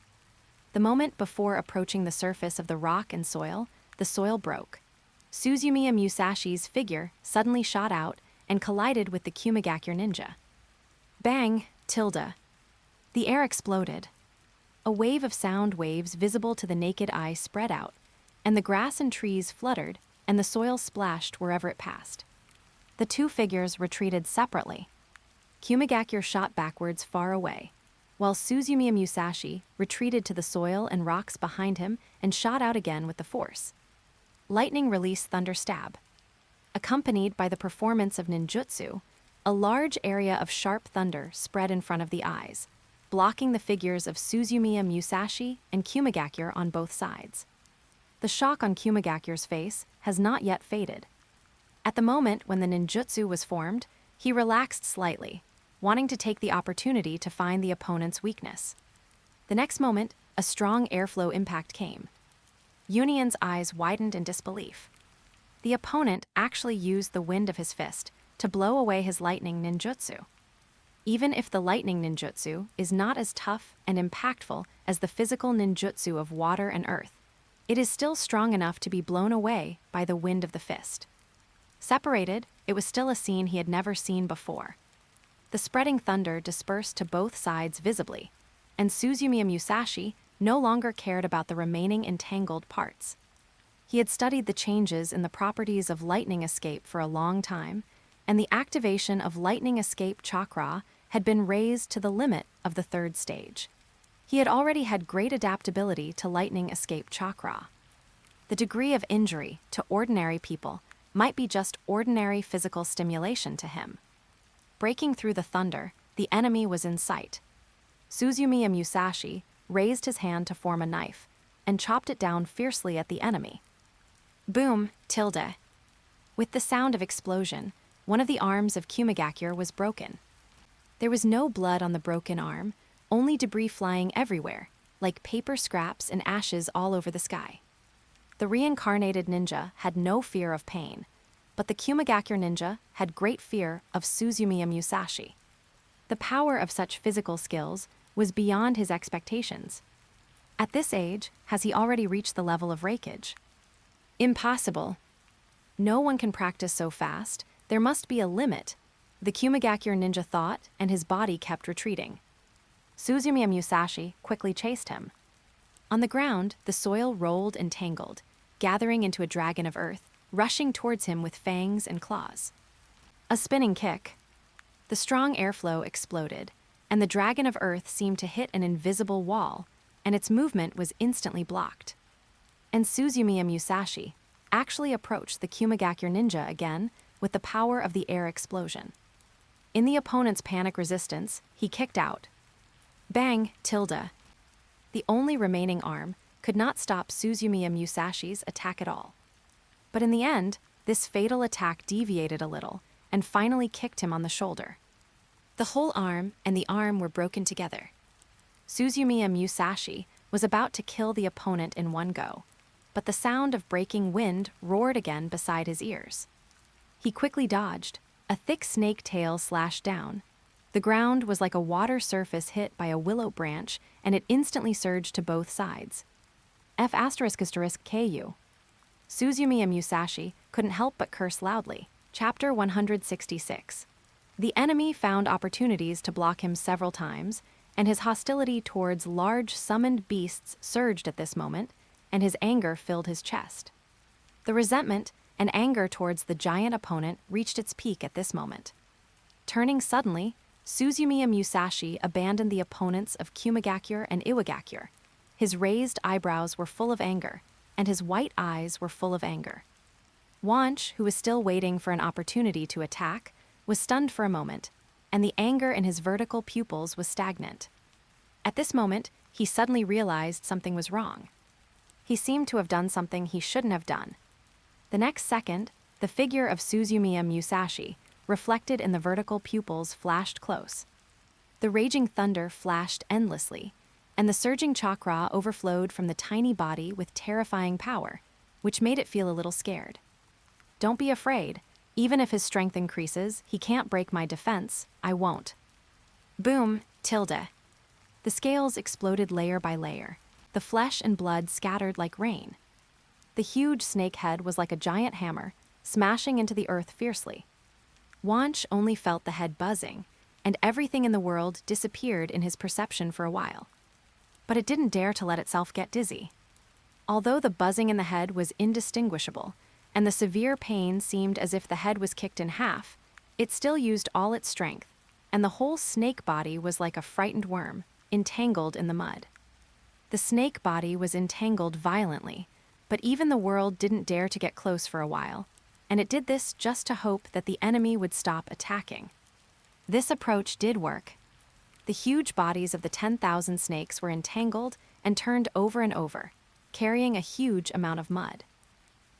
Speaker 1: The moment before approaching the surface of the rock and soil, the soil broke. Suzumiya Musashi's figure suddenly shot out and collided with the Kumagakure ninja. Bang! Tilde. The air exploded. A wave of sound waves visible to the naked eye spread out, and the grass and trees fluttered, and the soil splashed wherever it passed. The 2 figures retreated separately. Kumagakure shot backwards far away, while Suzumiya Musashi retreated to the soil and rocks behind him and shot out again with the force. Lightning released thunder stab. Accompanied by the performance of ninjutsu, a large area of sharp thunder spread in front of the eyes, blocking the figures of Suzumiya Musashi and Kumagakure on both sides. The shock on Kumagakure's face has not yet faded. At the moment when the ninjutsu was formed, he relaxed slightly, wanting to take the opportunity to find the opponent's weakness. The next moment, a strong airflow impact came. Union's eyes widened in disbelief. The opponent actually used the wind of his fist to blow away his lightning ninjutsu. Even if the lightning ninjutsu is not as tough and impactful as the physical ninjutsu of water and earth, it is still strong enough to be blown away by the wind of the fist. Separated, it was still a scene he had never seen before. The spreading thunder dispersed to both sides visibly, and Suzumiya Musashi no longer cared about the remaining entangled parts. He had studied the changes in the properties of lightning escape for a long time, and the activation of lightning escape chakra had been raised to the limit of the 3rd stage. He had already had great adaptability to lightning escape chakra. The degree of injury to ordinary people might be just ordinary physical stimulation to him. Breaking through the thunder, the enemy was in sight. Suzumiya Musashi raised his hand to form a knife and chopped it down fiercely at the enemy. Boom! Tilde. With the sound of explosion, one of the arms of Kumagakure was broken. There was no blood on the broken arm, only debris flying everywhere, like paper scraps and ashes all over the sky. The reincarnated ninja had no fear of pain, but the Kumagakure ninja had great fear of Suzumiya Musashi. The power of such physical skills was beyond his expectations. At this age, has he already reached the level of Reikage? Impossible. No one can practice so fast. There must be a limit. The Kumagakure ninja thought, and his body kept retreating. Suzumiya Musashi quickly chased him. On the ground, the soil rolled and tangled, gathering into a dragon of earth, rushing towards him with fangs and claws. A spinning kick. The strong airflow exploded, and the dragon of earth seemed to hit an invisible wall, and its movement was instantly blocked. And Suzumiya Musashi actually approached the Kumagakure ninja again with the power of the air explosion. In the opponent's panic resistance, he kicked out. Bang! Tilde. The only remaining arm could not stop Suzumiya Musashi's attack at all. But in the end, this fatal attack deviated a little and finally kicked him on the shoulder. The whole arm and the arm were broken together. Suzumiya Musashi was about to kill the opponent in one go, but the sound of breaking wind roared again beside his ears. He quickly dodged. A thick snake tail slashed down. The ground was like a water surface hit by a willow branch, and it instantly surged to both sides. F***KU. Suzumiya Musashi couldn't help but curse loudly. Chapter 166. The enemy found opportunities to block him several times, and his hostility towards large summoned beasts surged at this moment, and his anger filled his chest. The resentment and anger towards the giant opponent reached its peak at this moment. Turning suddenly, Suzumiya Musashi abandoned the opponents of Kumigakure and Iwagakure. His raised eyebrows were full of anger, and his white eyes were full of anger. Wanch, who was still waiting for an opportunity to attack, was stunned for a moment, and the anger in his vertical pupils was stagnant. At this moment, he suddenly realized something was wrong. He seemed to have done something he shouldn't have done. The next second, the figure of Suzumiya Musashi, reflected in the vertical pupils, flashed close. The raging thunder flashed endlessly, and the surging chakra overflowed from the tiny body with terrifying power, which made it feel a little scared. Don't be afraid. Even if his strength increases, he can't break my defense. I won't. Boom, tilde. The scales exploded layer by layer. The flesh and blood scattered like rain. The huge snake head was like a giant hammer, smashing into the earth fiercely. Wanch only felt the head buzzing, and everything in the world disappeared in his perception for a while. But it didn't dare to let itself get dizzy. Although the buzzing in the head was indistinguishable, and the severe pain seemed as if the head was kicked in half, it still used all its strength, and the whole snake body was like a frightened worm, entangled in the mud. The snake body was entangled violently, but even the world didn't dare to get close for a while, and it did this just to hope that the enemy would stop attacking. This approach did work. The huge bodies of the 10,000 snakes were entangled and turned over and over, carrying a huge amount of mud.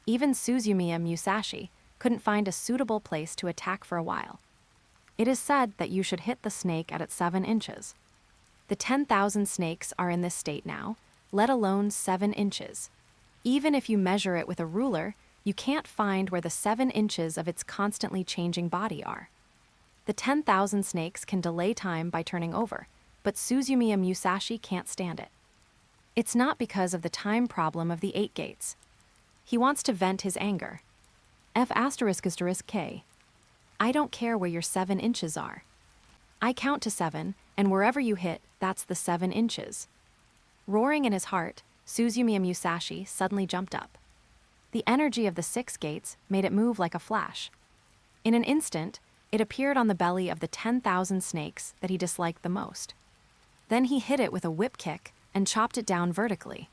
Speaker 1: Even Suzumiya Musashi couldn't find a suitable place to attack for a while. It is said that you should hit the snake at its 7 inches. The 10,000 snakes are in this state now, let alone 7 inches. Even if you measure it with a ruler, you can't find where the 7 inches of its constantly changing body are. The 10,000 snakes can delay time by turning over, but Suzumiya Musashi can't stand it. It's not because of the time problem of the 8 gates. He wants to vent his anger. F***K. I don't care where your 7 inches are. I count to 7, and wherever you hit, that's the 7 inches. Roaring in his heart, Suzumiya Musashi suddenly jumped up. The energy of the 6 gates made it move like a flash. In an instant, it appeared on the belly of the 10,000 snakes that he disliked the most. Then he hit it with a whip kick and chopped it down vertically.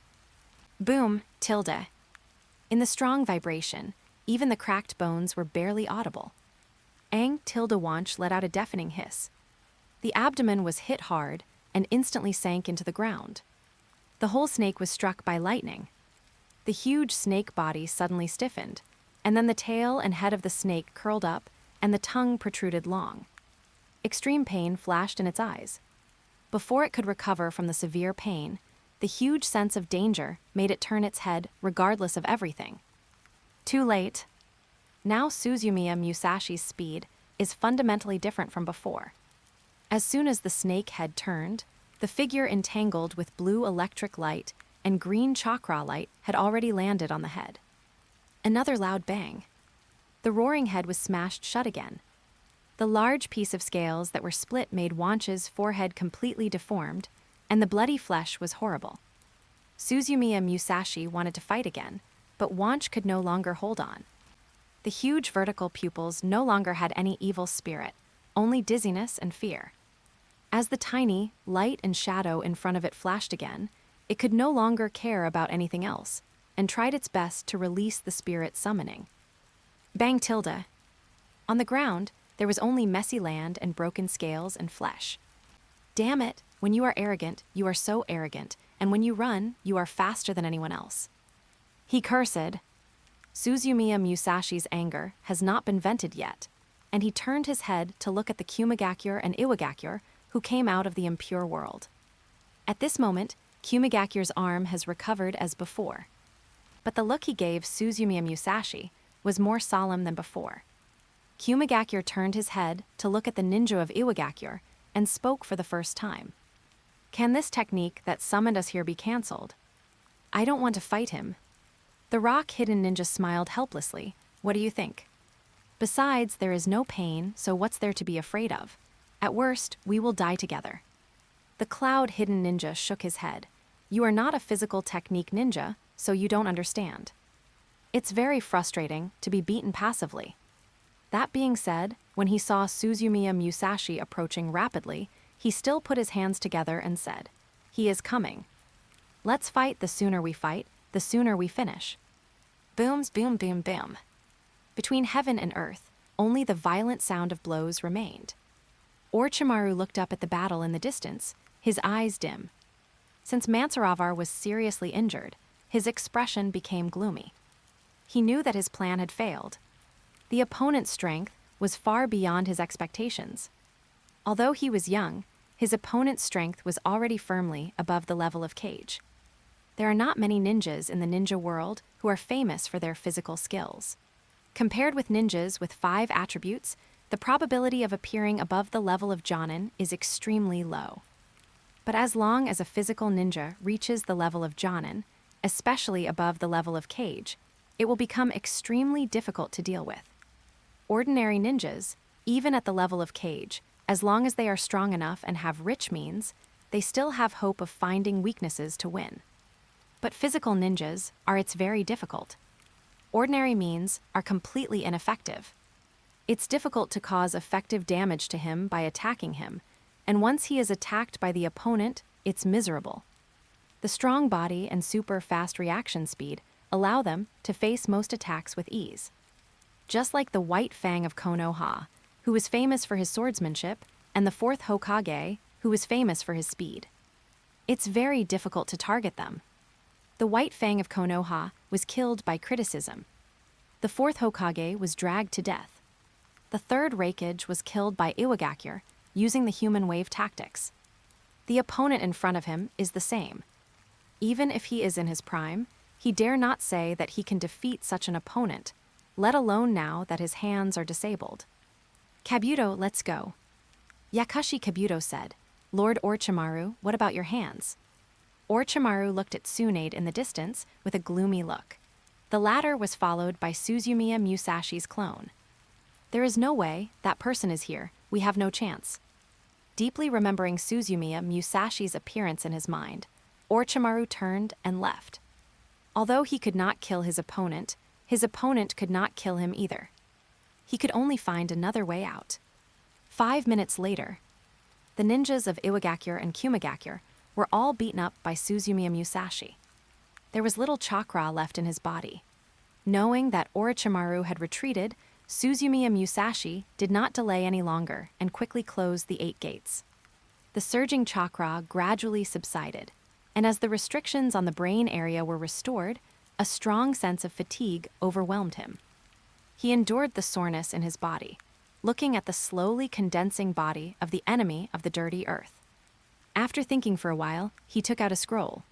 Speaker 1: Boom, tilde. In the strong vibration, even the cracked bones were barely audible. Ang tilde Wanch let out a deafening hiss. The abdomen was hit hard and instantly sank into the ground. The whole snake was struck by lightning. The huge snake body suddenly stiffened, and then the tail and head of the snake curled up and the tongue protruded long. Extreme pain flashed in its eyes. Before it could recover from the severe pain, the huge sense of danger made it turn its head regardless of everything. Too late. Now Suzumiya Musashi's speed is fundamentally different from before. As soon as the snake head turned, the figure entangled with blue electric light and green chakra light had already landed on the head. Another loud bang. The roaring head was smashed shut again. The large piece of scales that were split made Wanch's forehead completely deformed, and the bloody flesh was horrible. Suzumiya Musashi wanted to fight again, but Wanch could no longer hold on. The huge vertical pupils no longer had any evil spirit, only dizziness and fear. As the tiny light and shadow in front of it flashed again, it could no longer care about anything else, and tried its best to release the spirit summoning. Bang tilde. On the ground, there was only messy land and broken scales and flesh. Damn it, when you are arrogant, you are so arrogant, and when you run, you are faster than anyone else. He cursed. Suzumiya Musashi's anger has not been vented yet, and he turned his head to look at the Kumigakure and Iwagakure who came out of the impure world. At this moment, Kumigakure's arm has recovered as before. But the look he gave Suzumiya Musashi was more solemn than before. Kumigakure turned his head to look at the ninja of Iwagakure and spoke for the first time. Can this technique that summoned us here be cancelled? I don't want to fight him. The rock hidden ninja smiled helplessly. What do you think? Besides, there is no pain, so what's there to be afraid of? At worst, we will die together. The cloud hidden ninja shook his head. You are not a physical technique ninja, so you don't understand. It's very frustrating to be beaten passively. That being said, when he saw Suzumiya Musashi approaching rapidly, he still put his hands together and said, "He is coming. Let's fight. The sooner we fight, the sooner we finish." Booms, boom, boom, boom. Between heaven and earth, only the violent sound of blows remained. Orochimaru looked up at the battle in the distance, his eyes dim. Since Mansuravar was seriously injured, his expression became gloomy. He knew that his plan had failed. The opponent's strength was far beyond his expectations. Although he was young, his opponent's strength was already firmly above the level of Cage. There are not many ninjas in the ninja world who are famous for their physical skills. Compared with ninjas with 5 attributes, the probability of appearing above the level of Jonin is extremely low. But as long as a physical ninja reaches the level of Jonin, especially above the level of Cage, it will become extremely difficult to deal with. Ordinary ninjas, even at the level of Cage, as long as they are strong enough and have rich means, they still have hope of finding weaknesses to win. But physical ninjas are it's very difficult. Ordinary means are completely ineffective. It's difficult to cause effective damage to him by attacking him, and once he is attacked by the opponent, it's miserable. The strong body and super fast reaction speed allow them to face most attacks with ease. Just like the White Fang of Konoha, who was famous for his swordsmanship, and the 4th Hokage, who was famous for his speed. It's very difficult to target them. The White Fang of Konoha was killed by criticism. The 4th Hokage was dragged to death. The 3rd Raikage was killed by Iwagakure, using the human wave tactics. The opponent in front of him is the same. Even if he is in his prime, he dare not say that he can defeat such an opponent, let alone now that his hands are disabled. Kabuto, let's go. Yakashi Kabuto said, Lord Orochimaru, what about your hands? Orochimaru looked at Tsunade in the distance with a gloomy look. The latter was followed by Suzumiya Musashi's clone. There is no way, that person is here, we have no chance. Deeply remembering Suzumiya Musashi's appearance in his mind, Orochimaru turned and left. Although he could not kill his opponent could not kill him either. He could only find another way out. 5 minutes later, the ninjas of Iwagakure and Kumagakure were all beaten up by Suzumiya Musashi. There was little chakra left in his body. Knowing that Orochimaru had retreated, Suzumiya Musashi did not delay any longer and quickly closed the 8 gates. The surging chakra gradually subsided, and as the restrictions on the brain area were restored, a strong sense of fatigue overwhelmed him. He endured the soreness in his body, looking at the slowly condensing body of the enemy of the dirty earth. After thinking for a while, he took out a scroll.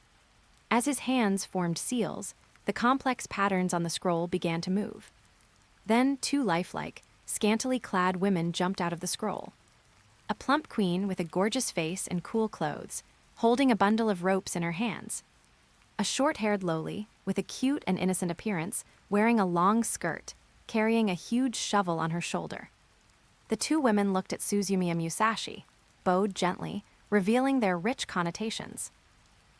Speaker 1: As his hands formed seals, the complex patterns on the scroll began to move. Then 2 lifelike, scantily clad women jumped out of the scroll. A plump queen with a gorgeous face and cool clothes, holding a bundle of ropes in her hands. A short-haired lowly, with a cute and innocent appearance, wearing a long skirt, carrying a huge shovel on her shoulder. The 2 women looked at Suzumiya Musashi, bowed gently, revealing their rich connotations.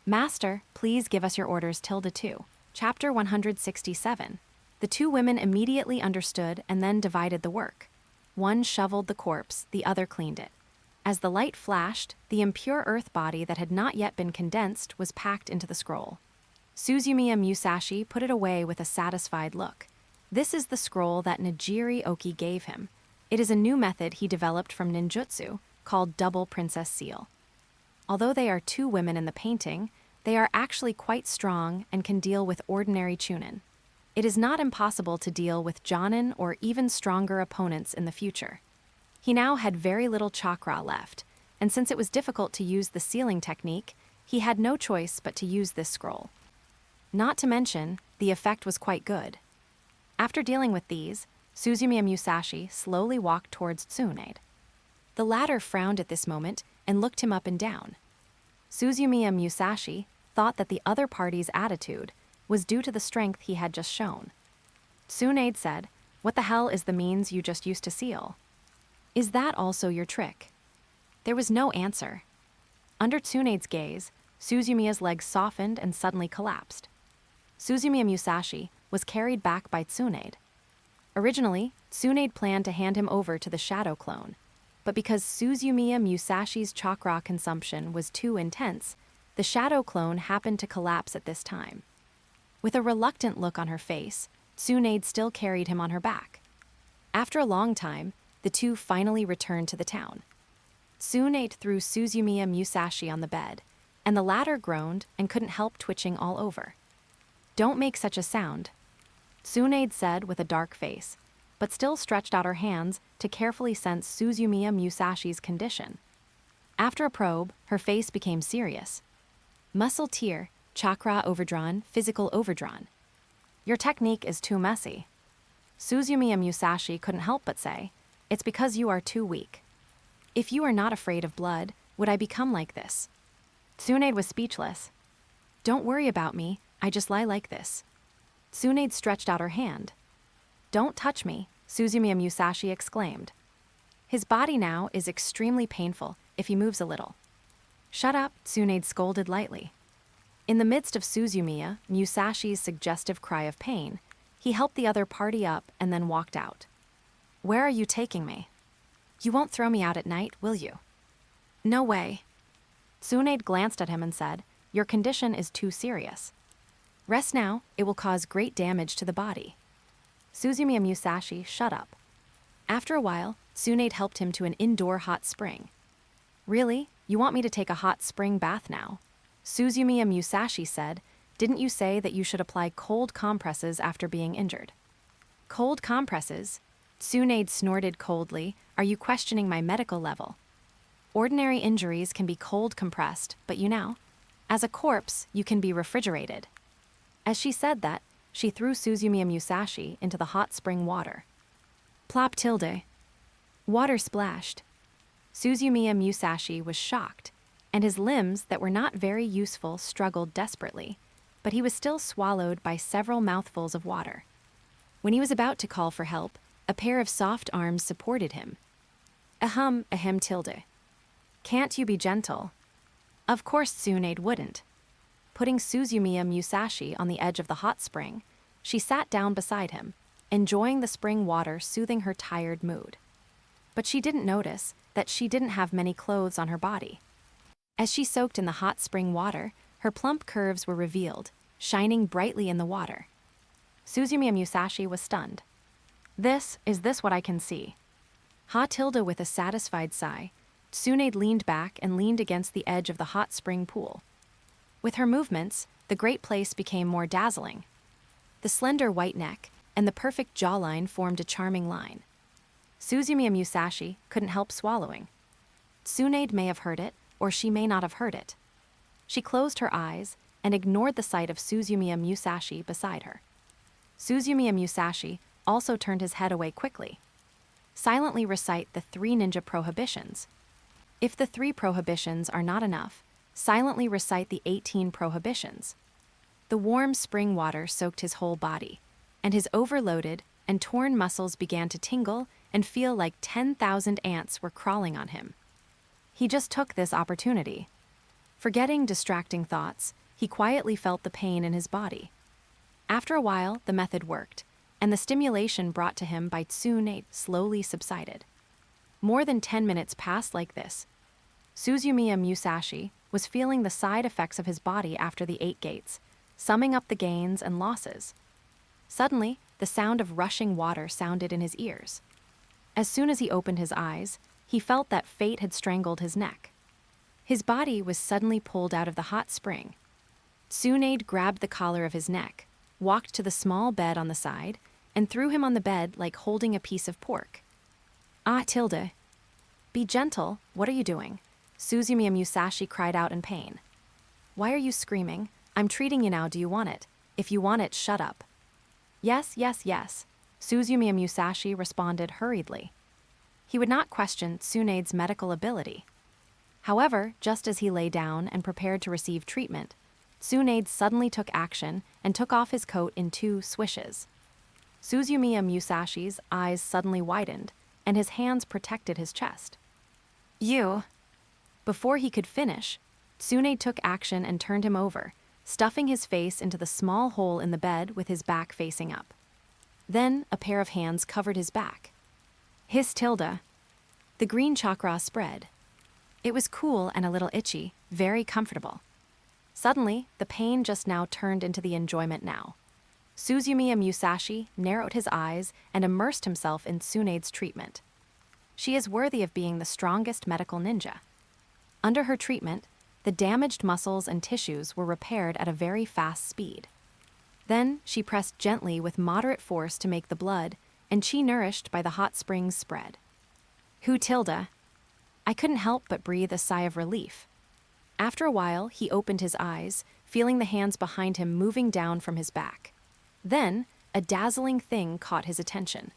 Speaker 1: Master, please give us your orders ~2. Chapter 167. The 2 women immediately understood and then divided the work. One shoveled the corpse, the other cleaned it. As the light flashed, the impure earth body that had not yet been condensed was packed into the scroll. Suzumiya Musashi put it away with a satisfied look. This is the scroll that Nijiri Oki gave him. It is a new method he developed from ninjutsu, called Double Princess Seal. Although they are 2 women in the painting, they are actually quite strong and can deal with ordinary chunin. It is not impossible to deal with Jonin or even stronger opponents in the future. He now had very little chakra left, and since it was difficult to use the sealing technique, he had no choice but to use this scroll. Not to mention, the effect was quite good. After dealing with these, Suzumiya Musashi slowly walked towards Tsunade. The latter frowned at this moment and looked him up and down. Suzumiya Musashi thought that the other party's attitude was due to the strength he had just shown. Tsunade said, "What the hell is the means you just used to seal? Is that also your trick?" There was no answer. Under Tsunade's gaze, Suzumiya's legs softened and suddenly collapsed. Suzumiya Musashi was carried back by Tsunade. Originally, Tsunade planned to hand him over to the Shadow Clone, but because Suzumiya Musashi's chakra consumption was too intense, the Shadow Clone happened to collapse at this time. With a reluctant look on her face, Tsunade still carried him on her back. After a long time, the two finally returned to the town. Tsunade threw Suzumiya Musashi on the bed, and the latter groaned and couldn't help twitching all over. "Don't make such a sound," Tsunade said with a dark face, but still stretched out her hands to carefully sense Suzumiya Musashi's condition. After a probe, her face became serious. "Muscle tear, chakra overdrawn, physical overdrawn. Your technique is too messy." Suzumiya Musashi couldn't help but say, "It's because you are too weak. If you are not afraid of blood, would I become like this?" Tsunade was speechless. "Don't worry about me, I just lie like this." Tsunade stretched out her hand. "Don't touch me," Suzumiya Musashi exclaimed. "His body now is extremely painful if he moves a little." "Shut up," Tsunade scolded lightly. In the midst of Suzumiya Musashi's suggestive cry of pain, he helped the other party up and then walked out. "Where are you taking me? You won't throw me out at night, will you?" "No way." Tsunade glanced at him and said, "Your condition is too serious. Rest now, it will cause great damage to the body." Suzumiya Musashi shut up. After a while, Tsunade helped him to an indoor hot spring. "Really? You want me to take a hot spring bath now?" Suzumiya Musashi said, "Didn't you say that you should apply cold compresses after being injured?" "Cold compresses?" Tsunade snorted coldly. "Are you questioning my medical level? Ordinary injuries can be cold compressed, but you know, as a corpse, you can be refrigerated." As she said that, she threw Suzumiya Musashi into the hot spring water. Plop tilde. Water splashed. Suzumiya Musashi was shocked, and his limbs that were not very useful struggled desperately, but he was still swallowed by several mouthfuls of water. When he was about to call for help, a pair of soft arms supported him. Ahem tilde. "Can't you be gentle?" Of course Tsunade wouldn't. Putting Suzumiya Musashi on the edge of the hot spring, she sat down beside him, enjoying the spring water soothing her tired mood. But she didn't notice that she didn't have many clothes on her body. As she soaked in the hot spring water, her plump curves were revealed, shining brightly in the water. Suzumiya Musashi was stunned. Is this what I can see?" Ha tilde with a satisfied sigh, Tsunade leaned back and leaned against the edge of the hot spring pool. With her movements, the great place became more dazzling. The slender white neck and the perfect jawline formed a charming line. Suzumiya Musashi couldn't help swallowing. Tsunade may have heard it, or she may not have heard it. She closed her eyes and ignored the sight of Suzumiya Musashi beside her. Suzumiya Musashi also turned his head away quickly. Silently recite the 3 ninja prohibitions. If the 3 prohibitions are not enough, silently recite the 18 prohibitions. The warm spring water soaked his whole body, and his overloaded and torn muscles began to tingle and feel like 10,000 ants were crawling on him. He just took this opportunity. Forgetting distracting thoughts, he quietly felt the pain in his body. After a while, the method worked, and the stimulation brought to him by Tsunade slowly subsided. More than 10 minutes passed like this. Suzumiya Musashi was feeling the side effects of his body after the 8 gates, summing up the gains and losses. Suddenly, the sound of rushing water sounded in his ears. As soon as he opened his eyes, he felt that fate had strangled his neck. His body was suddenly pulled out of the hot spring. Tsunade grabbed the collar of his neck, walked to the small bed on the side, and threw him on the bed like holding a piece of pork. Ah, tilde. Be gentle, what are you doing? Suzumiya Musashi cried out in pain. Why are you screaming? I'm treating you now, do you want it? If you want it, shut up. Yes, yes, yes, Suzumiya Musashi responded hurriedly. he would not question Tsunade's medical ability. However, just as he lay down and prepared to receive treatment, Tsunade suddenly took action and took off his coat in 2 swishes. Suzumiya Musashi's eyes suddenly widened, and his hands protected his chest. "You." Before he could finish, Tsunade took action and turned him over, stuffing his face into the small hole in the bed with his back facing up. Then a pair of hands covered his back. His tilde. The green chakra spread. It was cool and a little itchy, very comfortable. Suddenly, the pain just now turned into the enjoyment now. Suzumiya Musashi narrowed his eyes and immersed himself in Tsunade's treatment. She is worthy of being the strongest medical ninja. Under her treatment, the damaged muscles and tissues were repaired at a very fast speed. Then she pressed gently with moderate force to make the blood and chi nourished by the hot springs spread. Hu tilde. I couldn't help but breathe a sigh of relief. After a while, he opened his eyes, feeling the hands behind him moving down from his back. Then, a dazzling thing caught his attention.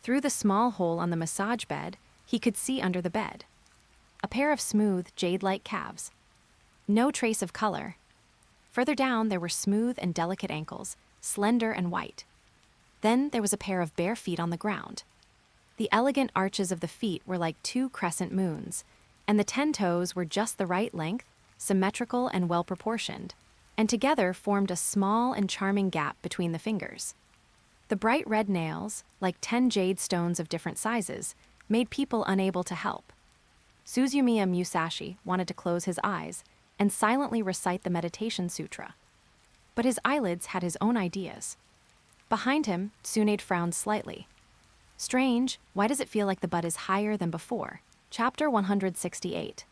Speaker 1: Through the small hole on the massage bed, he could see under the bed. A pair of smooth, jade-like calves. No trace of color. Further down, there were smooth and delicate ankles, slender and white. Then there was a pair of bare feet on the ground. The elegant arches of the feet were like 2 crescent moons, and the 10 toes were just the right length, symmetrical and well-proportioned, and together formed a small and charming gap between the fingers. The bright red nails, like 10 jade stones of different sizes, made people unable to help. Suzumiya Musashi wanted to close his eyes and silently recite the meditation sutra. But his eyelids had his own ideas. Behind him, Tsunade frowned slightly. Strange, why does it feel like the butt is higher than before? Chapter 168.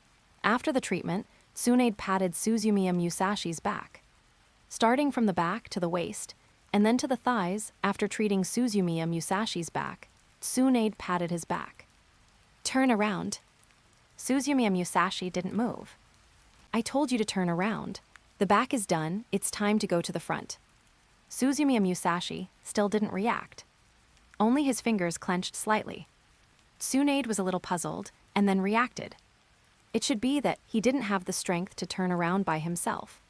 Speaker 1: After the treatment, Tsunade patted Suzumiya Musashi's back. Starting from the back to the waist, and then to the thighs, after treating Suzumiya Musashi's back, Tsunade patted his back. Turn around. Suzumiya Musashi didn't move. I told you to turn around. The back is done, it's time to go to the front. Suzumiya Musashi still didn't react. Only his fingers clenched slightly. Tsunade was a little puzzled, and then reacted. It should be that he didn't have the strength to turn around by himself.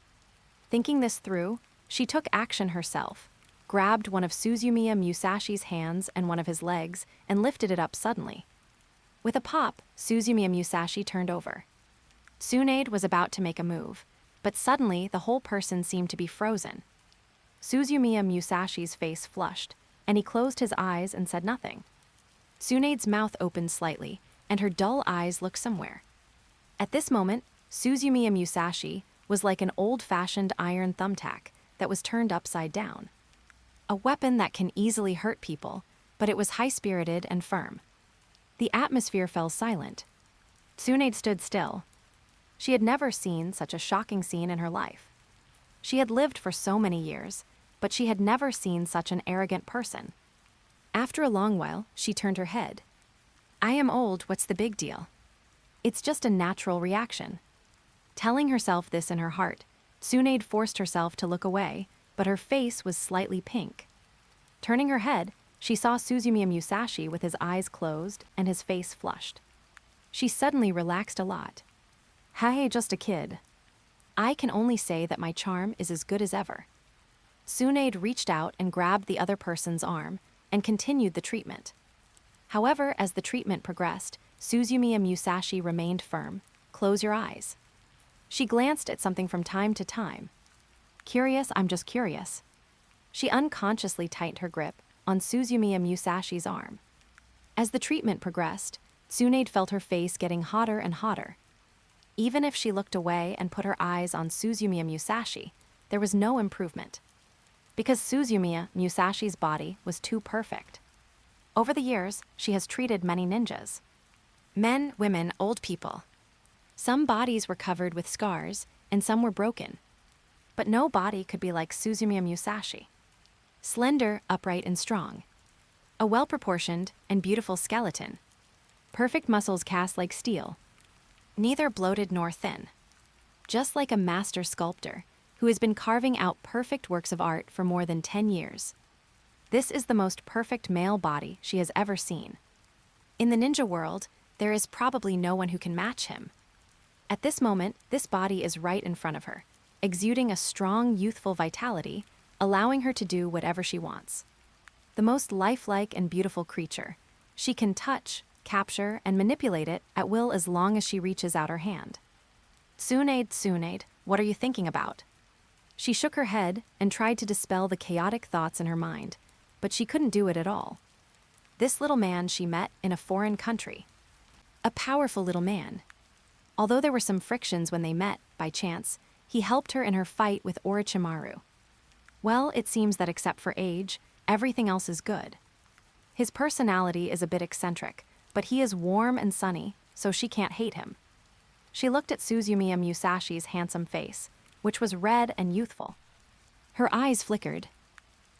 Speaker 1: Thinking this through, she took action herself, grabbed one of Suzumiya Musashi's hands and one of his legs, and lifted it up suddenly. With a pop, Suzumiya Musashi turned over. Tsunade was about to make a move, but suddenly the whole person seemed to be frozen. Suzumiya Musashi's face flushed, and he closed his eyes and said nothing. Tsunade's mouth opened slightly, and her dull eyes looked somewhere. At this moment, Suzumiya Musashi was like an old-fashioned iron thumbtack that was turned upside down. A weapon that can easily hurt people, but it was high-spirited and firm. The atmosphere fell silent. Tsunade stood still. She had never seen such a shocking scene in her life. She had lived for so many years, but she had never seen such an arrogant person. After a long while, she turned her head. I am old, what's the big deal? It's just a natural reaction. Telling herself this in her heart, Tsunade forced herself to look away, but her face was slightly pink. Turning her head, she saw Suzumiya Musashi with his eyes closed and his face flushed. She suddenly relaxed a lot. Hey, just a kid. I can only say that my charm is as good as ever. Tsunade reached out and grabbed the other person's arm and continued the treatment. However, as the treatment progressed, Suzumiya Musashi remained firm. Close your eyes. She glanced at something from time to time. Curious, I'm just curious. She unconsciously tightened her grip on Suzumiya Musashi's arm. As the treatment progressed, Tsunade felt her face getting hotter and hotter. Even if she looked away and put her eyes on Suzumiya Musashi, there was no improvement. Because Suzumiya Musashi's body was too perfect. Over the years, she has treated many ninjas. Men, women, old people. Some bodies were covered with scars, and some were broken. But no body could be like Suzumiya Musashi. Slender, upright, and strong. A well-proportioned and beautiful skeleton. Perfect muscles cast like steel. Neither bloated nor thin. Just like a master sculptor who has been carving out perfect works of art for more than 10 years. This is the most perfect male body she has ever seen. In the ninja world, there is probably no one who can match him. At this moment, this body is right in front of her, exuding a strong, youthful vitality, allowing her to do whatever she wants. The most lifelike and beautiful creature. She can touch, capture, and manipulate it at will as long as she reaches out her hand. Tsunade, what are you thinking about? She shook her head and tried to dispel the chaotic thoughts in her mind, but she couldn't do it at all. This little man she met in a foreign country. A powerful little man. Although there were some frictions when they met, by chance, he helped her in her fight with Orochimaru. Well, it seems that except for age, everything else is good. His personality is a bit eccentric, but he is warm and sunny, so she can't hate him. She looked at Suzumiya Musashi's handsome face, which was red and youthful. Her eyes flickered.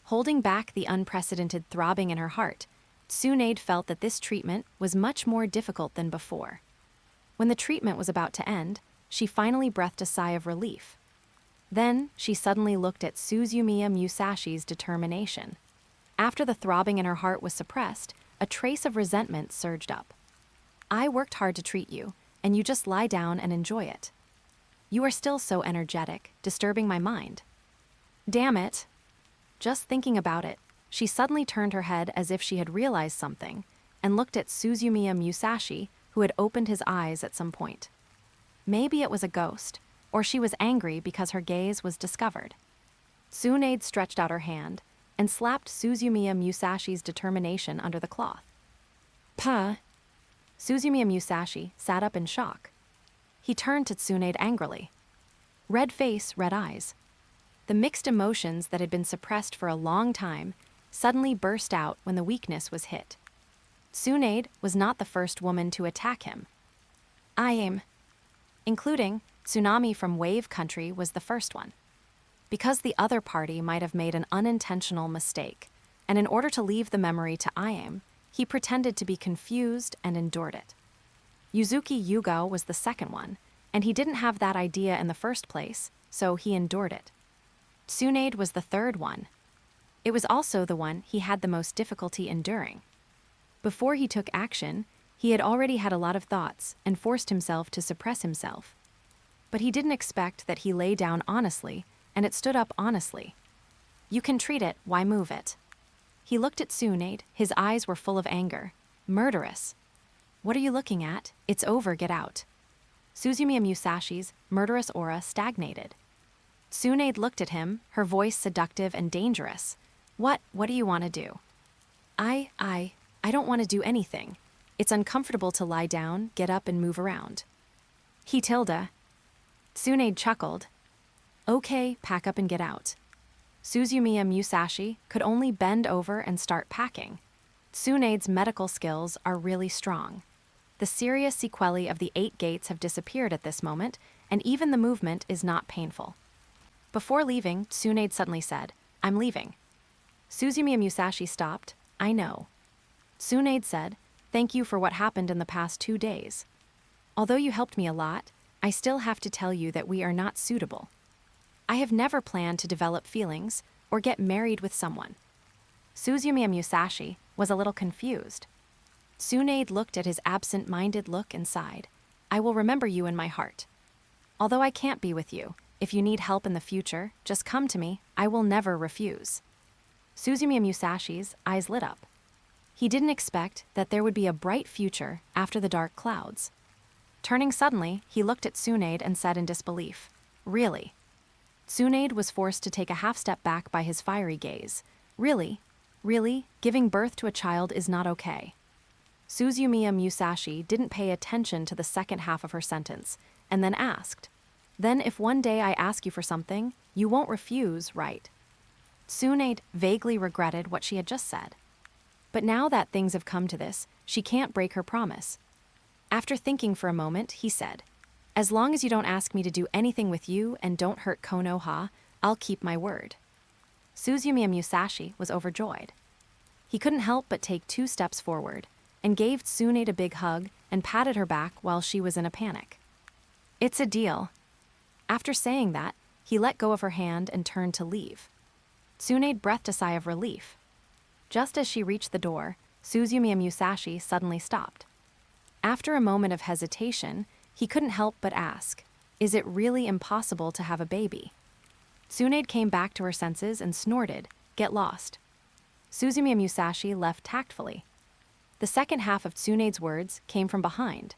Speaker 1: Holding back the unprecedented throbbing in her heart, Tsunade felt that this treatment was much more difficult than before. When the treatment was about to end, she finally breathed a sigh of relief. Then, she suddenly looked at Suzumiya Musashi's determination. After the throbbing in her heart was suppressed, a trace of resentment surged up. I worked hard to treat you, and you just lie down and enjoy it. You are still so energetic, disturbing my mind. Damn it. Just thinking about it, she suddenly turned her head as if she had realized something, and looked at Suzumiya Musashi, who had opened his eyes at some point. Maybe it was a ghost, or she was angry because her gaze was discovered. Tsunade stretched out her hand and slapped Suzumiya Musashi's determination under the cloth. Puh! Suzumiya Musashi sat up in shock. He turned to Tsunade angrily. Red face, red eyes. The mixed emotions that had been suppressed for a long time suddenly burst out when the weakness was hit. Tsunade was not the first woman to attack him. Including Tsunami from Wave Country was the first one. Because the other party might have made an unintentional mistake, and in order to leave the memory to he pretended to be confused and endured it. Yuzuki Yugo was the second one, and he didn't have that idea in the first place, so he endured it. Tsunade was the third one. It was also the one he had the most difficulty enduring. Before he took action, he had already had a lot of thoughts and forced himself to suppress himself. But he didn't expect that he lay down honestly, and it stood up honestly. You can treat it, why move it? He looked at Tsunade, his eyes were full of anger. Murderous. What are you looking at? It's over, get out. Suzumiya Musashi's murderous aura stagnated. Tsunade looked at him, her voice seductive and dangerous. What do you want to do? I don't want to do anything. It's uncomfortable to lie down, get up, and move around. Tsunade chuckled. Okay, pack up and get out. Suzumiya Musashi could only bend over and start packing. Tsunade's medical skills are really strong. The serious sequelae of the 8 gates have disappeared at this moment, and even the movement is not painful. Before leaving, Tsunade suddenly said, I'm leaving. Suzumiya Musashi stopped. I know. Tsunade said, thank you for what happened in the past 2 days. Although you helped me a lot, I still have to tell you that we are not suitable. I have never planned to develop feelings or get married with someone. Suzumiya Musashi was a little confused. Tsunade looked at his absent-minded look and sighed. I will remember you in my heart. Although I can't be with you, if you need help in the future, just come to me, I will never refuse. Suzumiya Musashi's eyes lit up. He didn't expect that there would be a bright future after the dark clouds. Turning suddenly, he looked at Tsunade and said in disbelief, Really? Tsunade was forced to take a half step back by his fiery gaze. Really? Really? Giving birth to a child is not okay. Suzumiya Musashi didn't pay attention to the second half of her sentence, and then asked, Then if one day I ask you for something, you won't refuse, right? Tsunade vaguely regretted what she had just said. But now that things have come to this, she can't break her promise. After thinking for a moment, he said, As long as you don't ask me to do anything with you and don't hurt Konoha, I'll keep my word. Suzumiya Musashi was overjoyed. He couldn't help but take 2 steps forward, and gave Tsunade a big hug and patted her back while she was in a panic. It's a deal. After saying that, he let go of her hand and turned to leave. Tsunade breathed a sigh of relief. Just as she reached the door, Suzumiya Musashi suddenly stopped. After a moment of hesitation, he couldn't help but ask, "Is it really impossible to have a baby?" Tsunade came back to her senses and snorted, "Get lost." Suzumiya Musashi left tactfully. The second half of Tsunade's words came from behind.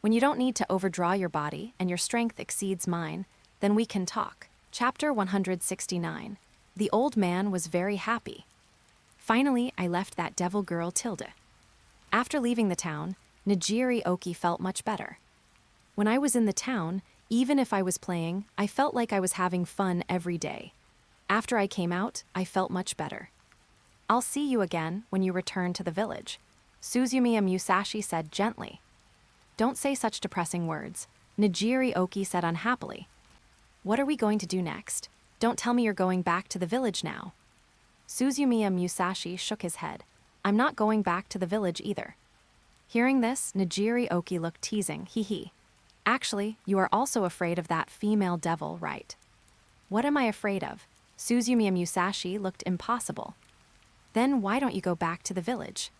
Speaker 1: "When you don't need to overdraw your body and your strength exceeds mine, then we can talk." Chapter 169. The old man was very happy. "Finally, I left that devil girl Tilda." After leaving the town, Nijiri Oki felt much better. "When I was in the town, even if I was playing, I felt like I was having fun every day. After I came out, I felt much better." "I'll see you again when you return to the village," Suzumiya Musashi said gently. "Don't say such depressing words," Nijiri Oki said unhappily. "What are we going to do next? Don't tell me you're going back to the village now." Suzumiya Musashi shook his head. "I'm not going back to the village either." Hearing this, Nijiri Oki looked teasing, hee. "Actually, you are also afraid of that female devil, right?" "What am I afraid of?" Suzumiya Musashi looked impossible. "Then why don't you go back to the village?"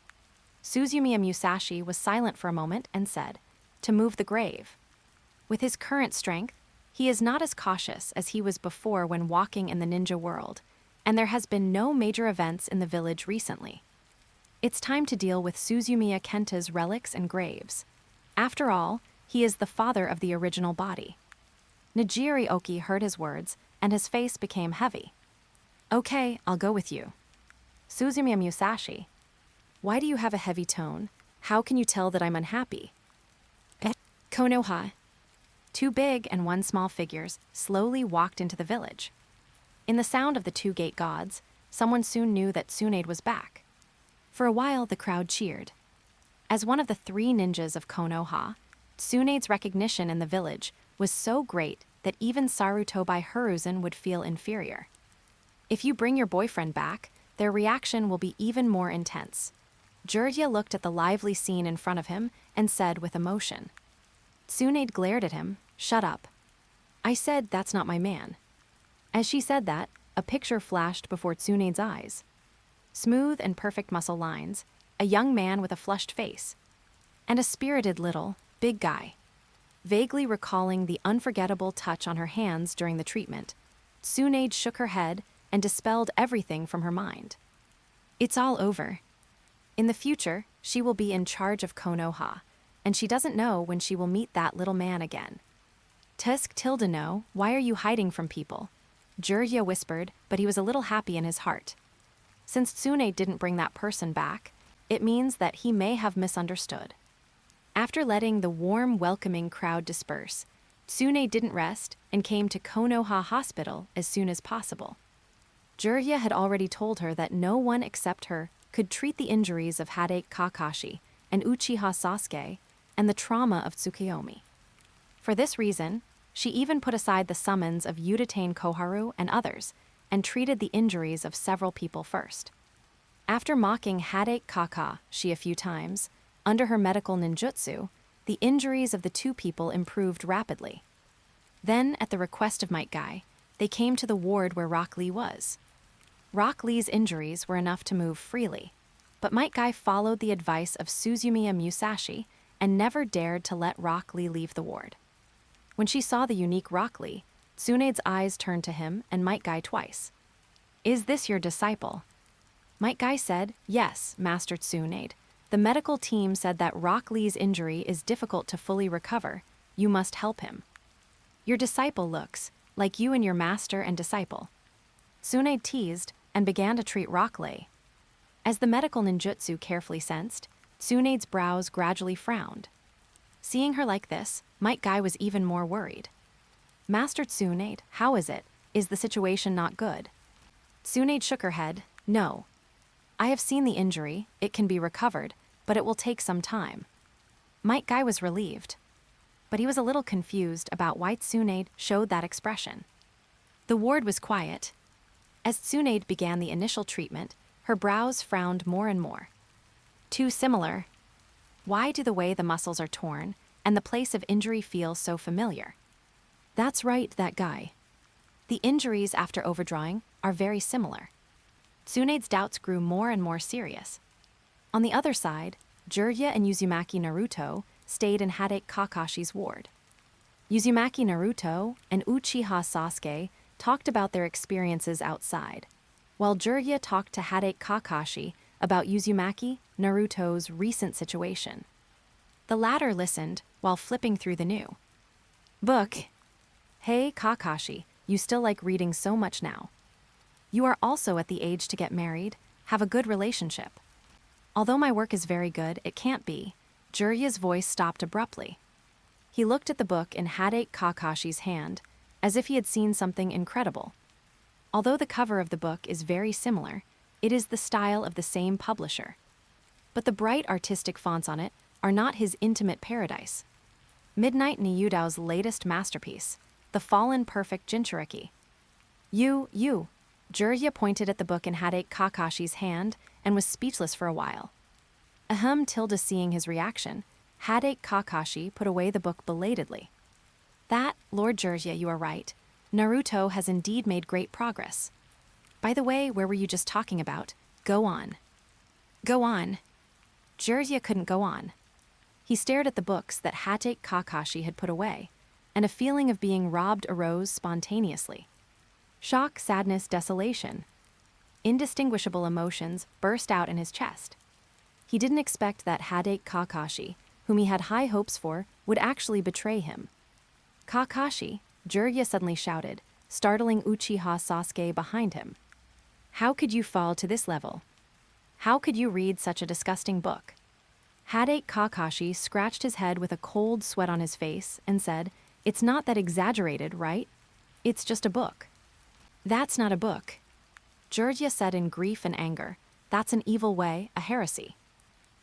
Speaker 1: Suzumiya Musashi was silent for a moment and said, "To move the grave." With his current strength, he is not as cautious as he was before when walking in the ninja world, and there has been no major events in the village recently. It's time to deal with Suzumiya Kenta's relics and graves. After all, he is the father of the original body. Nijiri Oki heard his words, and his face became heavy. "Okay, I'll go with you." Suzumiya Musashi, "Why do you have a heavy tone? How can you tell that I'm unhappy?" Konoha. Two big and one small figures slowly walked into the village. In the sound of the two gate gods, someone soon knew that Tsunade was back. For a while, the crowd cheered. As one of the three ninjas of Konoha, Tsunade's recognition in the village was so great that even Sarutobi Hiruzen would feel inferior. If you bring your boyfriend back, their reaction will be even more intense. Jirya looked at the lively scene in front of him and said with emotion. Tsunade glared at him, "Shut up." "I said that's not my man." As she said that, a picture flashed before Tsunade's eyes. Smooth and perfect muscle lines, a young man with a flushed face, and a spirited little, big guy. Vaguely recalling the unforgettable touch on her hands during the treatment, Tsunade shook her head and dispelled everything from her mind. It's all over. In the future, she will be in charge of Konoha, and she doesn't know when she will meet that little man again. "Tusk Tilda no, why are you hiding from people?" Jirya whispered, but he was a little happy in his heart. Since Tsunade didn't bring that person back, it means that he may have misunderstood. After letting the warm, welcoming crowd disperse, Tsunade didn't rest and came to Konoha Hospital as soon as possible. Jirya had already told her that no one except her could treat the injuries of Hadake Kakashi and Uchiha Sasuke and the trauma of Tsukuyomi. For this reason, she even put aside the summons of Udatane Koharu and others, and treated the injuries of several people first. After mocking Hadake Kakashi a few times, under her medical ninjutsu, the injuries of the two people improved rapidly. Then, at the request of Might Guy, they came to the ward where Rock Lee was. Rock Lee's injuries were enough to move freely, but Might Guy followed the advice of Suzumiya Musashi and never dared to let Rock Lee leave the ward. When she saw the unique Rock Lee, Tsunade's eyes turned to him and Might Guy twice. "Is this your disciple?" Might Guy said, "Yes, Master Tsunade. The medical team said that Rock Lee's injury is difficult to fully recover. You must help him. Your disciple looks like you and your master and disciple." Tsunade teased and began to treat Rock Lee. As the medical ninjutsu carefully sensed, Tsunade's brows gradually frowned. Seeing her like this, Might Guy was even more worried. "Master Tsunade, how is it? Is the situation not good?" Tsunade shook her head. "No. I have seen the injury, it can be recovered, but it will take some time." Might Guy was relieved, but he was a little confused about why Tsunade showed that expression. The ward was quiet. As Tsunade began the initial treatment, her brows frowned more and more. Too similar. Why do the way the muscles are torn and the place of injury feel so familiar? That's right, that guy. The injuries after overdrawing are very similar. Tsunade's doubts grew more and more serious. On the other side, Jiraiya and Uzumaki Naruto stayed in Hadate Kakashi's ward. Uzumaki Naruto and Uchiha Sasuke talked about their experiences outside, while Jiraiya talked to Hadate Kakashi about Uzumaki Naruto's recent situation. The latter listened while flipping through the new book. Hey Kakashi, you still like reading so much now. You are also at the age to get married, have a good relationship. Although my work is very good, it can't be. Jiraiya's voice stopped abruptly. He looked at the book in Hadate Kakashi's hand, as if he had seen something incredible. Although the cover of the book is very similar, it is the style of the same publisher. But the bright artistic fonts on it are not his intimate paradise. Midnight Niyudao's latest masterpiece, The Fallen Perfect Jinchuriki. You. Jiraiya pointed at the book in Hadate Kakashi's hand and was speechless for a while. Tilda seeing his reaction, Hadate Kakashi put away the book belatedly. That, Lord Jiraiya, you are right. Naruto has indeed made great progress. By the way, where were you just talking about? Go on. Go on. Jiraiya couldn't go on. He stared at the books that Hadate Kakashi had put away, and a feeling of being robbed arose spontaneously. Shock, sadness, desolation. Indistinguishable emotions burst out in his chest. He didn't expect that Hadate Kakashi, whom he had high hopes for, would actually betray him. Kakashi, Jiraiya suddenly shouted, startling Uchiha Sasuke behind him. How could you fall to this level? How could you read such a disgusting book? Hadate Kakashi scratched his head with a cold sweat on his face and said, It's not that exaggerated, right? It's just a book. That's not a book. Jiraiya said in grief and anger, That's an evil way, a heresy.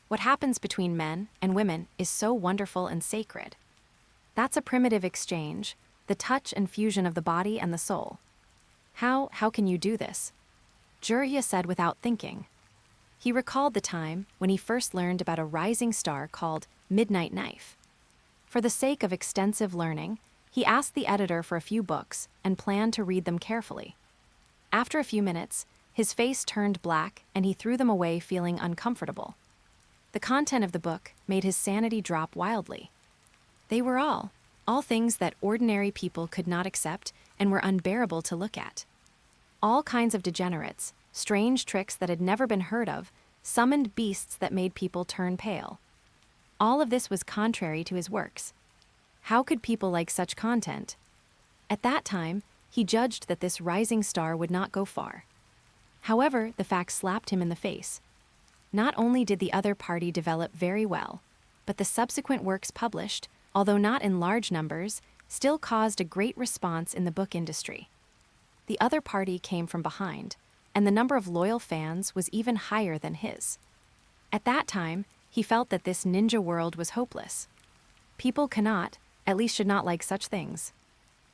Speaker 1: What happens between men and women is so wonderful and sacred. That's a primitive exchange, the touch and fusion of the body and the soul. How can you do this? Jiraiya said without thinking. He recalled the time when he first learned about a rising star called Midnight Knife. For the sake of extensive learning, he asked the editor for a few books and planned to read them carefully. After a few minutes, his face turned black and he threw them away feeling uncomfortable. The content of the book made his sanity drop wildly. They were all things that ordinary people could not accept and were unbearable to look at. All kinds of degenerates, strange tricks that had never been heard of, summoned beasts that made people turn pale. All of this was contrary to his works. How could people like such content? At that time, he judged that this rising star would not go far. However, the fact slapped him in the face. Not only did the other party develop very well, but the subsequent works published, although not in large numbers, still caused a great response in the book industry. The other party came from behind, and the number of loyal fans was even higher than his. At that time, he felt that this ninja world was hopeless. People cannot, at least should not like such things.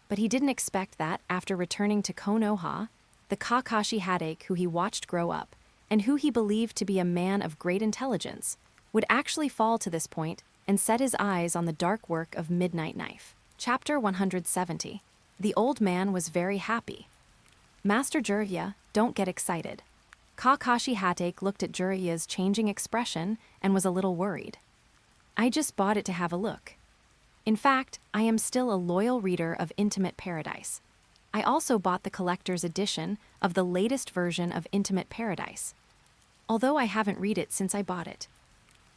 Speaker 1: But he didn't expect that after returning to Konoha, the Kakashi Hadate who he watched grow up, and who he believed to be a man of great intelligence, would actually fall to this point and set his eyes on the dark work of Midnight Knife. Chapter 170. The old man was very happy. Master Jiraiya, don't get excited. Kakashi Hadate looked at Jiraiya's changing expression and was a little worried. I just bought it to have a look. In fact, I am still a loyal reader of Intimate Paradise. I also bought the collector's edition of the latest version of Intimate Paradise. Although I haven't read it since I bought it.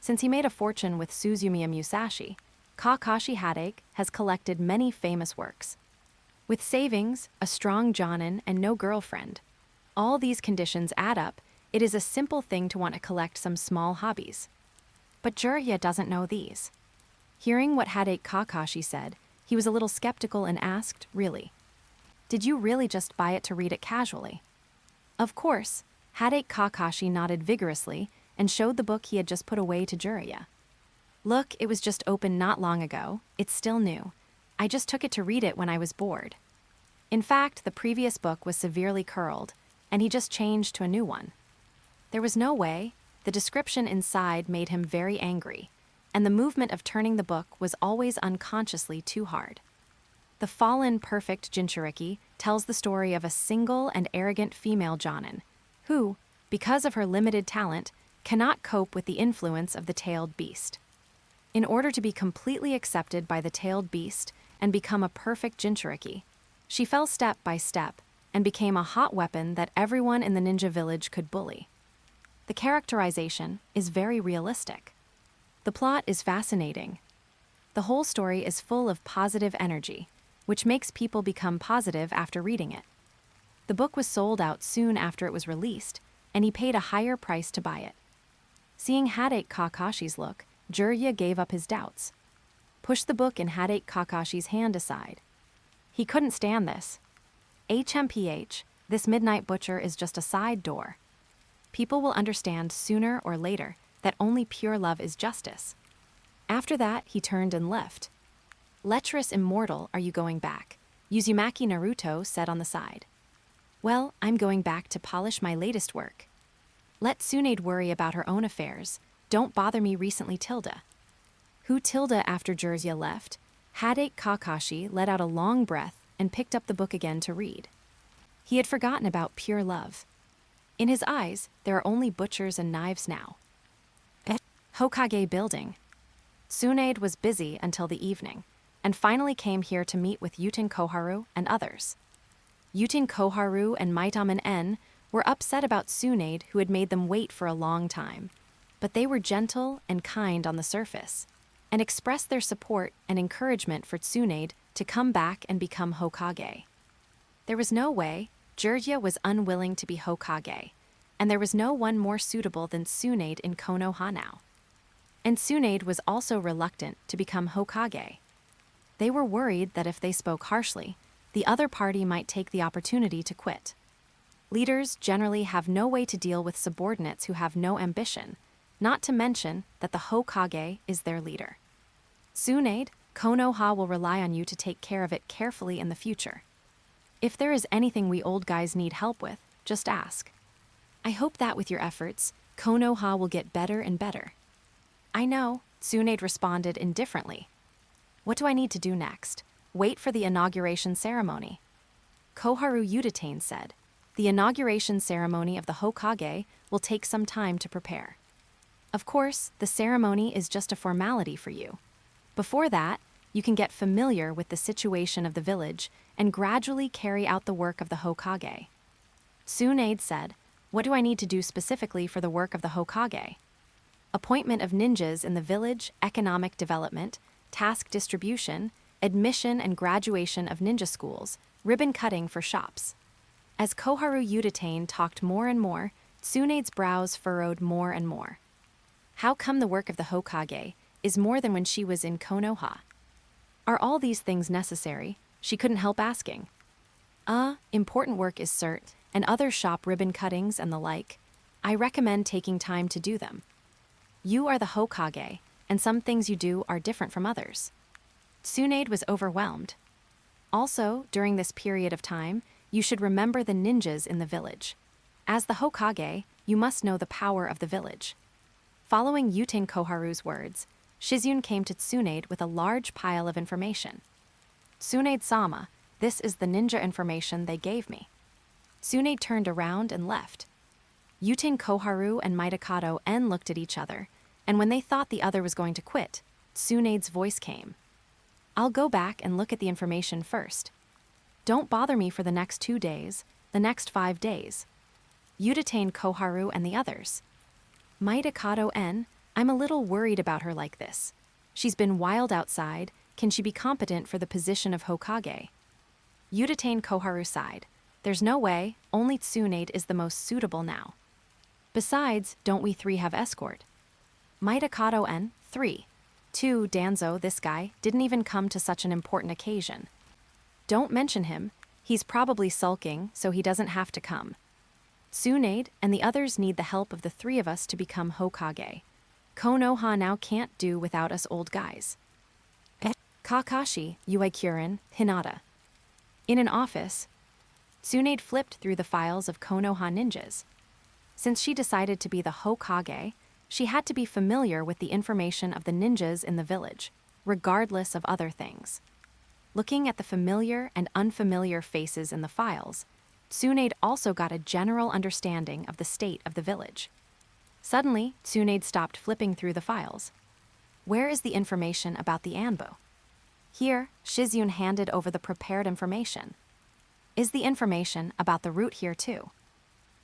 Speaker 1: Since he made a fortune with Suzumiya Musashi, Kakashi Hadate has collected many famous works. With savings, a strong jonin, and no girlfriend, all these conditions add up, it is a simple thing to want to collect some small hobbies. But Jiraiya doesn't know these. Hearing what Hadate Kakashi said, he was a little skeptical and asked, Really? Did you really just buy it to read it casually? Of course, Hadate Kakashi nodded vigorously and showed the book he had just put away to Jiraiya. Look, it was just opened not long ago. It's still new. I just took it to read it when I was bored. In fact, the previous book was severely curled, and he just changed to a new one. There was no way. The description inside made him very angry, and the movement of turning the book was always unconsciously too hard. The Fallen Perfect Jinchuriki tells the story of a single and arrogant female jonin, who, because of her limited talent, cannot cope with the influence of the tailed beast. In order to be completely accepted by the tailed beast and become a perfect Jinchuriki, she fell step by step and became a hot weapon that everyone in the ninja village could bully. The characterization is very realistic. The plot is fascinating. The whole story is full of positive energy, which makes people become positive after reading it. The book was sold out soon after it was released, and he paid a higher price to buy it. Seeing Hadate Kakashi's look, Jiraiya gave up his doubts. Pushed the book in Hadate Kakashi's hand aside. He couldn't stand this. HMPH, this midnight butcher is just a side door. People will understand sooner or later that only pure love is justice. After that, he turned and left. Lecherous immortal, are you going back? Uzumaki Naruto said on the side. Well, I'm going back to polish my latest work. Let Tsunade worry about her own affairs. Don't bother me recently, Tilda. Who Tilda after Jiraiya left? Hadate Kakashi let out a long breath and picked up the book again to read. He had forgotten about pure love. In his eyes, there are only butchers and knives now. Hokage building. Tsunade was busy until the evening, and finally came here to meet with Yuten Koharu and others. Yuten Koharu and Maitaman En were upset about Tsunade, who had made them wait for a long time, but they were gentle and kind on the surface, and expressed their support and encouragement for Tsunade to come back and become Hokage. There was no way. Jiraiya was unwilling to be Hokage, and there was no one more suitable than Tsunade in Konoha now. And Tsunade was also reluctant to become Hokage. They were worried that if they spoke harshly, the other party might take the opportunity to quit. Leaders generally have no way to deal with subordinates who have no ambition, not to mention that the Hokage is their leader. Tsunade, Konoha will rely on you to take care of it carefully in the future. If there is anything we old guys need help with, just ask. I hope that with your efforts, Konoha will get better and better. I know, Tsunade responded indifferently. What do I need to do next? Wait for the inauguration ceremony. Koharu Udatain said, the inauguration ceremony of the Hokage will take some time to prepare. Of course, the ceremony is just a formality for you. Before that, you can get familiar with the situation of the village and gradually carry out the work of the Hokage. Tsunade said, what do I need to do specifically for the work of the Hokage? Appointment of ninjas in the village, economic development, task distribution, admission and graduation of ninja schools, ribbon cutting for shops. As Koharu Udatain talked more and more, Tsunade's brows furrowed more and more. How come the work of the Hokage is more than when she was in Konoha? Are all these things necessary? She couldn't help asking. Important work is cert, and other shop ribbon cuttings and the like. I recommend taking time to do them. You are the Hokage, and some things you do are different from others. Tsunade was overwhelmed. Also, during this period of time, you should remember the ninjas in the village. As the Hokage, you must know the power of the village. Following Yuten Koharu's words, Shizune came to Tsunade with a large pile of information. Tsunade-sama, this is the ninja information they gave me. Tsunade turned around and left. Yuten Koharu and Mitakato En looked at each other, and when they thought the other was going to quit, Tsunade's voice came. I'll go back and look at the information first. Don't bother me for the next 2 days, the next 5 days. Udatain Koharu and the others. Mitakato En, I'm a little worried about her like this. She's been wild outside. Can she be competent for the position of Hokage? Udatain Koharu sighed. There's no way, only Tsunade is the most suitable now. Besides, don't we 3 have escort? Mitakato En, 3. 2, Danzo, this guy, didn't even come to such an important occasion. Don't mention him. He's probably sulking, so he doesn't have to come. Tsunade and the others need the help of the 3 of us to become Hokage. Konoha now can't do without us old guys. Kakashi, Ueikurin, Hinata. In an office, Tsunade flipped through the files of Konoha ninjas. Since she decided to be the Hokage, she had to be familiar with the information of the ninjas in the village, regardless of other things. Looking at the familiar and unfamiliar faces in the files, Tsunade also got a general understanding of the state of the village. Suddenly, Tsunade stopped flipping through the files. Where is the information about the Anbu? Here, Shizyun handed over the prepared information. Is the information about the root here too?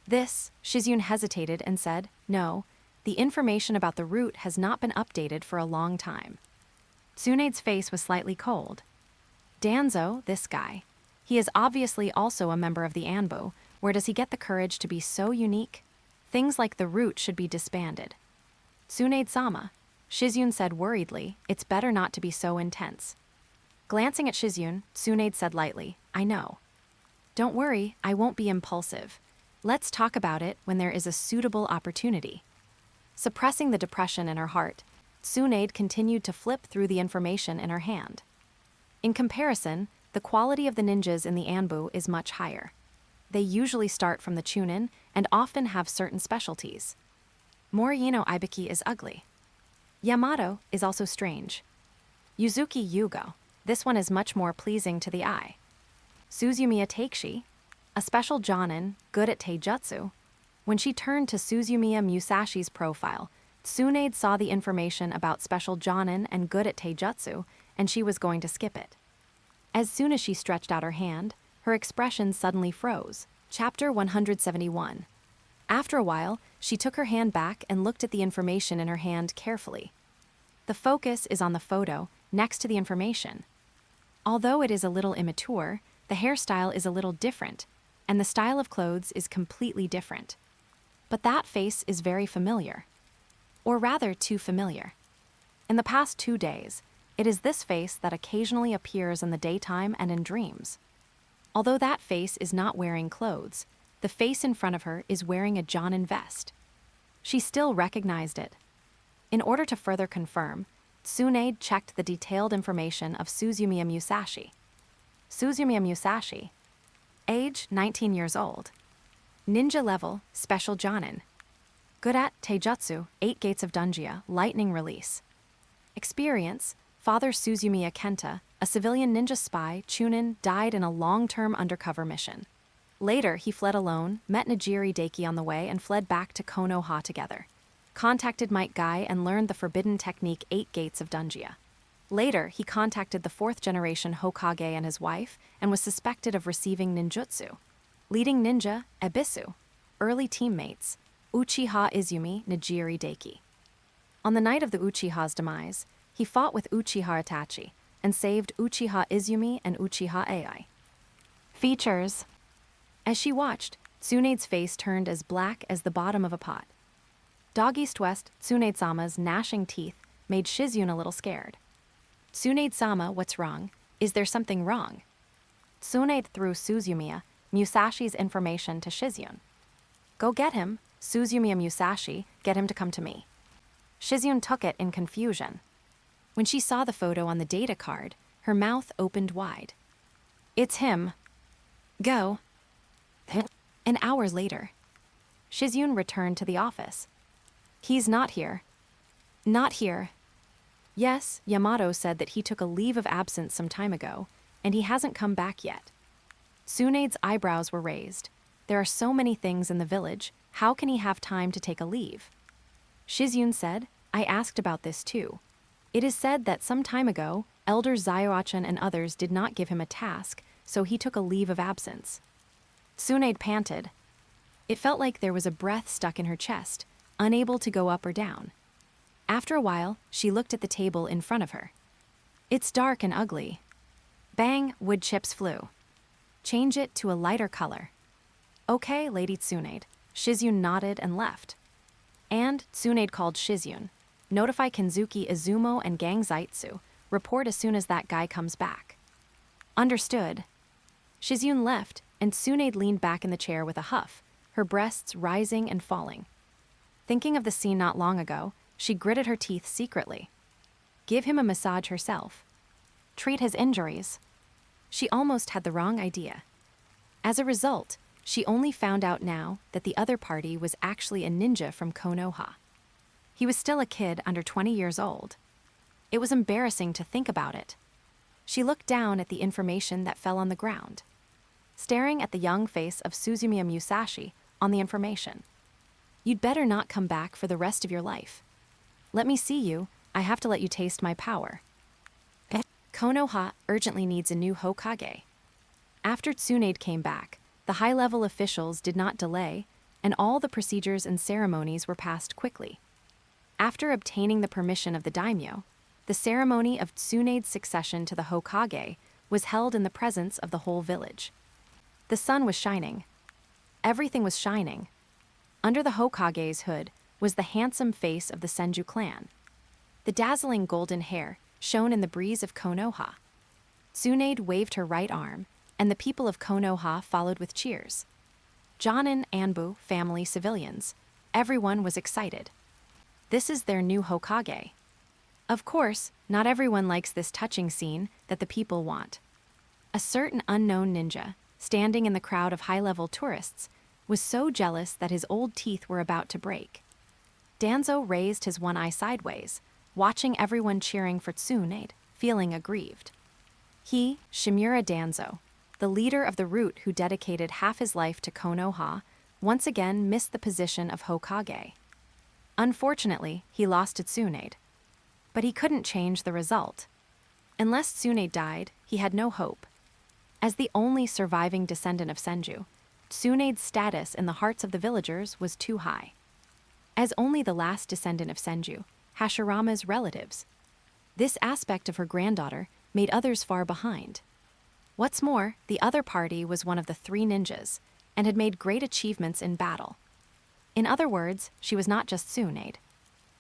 Speaker 1: This, Shizyun hesitated and said, no, the information about the root has not been updated for a long time. Tsunade's face was slightly cold. Danzo, this guy. He is obviously also a member of the Anbu. Where does he get the courage to be so unique? Things like the root should be disbanded. Tsunade-sama, Shizyun said worriedly, it's better not to be so intense. Glancing at Shizyun, Tsunade said lightly, I know. Don't worry, I won't be impulsive. Let's talk about it when there is a suitable opportunity. Suppressing the depression in her heart, Tsunade continued to flip through the information in her hand. In comparison, the quality of the ninjas in the Anbu is much higher. They usually start from the Chunin and often have certain specialties. Morino Ibiki is ugly. Yamato is also strange. Yuzuki Yugo, this one is much more pleasing to the eye. Suzumiya Takeshi, a special jonin, good at taijutsu. When she turned to Suzumiya Musashi's profile, Tsunade saw the information about special jonin and good at taijutsu, and she was going to skip it. As soon as she stretched out her hand, her expression suddenly froze. Chapter 171. After a while, she took her hand back and looked at the information in her hand carefully. The focus is on the photo next to the information. Although it is a little immature, the hairstyle is a little different, and the style of clothes is completely different. But that face is very familiar. Or rather, too familiar. In the past 2 days, it is this face that occasionally appears in the daytime and in dreams. Although that face is not wearing clothes, the face in front of her is wearing a jonin vest. She still recognized it. In order to further confirm, Tsunade checked the detailed information of Suzumiya Musashi. Suzumiya Musashi. Age, 19 years old. Ninja level, special jonin. Good at taijutsu, 8 gates of Dunjia, lightning release. Experience, Father Suzumiya Kenta, a civilian ninja spy, Chunin, died in a long-term undercover mission. Later, he fled alone, met Nijiri Daiki on the way, and fled back to Konoha together. Contacted Might Guy and learned the forbidden technique 8 Gates of Dunjia. Later, he contacted the 4th-generation Hokage and his wife, and was suspected of receiving ninjutsu. Leading ninja, Ebisu. Early teammates, Uchiha Izumi, Nijiri Daiki. On the night of the Uchiha's demise, he fought with Uchiha Itachi, and saved Uchiha Izumi and Uchiha Ai. Features. As she watched, Tsunade's face turned as black as the bottom of a pot. Dog East West, Tsunade-sama's gnashing teeth made Shizyun a little scared. Tsunade-sama, what's wrong? Is there something wrong? Tsunade threw Suzumiya Musashi's information to Shizyun. Go get him, Suzumiya Musashi, get him to come to me. Shizyun took it in confusion. When she saw the photo on the data card, her mouth opened wide. It's him. Go. An hour later, Shizyun returned to the office. He's not here. Not here. Yes, Yamato said that he took a leave of absence some time ago, and he hasn't come back yet. Tsunade's eyebrows were raised. There are so many things in the village, how can he have time to take a leave? Shizyun said, I asked about this too. It is said that some time ago, Elders Zaiochan and others did not give him a task, so he took a leave of absence. Tsunade panted. It felt like there was a breath stuck in her chest, unable to go up or down. After a while, she looked at the table in front of her. It's dark and ugly. Bang, wood chips flew. Change it to a lighter color. Okay, Lady Tsunade. Shizyun nodded and left. And Tsunade called Shizyun. Notify Kenzuki Izumo and Gang Zaitsu. Report as soon as that guy comes back. Understood. Shizyun left, and Tsunade leaned back in the chair with a huff, her breasts rising and falling. Thinking of the scene not long ago, she gritted her teeth secretly. Give him a massage herself. Treat his injuries. She almost had the wrong idea. As a result, she only found out now that the other party was actually a ninja from Konoha. He was still a kid under 20 years old. It was embarrassing to think about it. She looked down at the information that fell on the ground, staring at the young face of Suzumiya Musashi on the information. You'd better not come back for the rest of your life. Let me see you, I have to let you taste my power. Konoha urgently needs a new Hokage. After Tsunade came back, the high-level officials did not delay, and all the procedures and ceremonies were passed quickly. After obtaining the permission of the daimyo, the ceremony of Tsunade's succession to the Hokage was held in the presence of the whole village. The sun was shining. Everything was shining. Under the Hokage's hood was the handsome face of the Senju clan. The dazzling golden hair shone in the breeze of Konoha. Tsunade waved her right arm, and the people of Konoha followed with cheers. Jonin, Anbu, family, civilians, everyone was excited. This is their new Hokage. Of course, not everyone likes this touching scene that the people want. A certain unknown ninja, standing in the crowd of high-level tourists, was so jealous that his old teeth were about to break. Danzo raised his one eye sideways, watching everyone cheering for Tsunade, feeling aggrieved. He, Shimura Danzo, the leader of the root who dedicated half his life to Konoha, once again missed the position of Hokage. Unfortunately, he lost to Tsunade. But he couldn't change the result. Unless Tsunade died, he had no hope. As the only surviving descendant of Senju, Tsunade's status in the hearts of the villagers was too high. As only the last descendant of Senju, Hashirama's relatives, this aspect of her granddaughter made others far behind. What's more, the other party was one of the three ninjas, and had made great achievements in battle. In other words, she was not just Tsunade.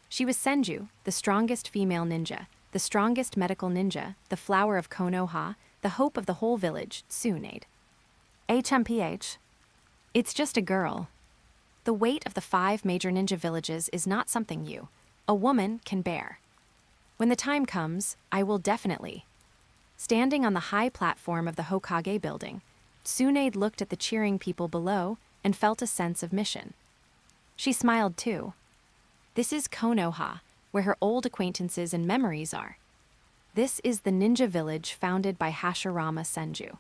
Speaker 1: She was Senju, the strongest female ninja, the strongest medical ninja, the flower of Konoha, the hope of the whole village, Tsunade. HMPH. It's just a girl. The weight of the 5 major ninja villages is not something you, a woman, can bear. When the time comes, I will definitely. Standing on the high platform of the Hokage building, Tsunade looked at the cheering people below and felt a sense of mission. She smiled too. This is Konoha, where her old acquaintances and memories are. This is the ninja village founded by Hashirama Senju.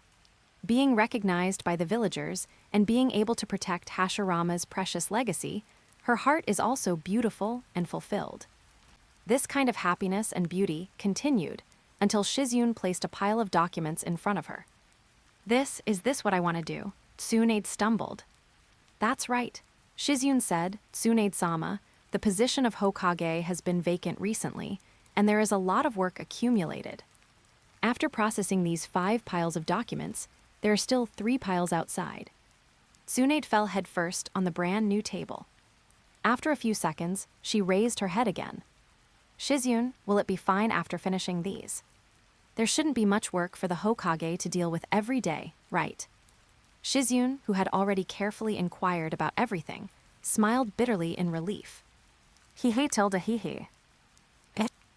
Speaker 1: Being recognized by the villagers and being able to protect Hashirama's precious legacy, her heart is also beautiful and fulfilled. This kind of happiness and beauty continued until Shizune placed a pile of documents in front of her. Is this what I want to do? Tsunade stumbled. That's right. Shizune said, Tsunade-sama, the position of Hokage has been vacant recently, and there is a lot of work accumulated. After processing these 5 piles of documents, there are still 3 piles outside. Tsunade fell headfirst on the brand new table. After a few seconds, she raised her head again. Shizune, will it be fine after finishing these? There shouldn't be much work for the Hokage to deal with every day, right? Shizune, who had already carefully inquired about everything, smiled bitterly in relief. Hihi tilde hihi.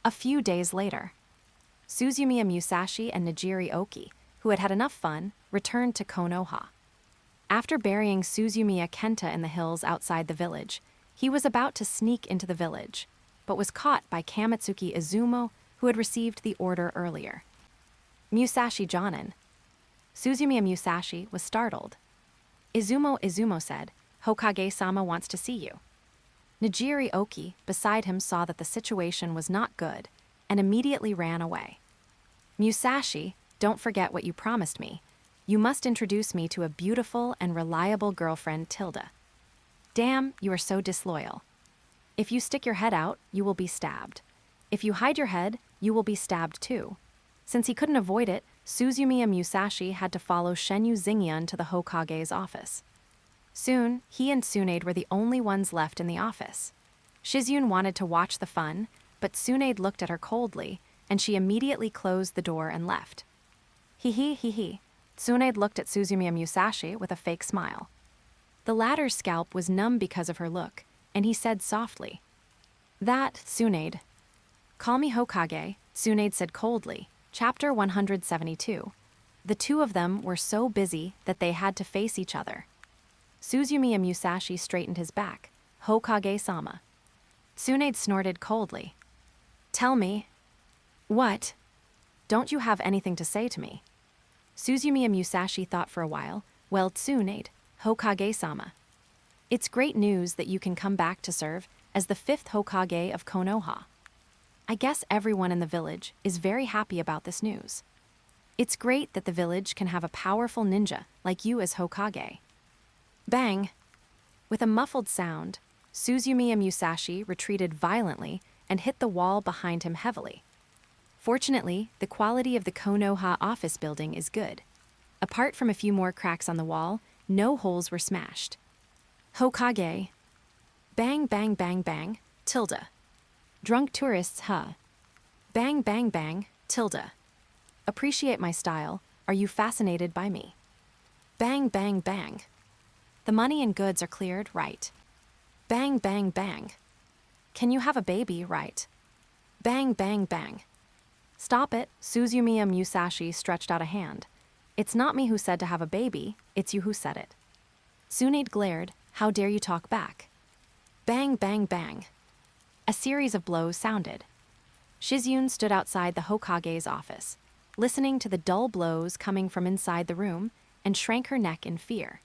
Speaker 1: A few days later, Suzumiya Musashi and Nijiri Oki, who had had enough fun, returned to Konoha. After burying Suzumiya Kenta in the hills outside the village, he was about to sneak into the village, but was caught by Kamatsuki Izumo, who had received the order earlier. Musashi Jonin. Suzumiya Musashi was startled. Izumo said, Hokage-sama wants to see you. Nijiri Oki, beside him, saw that the situation was not good, and immediately ran away. Musashi, don't forget what you promised me. You must introduce me to a beautiful and reliable girlfriend, Tilda. Damn, you are so disloyal. If you stick your head out, you will be stabbed. If you hide your head, you will be stabbed too. Since he couldn't avoid it, Suzumiya Musashi had to follow Shenyu Xingyan to the Hokage's office. Soon, he and Tsunade were the only ones left in the office. Shizune wanted to watch the fun, but Tsunade looked at her coldly, and she immediately closed the door and left. Hee. Tsunade looked at Suzumiya Musashi with a fake smile. The latter's scalp was numb because of her look, and he said softly, Tsunade. Call me Hokage, Tsunade said coldly. Chapter 172. The two of them were so busy that they had to face each other. Suzumiya Musashi straightened his back. Hokage-sama. Tsunade snorted coldly. Tell me. What? Don't you have anything to say to me? Suzumiya Musashi thought for a while. Well, Tsunade, Hokage-sama. It's great news that you can come back to serve as the 5th Hokage of Konoha. I guess everyone in the village is very happy about this news. It's great that the village can have a powerful ninja like you as Hokage. Bang! With a muffled sound, Suzumiya Musashi retreated violently and hit the wall behind him heavily. Fortunately, the quality of the Konoha office building is good. Apart from a few more cracks on the wall, no holes were smashed. Hokage. Bang bang bang bang, tilde. Drunk tourists, huh? Bang bang bang, tilde. Appreciate my style, are you fascinated by me? Bang bang bang. The money and goods are cleared, right? Bang bang bang. Can you have a baby, right? Bang bang bang. Stop it, Suzumiya Musashi stretched out a hand. It's not me who said to have a baby, it's you who said it. Tsunade glared, how dare you talk back? Bang bang bang. A series of blows sounded. Shizune stood outside the Hokage's office, listening to the dull blows coming from inside the room, and shrank her neck in fear.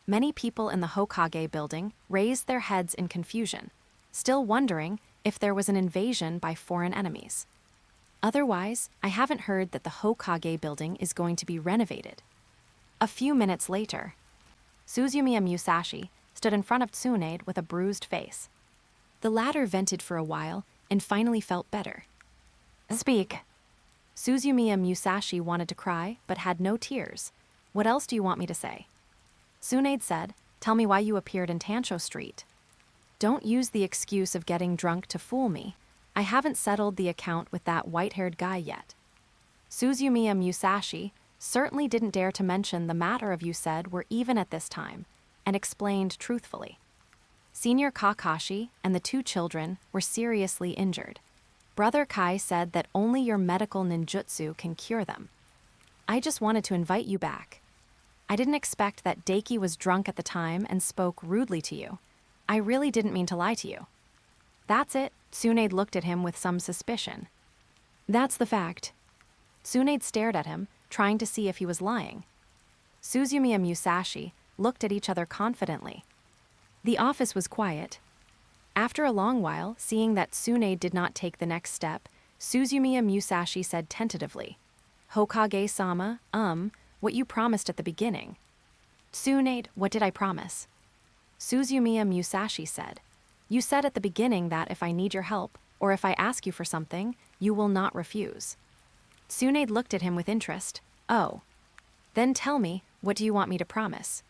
Speaker 1: Many people in the Hokage building raised their heads in confusion, still wondering if there was an invasion by foreign enemies. Otherwise, I haven't heard that the Hokage building is going to be renovated. A few minutes later, Suzumiya Musashi stood in front of Tsunade with a bruised face. The latter vented for a while and finally felt better. Speak. Suzumiya Musashi wanted to cry but had no tears. What else do you want me to say? Tsunade said, tell me why you appeared in Tancho Street. Don't use the excuse of getting drunk to fool me. I haven't settled the account with that white-haired guy yet. Suzumiya Musashi certainly didn't dare to mention the matter of you said were even at this time, and explained truthfully. Senior Kakashi and the 2 children were seriously injured. Brother Kai said that only your medical ninjutsu can cure them. I just wanted to invite you back. I didn't expect that Daiki was drunk at the time and spoke rudely to you. I really didn't mean to lie to you. That's it, Tsunade looked at him with some suspicion. That's the fact. Tsunade stared at him, trying to see if he was lying. Suzumiya Musashi looked at each other confidently. The office was quiet. After a long while, seeing that Tsunade did not take the next step, Suzumiya Musashi said tentatively, Hokage-sama, what you promised at the beginning. Tsunade, what did I promise? Suzumiya Musashi said, you said at the beginning that if I need your help, or if I ask you for something, you will not refuse. Tsunade looked at him with interest. Oh. Then tell me, what do you want me to promise?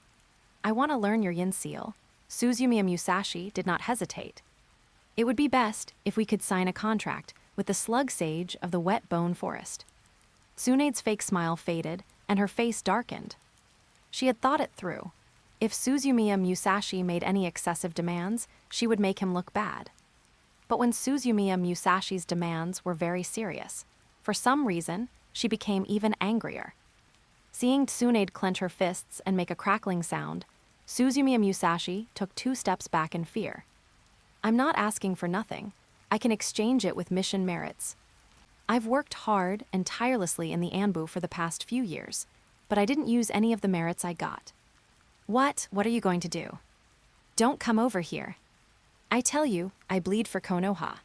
Speaker 1: I want to learn your yin seal. Suzumiya Musashi did not hesitate. It would be best if we could sign a contract with the slug sage of the wet bone forest. Tsunade's fake smile faded, and her face darkened. She had thought it through. If Suzumiya Musashi made any excessive demands, she would make him look bad. But when Suzumiya Musashi's demands were very serious, for some reason, she became even angrier. Seeing Tsunade clench her fists and make a crackling sound, Suzumiya Musashi took 2 steps back in fear. I'm not asking for nothing. I can exchange it with mission merits. I've worked hard and tirelessly in the Anbu for the past few years, but I didn't use any of the merits I got. What are you going to do? Don't come over here. I tell you, I bleed for Konoha.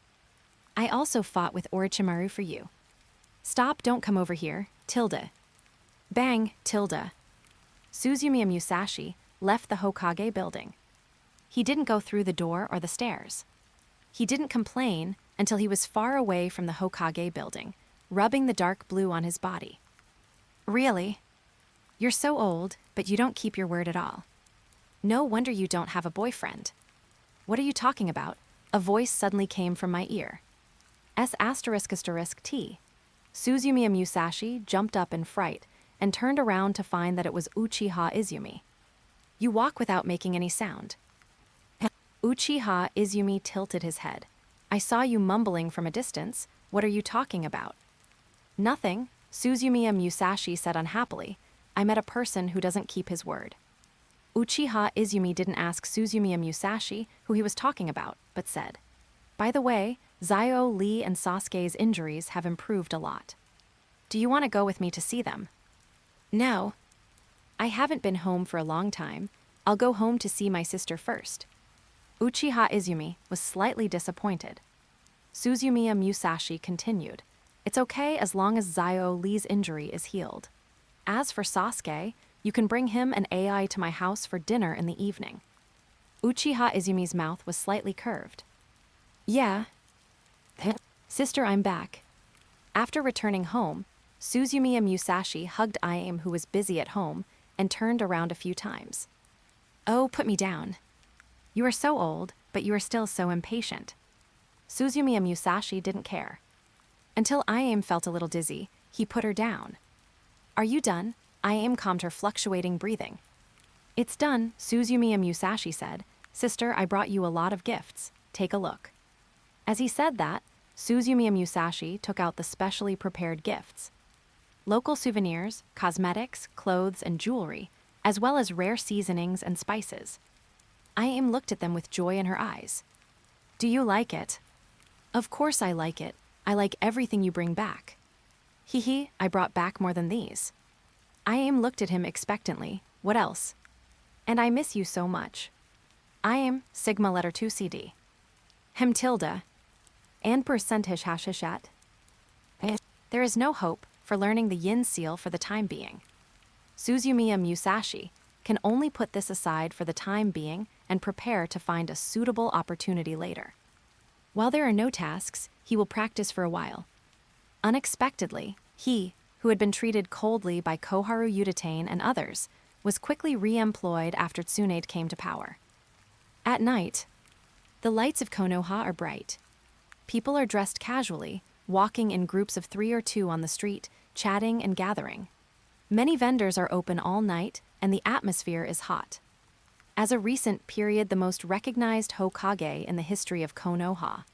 Speaker 1: I also fought with Orochimaru for you. Stop, don't come over here, tilde. Bang, tilde. Suzumiya Musashi left the Hokage building. He didn't go through the door or the stairs. He didn't complain until he was far away from the Hokage building, rubbing the dark blue on his body. Really? You're so old, but you don't keep your word at all. No wonder you don't have a boyfriend. What are you talking about? A voice suddenly came from my ear. S***T. Suzumiya Musashi jumped up in fright and turned around to find that it was Uchiha Izumi. You walk without making any sound. Uchiha Izumi tilted his head. I saw you mumbling from a distance. What are you talking about? Nothing, Suzumiya Musashi said unhappily. I met a person who doesn't keep his word. Uchiha Izumi didn't ask Suzumiya Musashi who he was talking about, but said, by the way, Zio, Lee, and Sasuke's injuries have improved a lot. Do you want to go with me to see them? No. I haven't been home for a long time. I'll go home to see my sister first. Uchiha Izumi was slightly disappointed. Suzumiya Musashi continued, it's okay as long as Zio Lee's injury is healed. As for Sasuke, you can bring him and AI to my house for dinner in the evening. Uchiha Izumi's mouth was slightly curved. Yeah. Sister, I'm back. After returning home, Suzumiya Musashi hugged Iame, who was busy at home, and turned around a few times. Oh, put me down. You are so old, but you are still so impatient. Suzumiya Musashi didn't care. Until Iame felt a little dizzy, he put her down. Are you done? Iame calmed her fluctuating breathing. It's done, Suzumiya Musashi said. Sister, I brought you a lot of gifts. Take a look. As he said that, Suzumiya Musashi took out the specially prepared gifts. Local souvenirs, cosmetics, clothes, and jewelry, as well as rare seasonings and spices. Iame looked at them with joy in her eyes. Do you like it? Of course I like it. I like everything you bring back. Hee, I brought back more than these. Iame looked at him expectantly. What else? And I miss you so much. Iame, Sigma letter 2 CD. Hem tilde. And percentage hashishat. There is no hope for learning the yin seal for the time being. Suzumiya Musashi can only put this aside for the time being and prepare to find a suitable opportunity later. While there are no tasks, he will practice for a while. Unexpectedly, he, who had been treated coldly by Koharu Udatane and others, was quickly re-employed after Tsunade came to power. At night, the lights of Konoha are bright. People are dressed casually, walking in groups of 3 or 2 on the street, chatting and gathering. Many vendors are open all night, and the atmosphere is hot. As a recent period, the most recognized Hokage in the history of Konoha,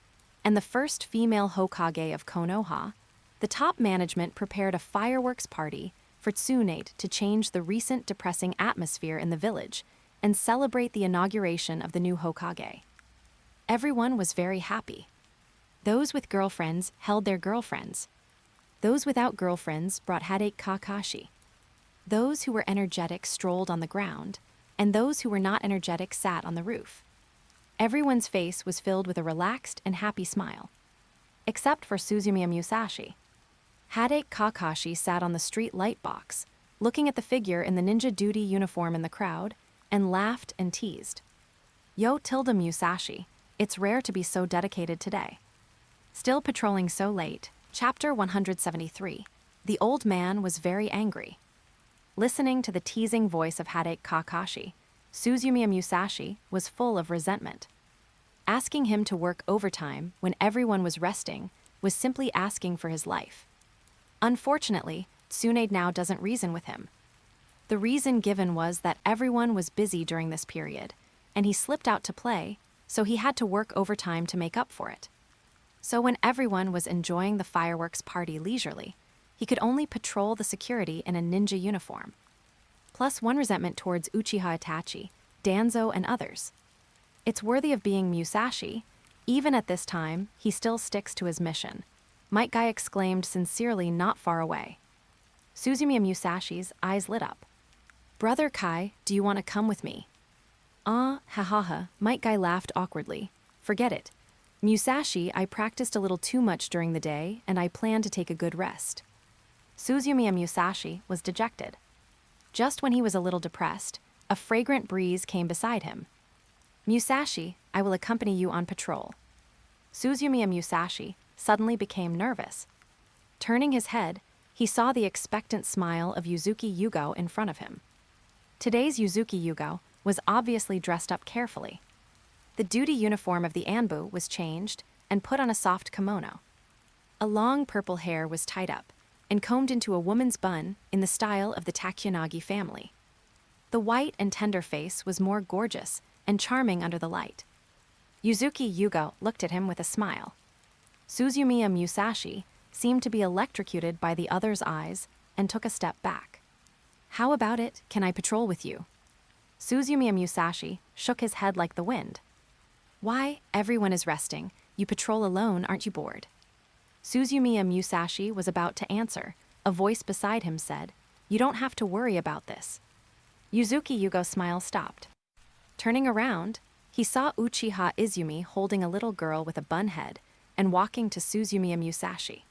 Speaker 1: and the first female Hokage of Konoha, the top management prepared a fireworks party for Tsunade to change the recent depressing atmosphere in the village and celebrate the inauguration of the new Hokage. Everyone was very happy. Those with girlfriends held their girlfriends. Those without girlfriends brought Hadate Kakashi. Those who were energetic strolled on the ground, and those who were not energetic sat on the roof. Everyone's face was filled with a relaxed and happy smile. Except for Suzumiya Musashi. Hadate Kakashi sat on the street light box, looking at the figure in the ninja duty uniform in the crowd, and laughed and teased. Yo tilde Musashi, it's rare to be so dedicated today. Still patrolling so late, Chapter 173. The old man was very angry. Listening to the teasing voice of Hadate Kakashi, Suzumiya Musashi was full of resentment. Asking him to work overtime when everyone was resting was simply asking for his life. Unfortunately, Tsunade now doesn't reason with him. The reason given was that everyone was busy during this period, and he slipped out to play, so he had to work overtime to make up for it. So when everyone was enjoying the fireworks party leisurely, he could only patrol the security in a ninja uniform. Plus one resentment towards Uchiha Itachi, Danzo, and others. It's worthy of being Musashi. Even at this time, he still sticks to his mission. Might Guy exclaimed sincerely not far away. Suzumiya Musashi's eyes lit up. Brother Kai, do you want to come with me? Ha ha ha, Might Guy laughed awkwardly. Forget it. Musashi, I practiced a little too much during the day, and I plan to take a good rest. Suzumiya Musashi was dejected. Just when he was a little depressed, a fragrant breeze came beside him. Musashi, I will accompany you on patrol. Suzumiya Musashi suddenly became nervous. Turning his head, he saw the expectant smile of Yuzuki Yugo in front of him. Today's Yuzuki Yugo was obviously dressed up carefully. The duty uniform of the Anbu was changed and put on a soft kimono. A long purple hair was tied up and combed into a woman's bun in the style of the Takuyanagi family. The white and tender face was more gorgeous and charming under the light. Yuzuki Yugo looked at him with a smile. Suzumiya Musashi seemed to be electrocuted by the other's eyes and took a step back. How about it, can I patrol with you? Suzumiya Musashi shook his head like the wind. Why, everyone is resting. You patrol alone, aren't you bored? Suzumiya Musashi was about to answer. A voice beside him said, You don't have to worry about this. Yuzuki Yugo's smile stopped. Turning around, he saw Uchiha Izumi holding a little girl with a bun head and walking to Suzumiya Musashi.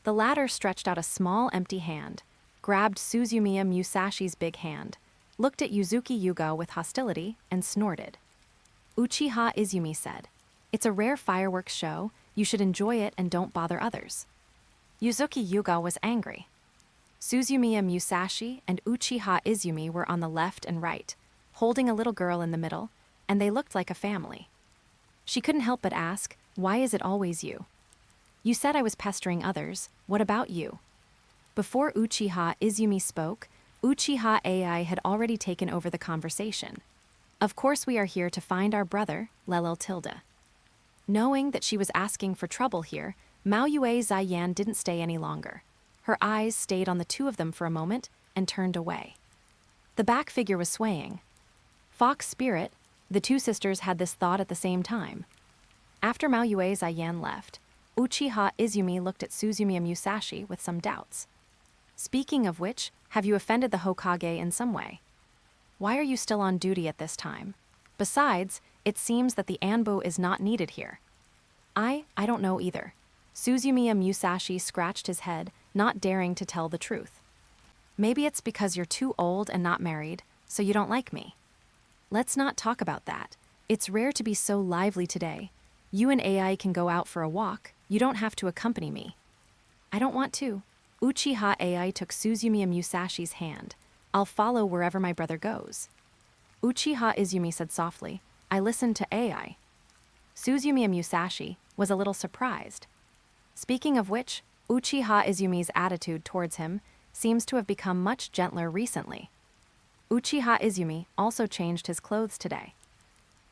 Speaker 1: The latter stretched out a small empty hand, grabbed Suzumiya Musashi's big hand, looked at Yuzuki Yuga with hostility, and snorted. Uchiha Izumi said, "It's a rare fireworks show, you should enjoy it and don't bother others." Yuzuki Yuga was angry. Suzumiya Musashi and Uchiha Izumi were on the left and right, holding a little girl in the middle, and they looked like a family. She couldn't help but ask, "Why is it always you? You said I was pestering others, what about you?" Before Uchiha Izumi spoke, Uchiha Ai had already taken over the conversation. "Of course we are here to find our brother, Lelel Tilda." Knowing that she was asking for trouble here, Maoyue Ziyan didn't stay any longer. Her eyes stayed on the two of them for a moment and turned away. The back figure was swaying. Fox Spirit, the two sisters had this thought at the same time. After Maoyue Ziyan left, Uchiha Izumi looked at Suzumiya Musashi with some doubts. "Speaking of which, have you offended the Hokage in some way? Why are you still on duty at this time? Besides, it seems that the Anbo is not needed here." I don't know either." Suzumiya Musashi scratched his head, not daring to tell the truth. "Maybe it's because you're too old and not married, so you don't like me." "Let's not talk about that. It's rare to be so lively today. You and Ai can go out for a walk, you don't have to accompany me." "I don't want to." Uchiha Ai took Suzumiya Musashi's hand. "I'll follow wherever my brother goes." Uchiha Izumi said softly, "I listened to Ai." Suzumiya Musashi was a little surprised. Speaking of which, Uchiha Izumi's attitude towards him seems to have become much gentler recently. Uchiha Izumi also changed his clothes today.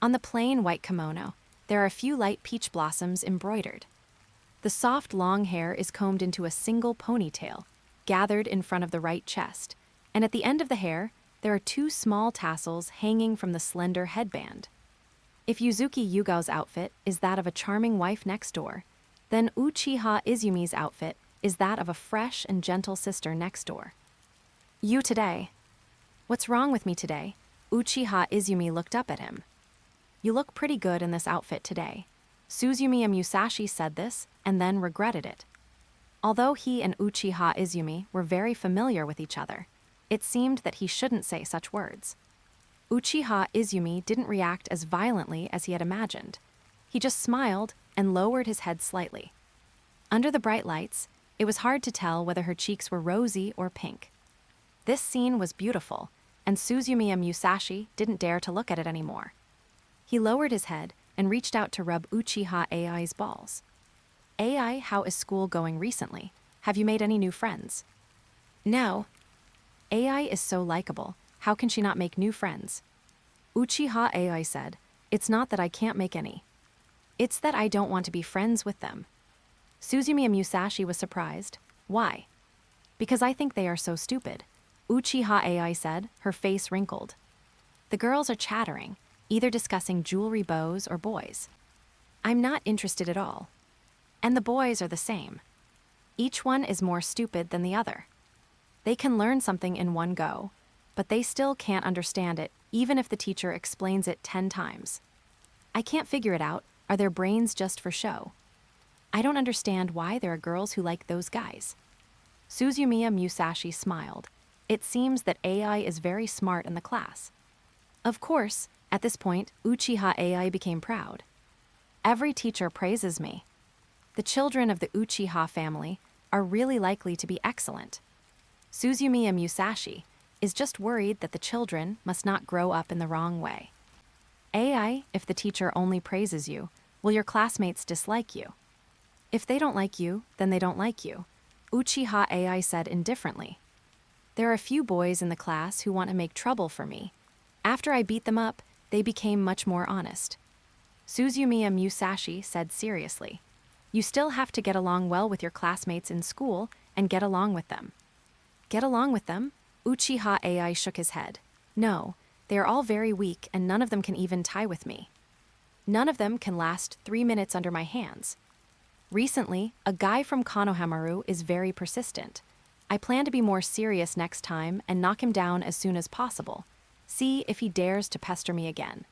Speaker 1: On the plain white kimono, there are a few light peach blossoms embroidered. The soft long hair is combed into a single ponytail, gathered in front of the right chest, and at the end of the hair, there are two small tassels hanging from the slender headband. If Yuzuki Yugao's outfit is that of a charming wife next door, then Uchiha Izumi's outfit is that of a fresh and gentle sister next door. "You today. What's wrong with me today?" Uchiha Izumi looked up at him. "You look pretty good in this outfit today." Suzumiya Musashi said this and then regretted it. Although he and Uchiha Izumi were very familiar with each other, it seemed that he shouldn't say such words. Uchiha Izumi didn't react as violently as he had imagined. He just smiled and lowered his head slightly. Under the bright lights, it was hard to tell whether her cheeks were rosy or pink. This scene was beautiful, and Suzumiya Musashi didn't dare to look at it anymore. He lowered his head and reached out to rub Uchiha Ai's balls. "Ai, how is school going recently? Have you made any new friends?" "No." "Ai is so likable. How can she not make new friends?" Uchiha Ai said, "It's not that I can't make any. It's that I don't want to be friends with them." Suzumiya Musashi was surprised. "Why?" "Because I think they are so stupid," Uchiha Ai said, her face wrinkled. "The girls are chattering, either discussing jewelry bows or boys. I'm not interested at all. And the boys are the same. Each one is more stupid than the other. They can learn something in one go, but they still can't understand it, even if the teacher explains it 10 times. I can't figure it out. Are their brains just for show? I don't understand why there are girls who like those guys." Suzumiya Musashi smiled. It seems that Ai is very smart in the class. Of course, at this point, Uchiha Ai became proud. "Every teacher praises me. The children of the Uchiha family are really likely to be excellent. Suzumiya Musashi is just worried that the children must not grow up in the wrong way. Ai, if the teacher only praises you, will your classmates dislike you? If they don't like you, then they don't like you," Uchiha Ai said indifferently. "There are a few boys in the class who want to make trouble for me. After I beat them up, they became much more honest." Suzumiya Musashi said seriously, "You still have to get along well with your classmates in school and get along with them." "Get along with them?" Uchiha Ai shook his head. "No, they are all very weak and none of them can even tie with me. None of them can last 3 minutes under my hands. Recently, a guy from Konohamaru is very persistent. I plan to be more serious next time and knock him down as soon as possible. See if he dares to pester me again."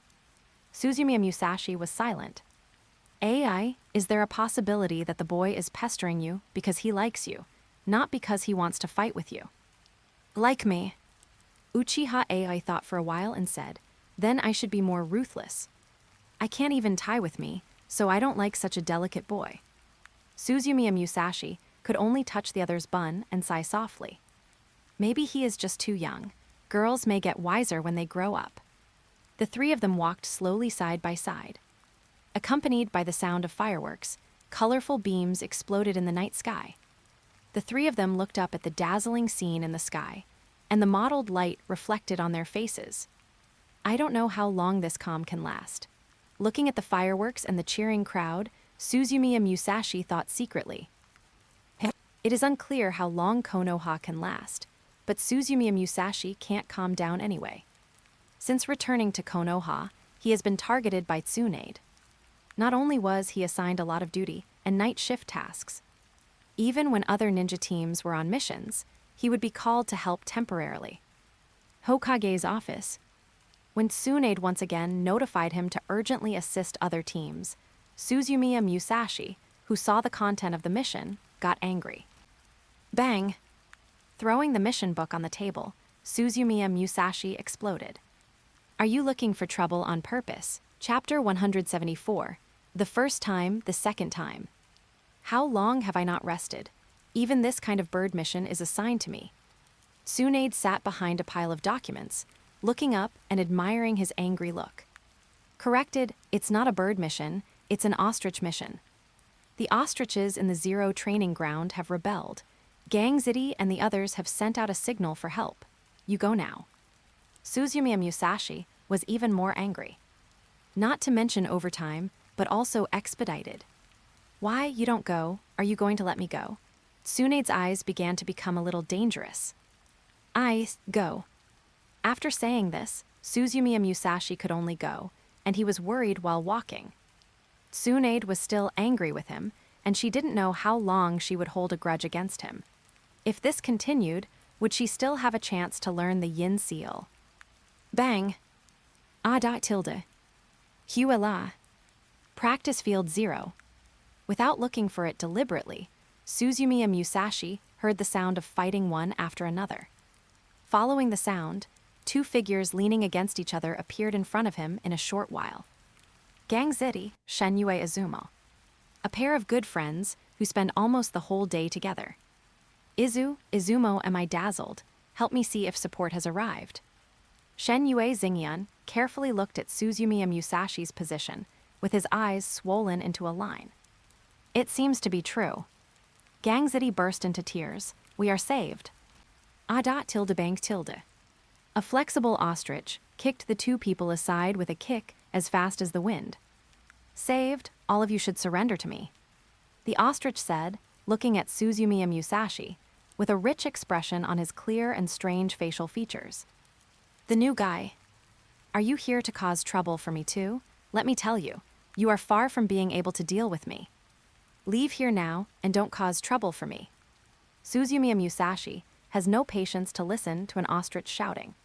Speaker 1: Suzumiya Musashi was silent. Is there a possibility that the boy is pestering you because he likes you, not because he wants to fight with you? Like me. Uchiha Ai thought for a while and said, "Then I should be more ruthless. I can't even tie with me, so I don't like such a delicate boy." Suzumiya Musashi could only touch the other's bun and sigh softly. Maybe he is just too young. Girls may get wiser when they grow up. The three of them walked slowly side by side. Accompanied by the sound of fireworks, colorful beams exploded in the night sky. The three of them looked up at the dazzling scene in the sky, and the mottled light reflected on their faces. I don't know how long this calm can last. Looking at the fireworks and the cheering crowd, Suzumiya Musashi thought secretly. It is unclear how long Konoha can last, but Suzumiya Musashi can't calm down anyway. Since returning to Konoha, he has been targeted by Tsunade. Not only was he assigned a lot of duty and night shift tasks, even when other ninja teams were on missions, he would be called to help temporarily. Hokage's office. When Tsunade once again notified him to urgently assist other teams, Suzumiya Musashi, who saw the content of the mission, got angry. Bang! Throwing the mission book on the table, Suzumiya Musashi exploded. Are you looking for trouble on purpose? Chapter 174. The first time, the second time. How long have I not rested? Even this kind of bird mission is assigned to me. Tsunade sat behind a pile of documents, looking up and admiring his angry look. Corrected, it's not a bird mission, it's an ostrich mission. The ostriches in the Zero training ground have rebelled. Gang Ziti and the others have sent out a signal for help. You go now. Suzumiya Musashi was even more angry. Not to mention overtime, but also expedited. Why, you don't go? Are you going to let me go? Tsunade's eyes began to become a little dangerous. I go. After saying this, Suzumiya Musashi could only go, and he was worried while walking. Tsunade was still angry with him, and she didn't know how long she would hold a grudge against him. If this continued, would she still have a chance to learn the yin seal? Bang! Tilde. Huela. Practice field 0. Without looking for it deliberately, Suzumiya Musashi heard the sound of fighting one after another. Following the sound, two figures leaning against each other appeared in front of him in a short while. Gang Ziti, Shenyue Izumo. A pair of good friends who spend almost the whole day together. Izumo, am I dazzled? Help me see if support has arrived. Shenyue Xingyan carefully looked at Suzumiya Musashi's position, with his eyes swollen into a line. It seems to be true. Gang Ziti burst into tears. We are saved. Tilde. A flexible ostrich kicked the two people aside with a kick as fast as the wind. Saved, all of you should surrender to me. The ostrich said, looking at Suzumiya Musashi, with a rich expression on his clear and strange facial features. The new guy. Are you here to cause trouble for me too? Let me tell you, you are far from being able to deal with me. Leave here now and don't cause trouble for me. Suzumiya Musashi has no patience to listen to an ostrich shouting.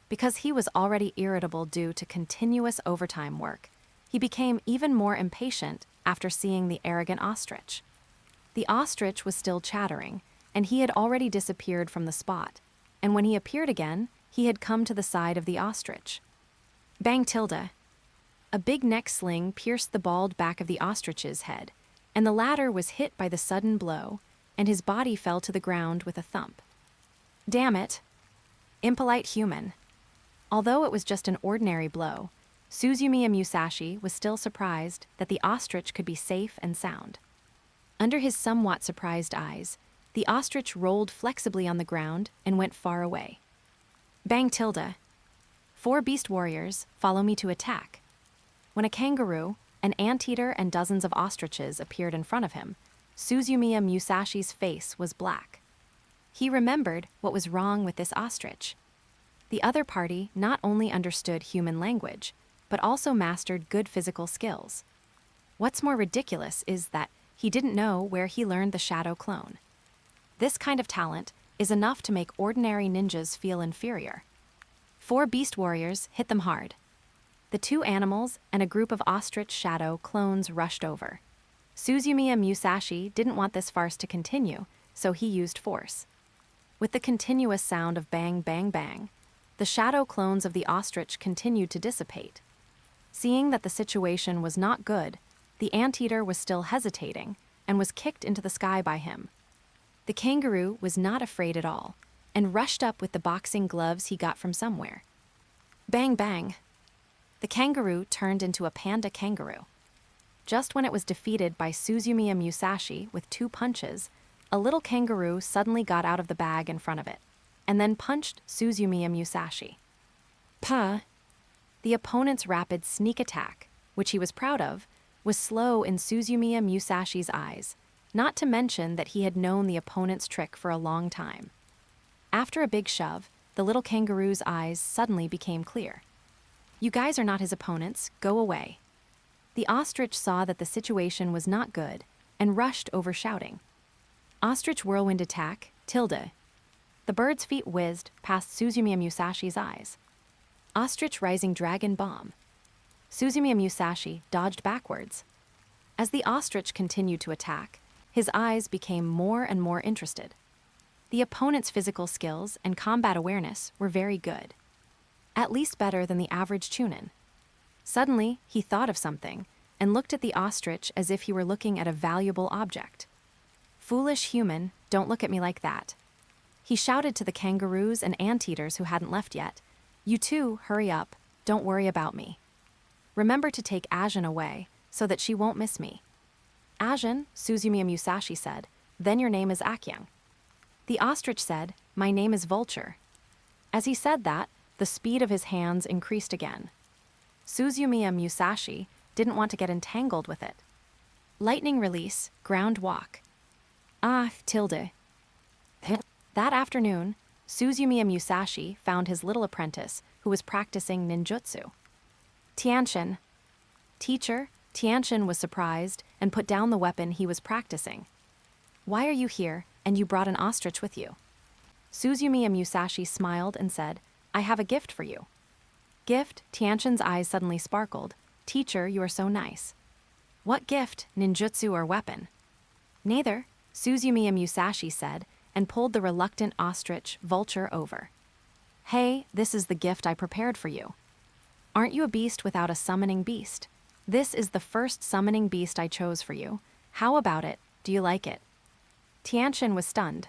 Speaker 1: Because he was already irritable due to continuous overtime work, he became even more impatient after seeing the arrogant ostrich. The ostrich was still chattering, and he had already disappeared from the spot, and when he appeared again, he had come to the side of the ostrich. Bang tilde. A big neck sling pierced the bald back of the ostrich's head, and the latter was hit by the sudden blow, and his body fell to the ground with a thump. Damn it. Impolite human. Although it was just an ordinary blow, Suzumiya Musashi was still surprised that the ostrich could be safe and sound. Under his somewhat surprised eyes, the ostrich rolled flexibly on the ground and went far away. Bang tilde. 4 beast warriors, follow me to attack. When a kangaroo, an anteater, and dozens of ostriches appeared in front of him, Suzumiya Musashi's face was black. He remembered what was wrong with this ostrich. The other party not only understood human language, but also mastered good physical skills. What's more ridiculous is that he didn't know where he learned the shadow clone. This kind of talent is enough to make ordinary ninjas feel inferior. 4 beast warriors hit them hard. The 2 animals and a group of ostrich shadow clones rushed over. Suzumiya Musashi didn't want this farce to continue, so he used force. With the continuous sound of bang, bang, bang, the shadow clones of the ostrich continued to dissipate. Seeing that the situation was not good, the anteater was still hesitating and was kicked into the sky by him. The kangaroo was not afraid at all and rushed up with the boxing gloves he got from somewhere. Bang, bang. The kangaroo turned into a panda kangaroo. Just when it was defeated by Suzumiya Musashi with 2 punches, a little kangaroo suddenly got out of the bag in front of it, and then punched Suzumiya Musashi. Puh! The opponent's rapid sneak attack, which he was proud of, was slow in Suzumiya Musashi's eyes, not to mention that he had known the opponent's trick for a long time. After a big shove, the little kangaroo's eyes suddenly became clear. You guys are not his opponents, go away. The ostrich saw that the situation was not good and rushed over shouting. Ostrich whirlwind attack, tilde. The bird's feet whizzed past Suzumiya Musashi's eyes. Ostrich rising dragon bomb. Suzumiya Musashi dodged backwards. As the ostrich continued to attack, his eyes became more and more interested. The opponent's physical skills and combat awareness were very good. At least better than the average chunin. Suddenly, he thought of something and looked at the ostrich as if he were looking at a valuable object. Foolish human, don't look at me like that. He shouted to the kangaroos and anteaters who hadn't left yet. You two, hurry up, don't worry about me. Remember to take Ajin away so that she won't miss me. Ajin, Suzumiya Musashi said, then your name is Akyung. The ostrich said, my name is Vulture. As he said that, the speed of his hands increased again. Suzumiya Musashi didn't want to get entangled with it. Lightning release, ground walk. Tilde. That afternoon, Suzumiya Musashi found his little apprentice who was practicing ninjutsu. Tianshin. Teacher, Tianshin was surprised and put down the weapon he was practicing. Why are you here, and you brought an ostrich with you? Suzumiya Musashi smiled and said, I have a gift for you. Gift? Tianshin's eyes suddenly sparkled. Teacher, you are so nice. What gift, ninjutsu or weapon? Neither, Suzumiya Musashi said, and pulled the reluctant ostrich, Vulture, over. Hey, this is the gift I prepared for you. Aren't you a beast without a summoning beast? This is the first summoning beast I chose for you. How about it? Do you like it? Tianshin was stunned.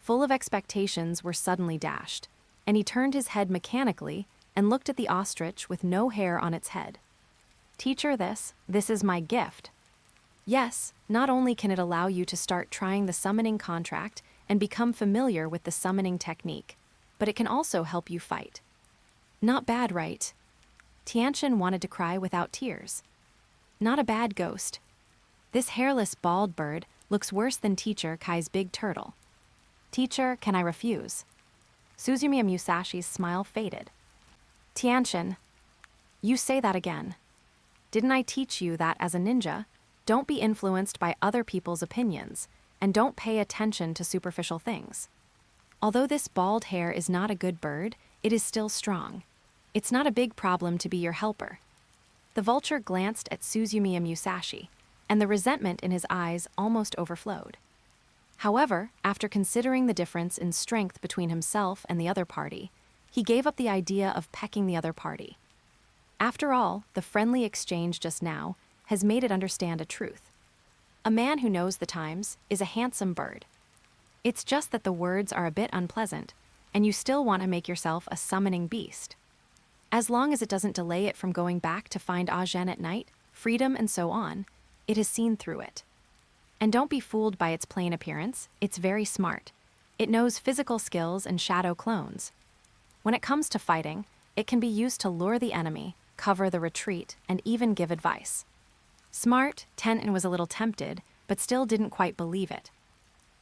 Speaker 1: Full of expectations were suddenly dashed, and he turned his head mechanically and looked at the ostrich with no hair on its head. Teacher, this is my gift. Yes, not only can it allow you to start trying the summoning contract and become familiar with the summoning technique, but it can also help you fight. Not bad, right? Tianshin wanted to cry without tears. Not a bad ghost. This hairless bald bird looks worse than Teacher Kai's big turtle. Teacher, can I refuse? Suzumiya Musashi's smile faded. Tianshin, you say that again. Didn't I teach you that as a ninja? Don't be influenced by other people's opinions, and don't pay attention to superficial things. Although this bald hair is not a good bird, it is still strong. It's not a big problem to be your helper. The vulture glanced at Suzumiya Musashi, and the resentment in his eyes almost overflowed. However, after considering the difference in strength between himself and the other party, he gave up the idea of pecking the other party. After all, the friendly exchange just now has made it understand a truth. A man who knows the times is a handsome bird. It's just that the words are a bit unpleasant, and you still want to make yourself a summoning beast. As long as it doesn't delay it from going back to find Ajin at night, freedom and so on, it has seen through it. And don't be fooled by its plain appearance, it's very smart. It knows physical skills and shadow clones. When it comes to fighting, it can be used to lure the enemy, cover the retreat, and even give advice. Smart, Tenten was a little tempted, but still didn't quite believe it.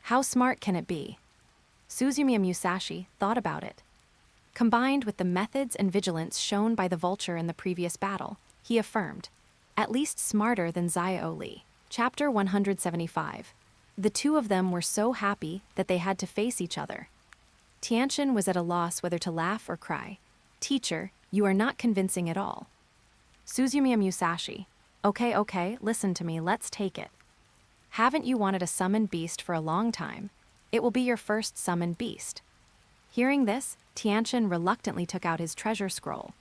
Speaker 1: How smart can it be? Suzumiya Musashi thought about it. Combined with the methods and vigilance shown by the vulture in the previous battle, he affirmed, at least smarter than Xiao Li. Chapter 175. The two of them were so happy that they had to face each other. Tianshin was at a loss whether to laugh or cry. Teacher, you are not convincing at all. Suzumiya Musashi. Okay, listen to me, let's take it. Haven't you wanted a summoned beast for a long time? It will be your first summoned beast. Hearing this, Tianchen reluctantly took out his treasure scroll.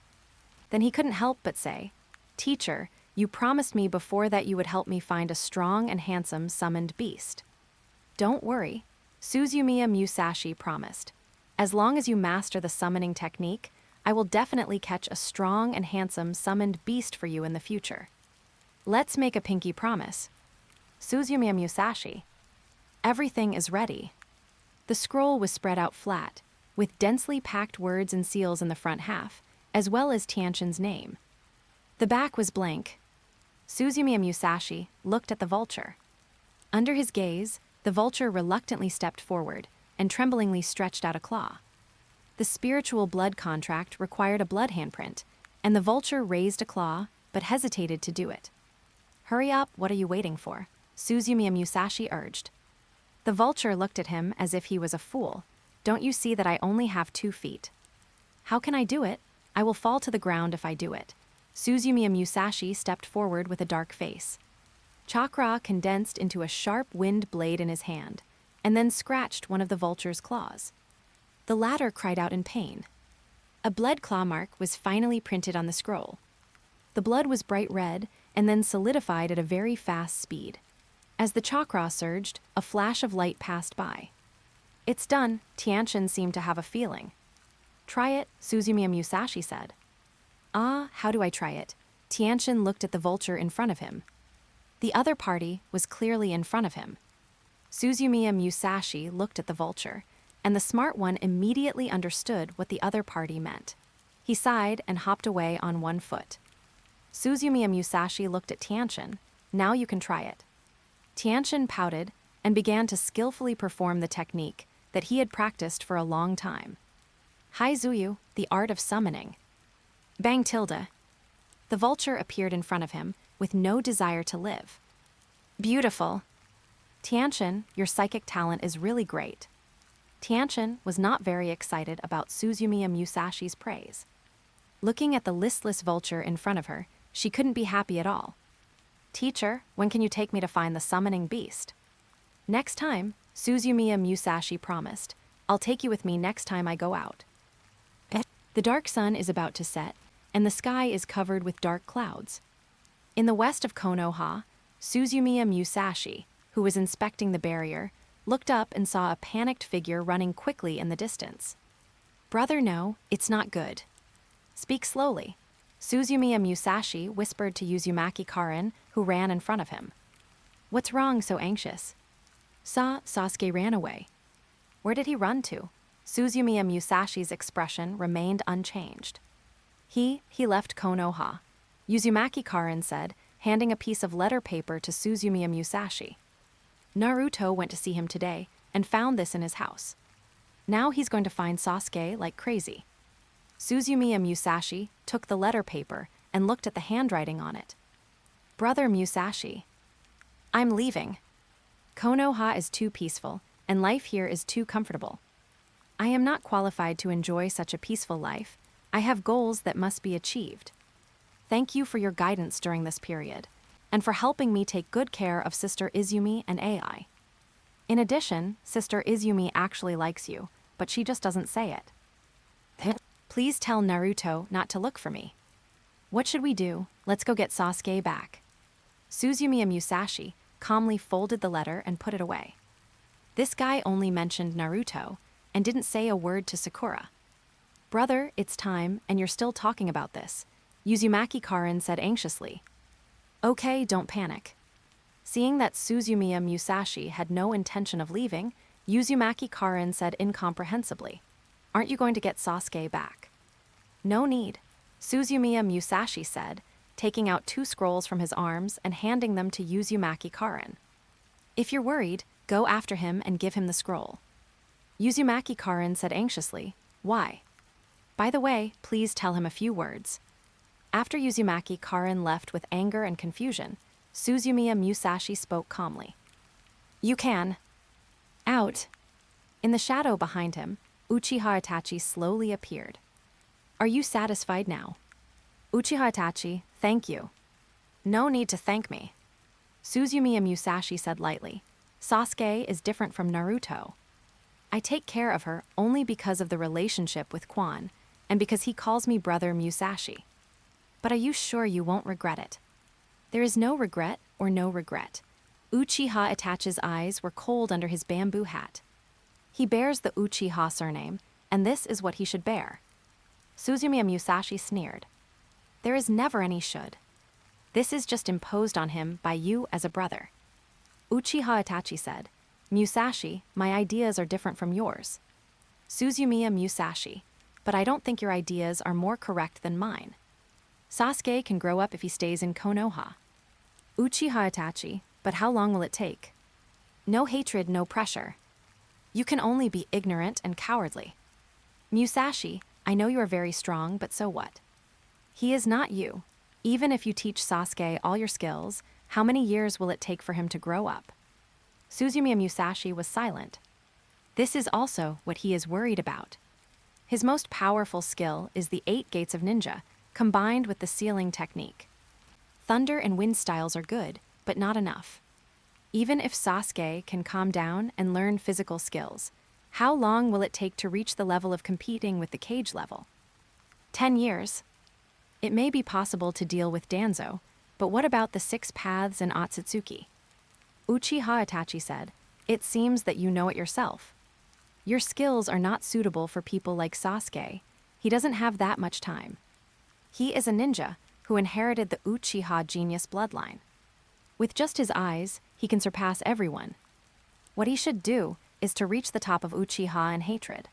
Speaker 1: Then he couldn't help but say, Teacher, you promised me before that you would help me find a strong and handsome summoned beast. Don't worry, Suzumiya Musashi promised. As long as you master the summoning technique, I will definitely catch a strong and handsome summoned beast for you in the future. Let's make a pinky promise. Suzumiya Musashi. Everything is ready. The scroll was spread out flat, with densely packed words and seals in the front half, as well as Tianchen's name. The back was blank. Suzumiya Musashi looked at the vulture. Under his gaze, the vulture reluctantly stepped forward and tremblingly stretched out a claw. The spiritual blood contract required a blood handprint, and the vulture raised a claw but hesitated to do it. Hurry up, what are you waiting for? Suzumiya Musashi urged. The vulture looked at him as if he was a fool. Don't you see that I only have 2 feet? How can I do it? I will fall to the ground if I do it. Suzumiya Musashi stepped forward with a dark face. Chakra condensed into a sharp wind blade in his hand, and then scratched one of the vulture's claws. The latter cried out in pain. A blood claw mark was finally printed on the scroll. The blood was bright red and then solidified at a very fast speed. As the chakra surged, a flash of light passed by. It's done, Tianchen seemed to have a feeling. Try it, Suzumiya Musashi said. Ah, how do I try it? Tianchen looked at the vulture in front of him. The other party was clearly in front of him. Suzumiya Musashi looked at the vulture, and the smart one immediately understood what the other party meant. He sighed and hopped away on 1 foot. Suzumiya Musashi looked at Tianchen. Now you can try it. Tianchen pouted and began to skillfully perform the technique that he had practiced for a long time. Hai Zuyu, the art of summoning. Bang tilde. The vulture appeared in front of him with no desire to live. Beautiful. Tianchen, your psychic talent is really great. Tianchen was not very excited about Suzumiya Musashi's praise. Looking at the listless vulture in front of her, she couldn't be happy at all. Teacher, when can you take me to find the summoning beast? Next time, Suzumiya Musashi promised. I'll take you with me next time I go out. The dark sun is about to set, and the sky is covered with dark clouds. In the west of Konoha, Suzumiya Musashi, who was inspecting the barrier, looked up and saw a panicked figure running quickly in the distance. Brother, no, it's not good. Speak slowly. Suzumiya Musashi whispered to Uzumaki Karin, who ran in front of him. What's wrong, so anxious? Sasuke ran away. Where did he run to? Suzumiya Musashi's expression remained unchanged. He left Konoha, Uzumaki Karin said, handing a piece of letter paper to Suzumiya Musashi. Naruto went to see him today and found this in his house. Now he's going to find Sasuke like crazy. Suzumiya Musashi took the letter paper and looked at the handwriting on it. Brother Musashi. I'm leaving. Konoha is too peaceful, and life here is too comfortable. I am not qualified to enjoy such a peaceful life. I have goals that must be achieved. Thank you for your guidance during this period, and for helping me take good care of Sister Izumi and Ai. In addition, Sister Izumi actually likes you, but she just doesn't say it. Please tell Naruto not to look for me. What should we do? Let's go get Sasuke back. Suzumiya Musashi calmly folded the letter and put it away. This guy only mentioned Naruto and didn't say a word to Sakura. Brother, it's time, and you're still talking about this, Uzumaki Karin said anxiously. Okay, don't panic. Seeing that Suzumiya Musashi had no intention of leaving, Uzumaki Karin said incomprehensibly, Aren't you going to get Sasuke back? No need, Suzumiya Musashi said, taking out 2 scrolls from his arms and handing them to Uzumaki Karin. If you're worried, go after him and give him the scroll. Uzumaki Karin said anxiously, Why? By the way, please tell him a few words. After Uzumaki Karin left with anger and confusion, Suzumiya Musashi spoke calmly. You can. Out. In the shadow behind him, Uchiha Itachi slowly appeared. Are you satisfied now? Uchiha Itachi, thank you. No need to thank me. Suzumiya Musashi said lightly. Sasuke is different from Naruto. I take care of her only because of the relationship with Quan, and because he calls me brother Musashi. But are you sure you won't regret it? There is no regret or no regret. Uchiha Itachi's eyes were cold under his bamboo hat. He bears the Uchiha surname, and this is what he should bear. Suzumiya Musashi sneered. There is never any should. This is just imposed on him by you as a brother. Uchiha Itachi said, Musashi, my ideas are different from yours. Suzumiya Musashi, but I don't think your ideas are more correct than mine. Sasuke can grow up if he stays in Konoha. Uchiha Itachi, but how long will it take? No hatred, no pressure. You can only be ignorant and cowardly. Musashi, I know you are very strong, but so what? He is not you. Even if you teach Sasuke all your skills, how many years will it take for him to grow up? Suzumiya Musashi was silent. This is also what he is worried about. His most powerful skill is the 8 gates of ninja, combined with the sealing technique. Thunder and wind styles are good, but not enough. Even if Sasuke can calm down and learn physical skills, how long will it take to reach the level of competing with the cage level? 10 years. It may be possible to deal with Danzo, but what about the 6 paths and Otsutsuki? Uchiha Itachi said, it seems that you know it yourself. Your skills are not suitable for people like Sasuke. He doesn't have that much time. He is a ninja who inherited the Uchiha genius bloodline. With just his eyes, he can surpass everyone. What he should do is to reach the top of Uchiha in hatred.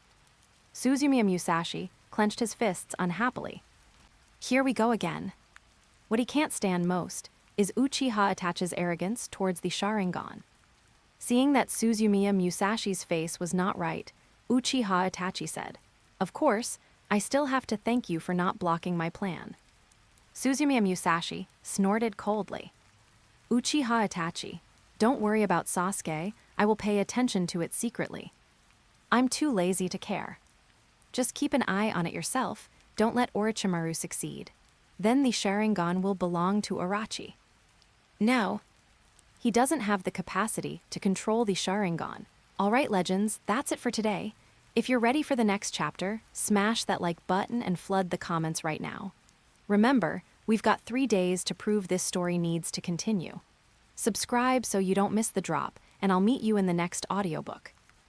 Speaker 1: Suzumiya Musashi clenched his fists unhappily. Here we go again. What he can't stand most is Uchiha Itachi's arrogance towards the Sharingan. Seeing that Suzumiya Musashi's face was not right, Uchiha Itachi said, Of course, I still have to thank you for not blocking my plan. Suzumiya Musashi snorted coldly. Uchiha Itachi, don't worry about Sasuke, I will pay attention to it secretly. I'm too lazy to care. Just keep an eye on it yourself, don't let Orochimaru succeed. Then the Sharingan will belong to Orochi. No. He doesn't have the capacity to control the Sharingan. Alright legends, that's it for today. If you're ready for the next chapter, smash that like button and flood the comments right now. Remember, we've got 3 days to prove this story needs to continue. Subscribe so you don't miss the drop, and I'll meet you in the next audiobook.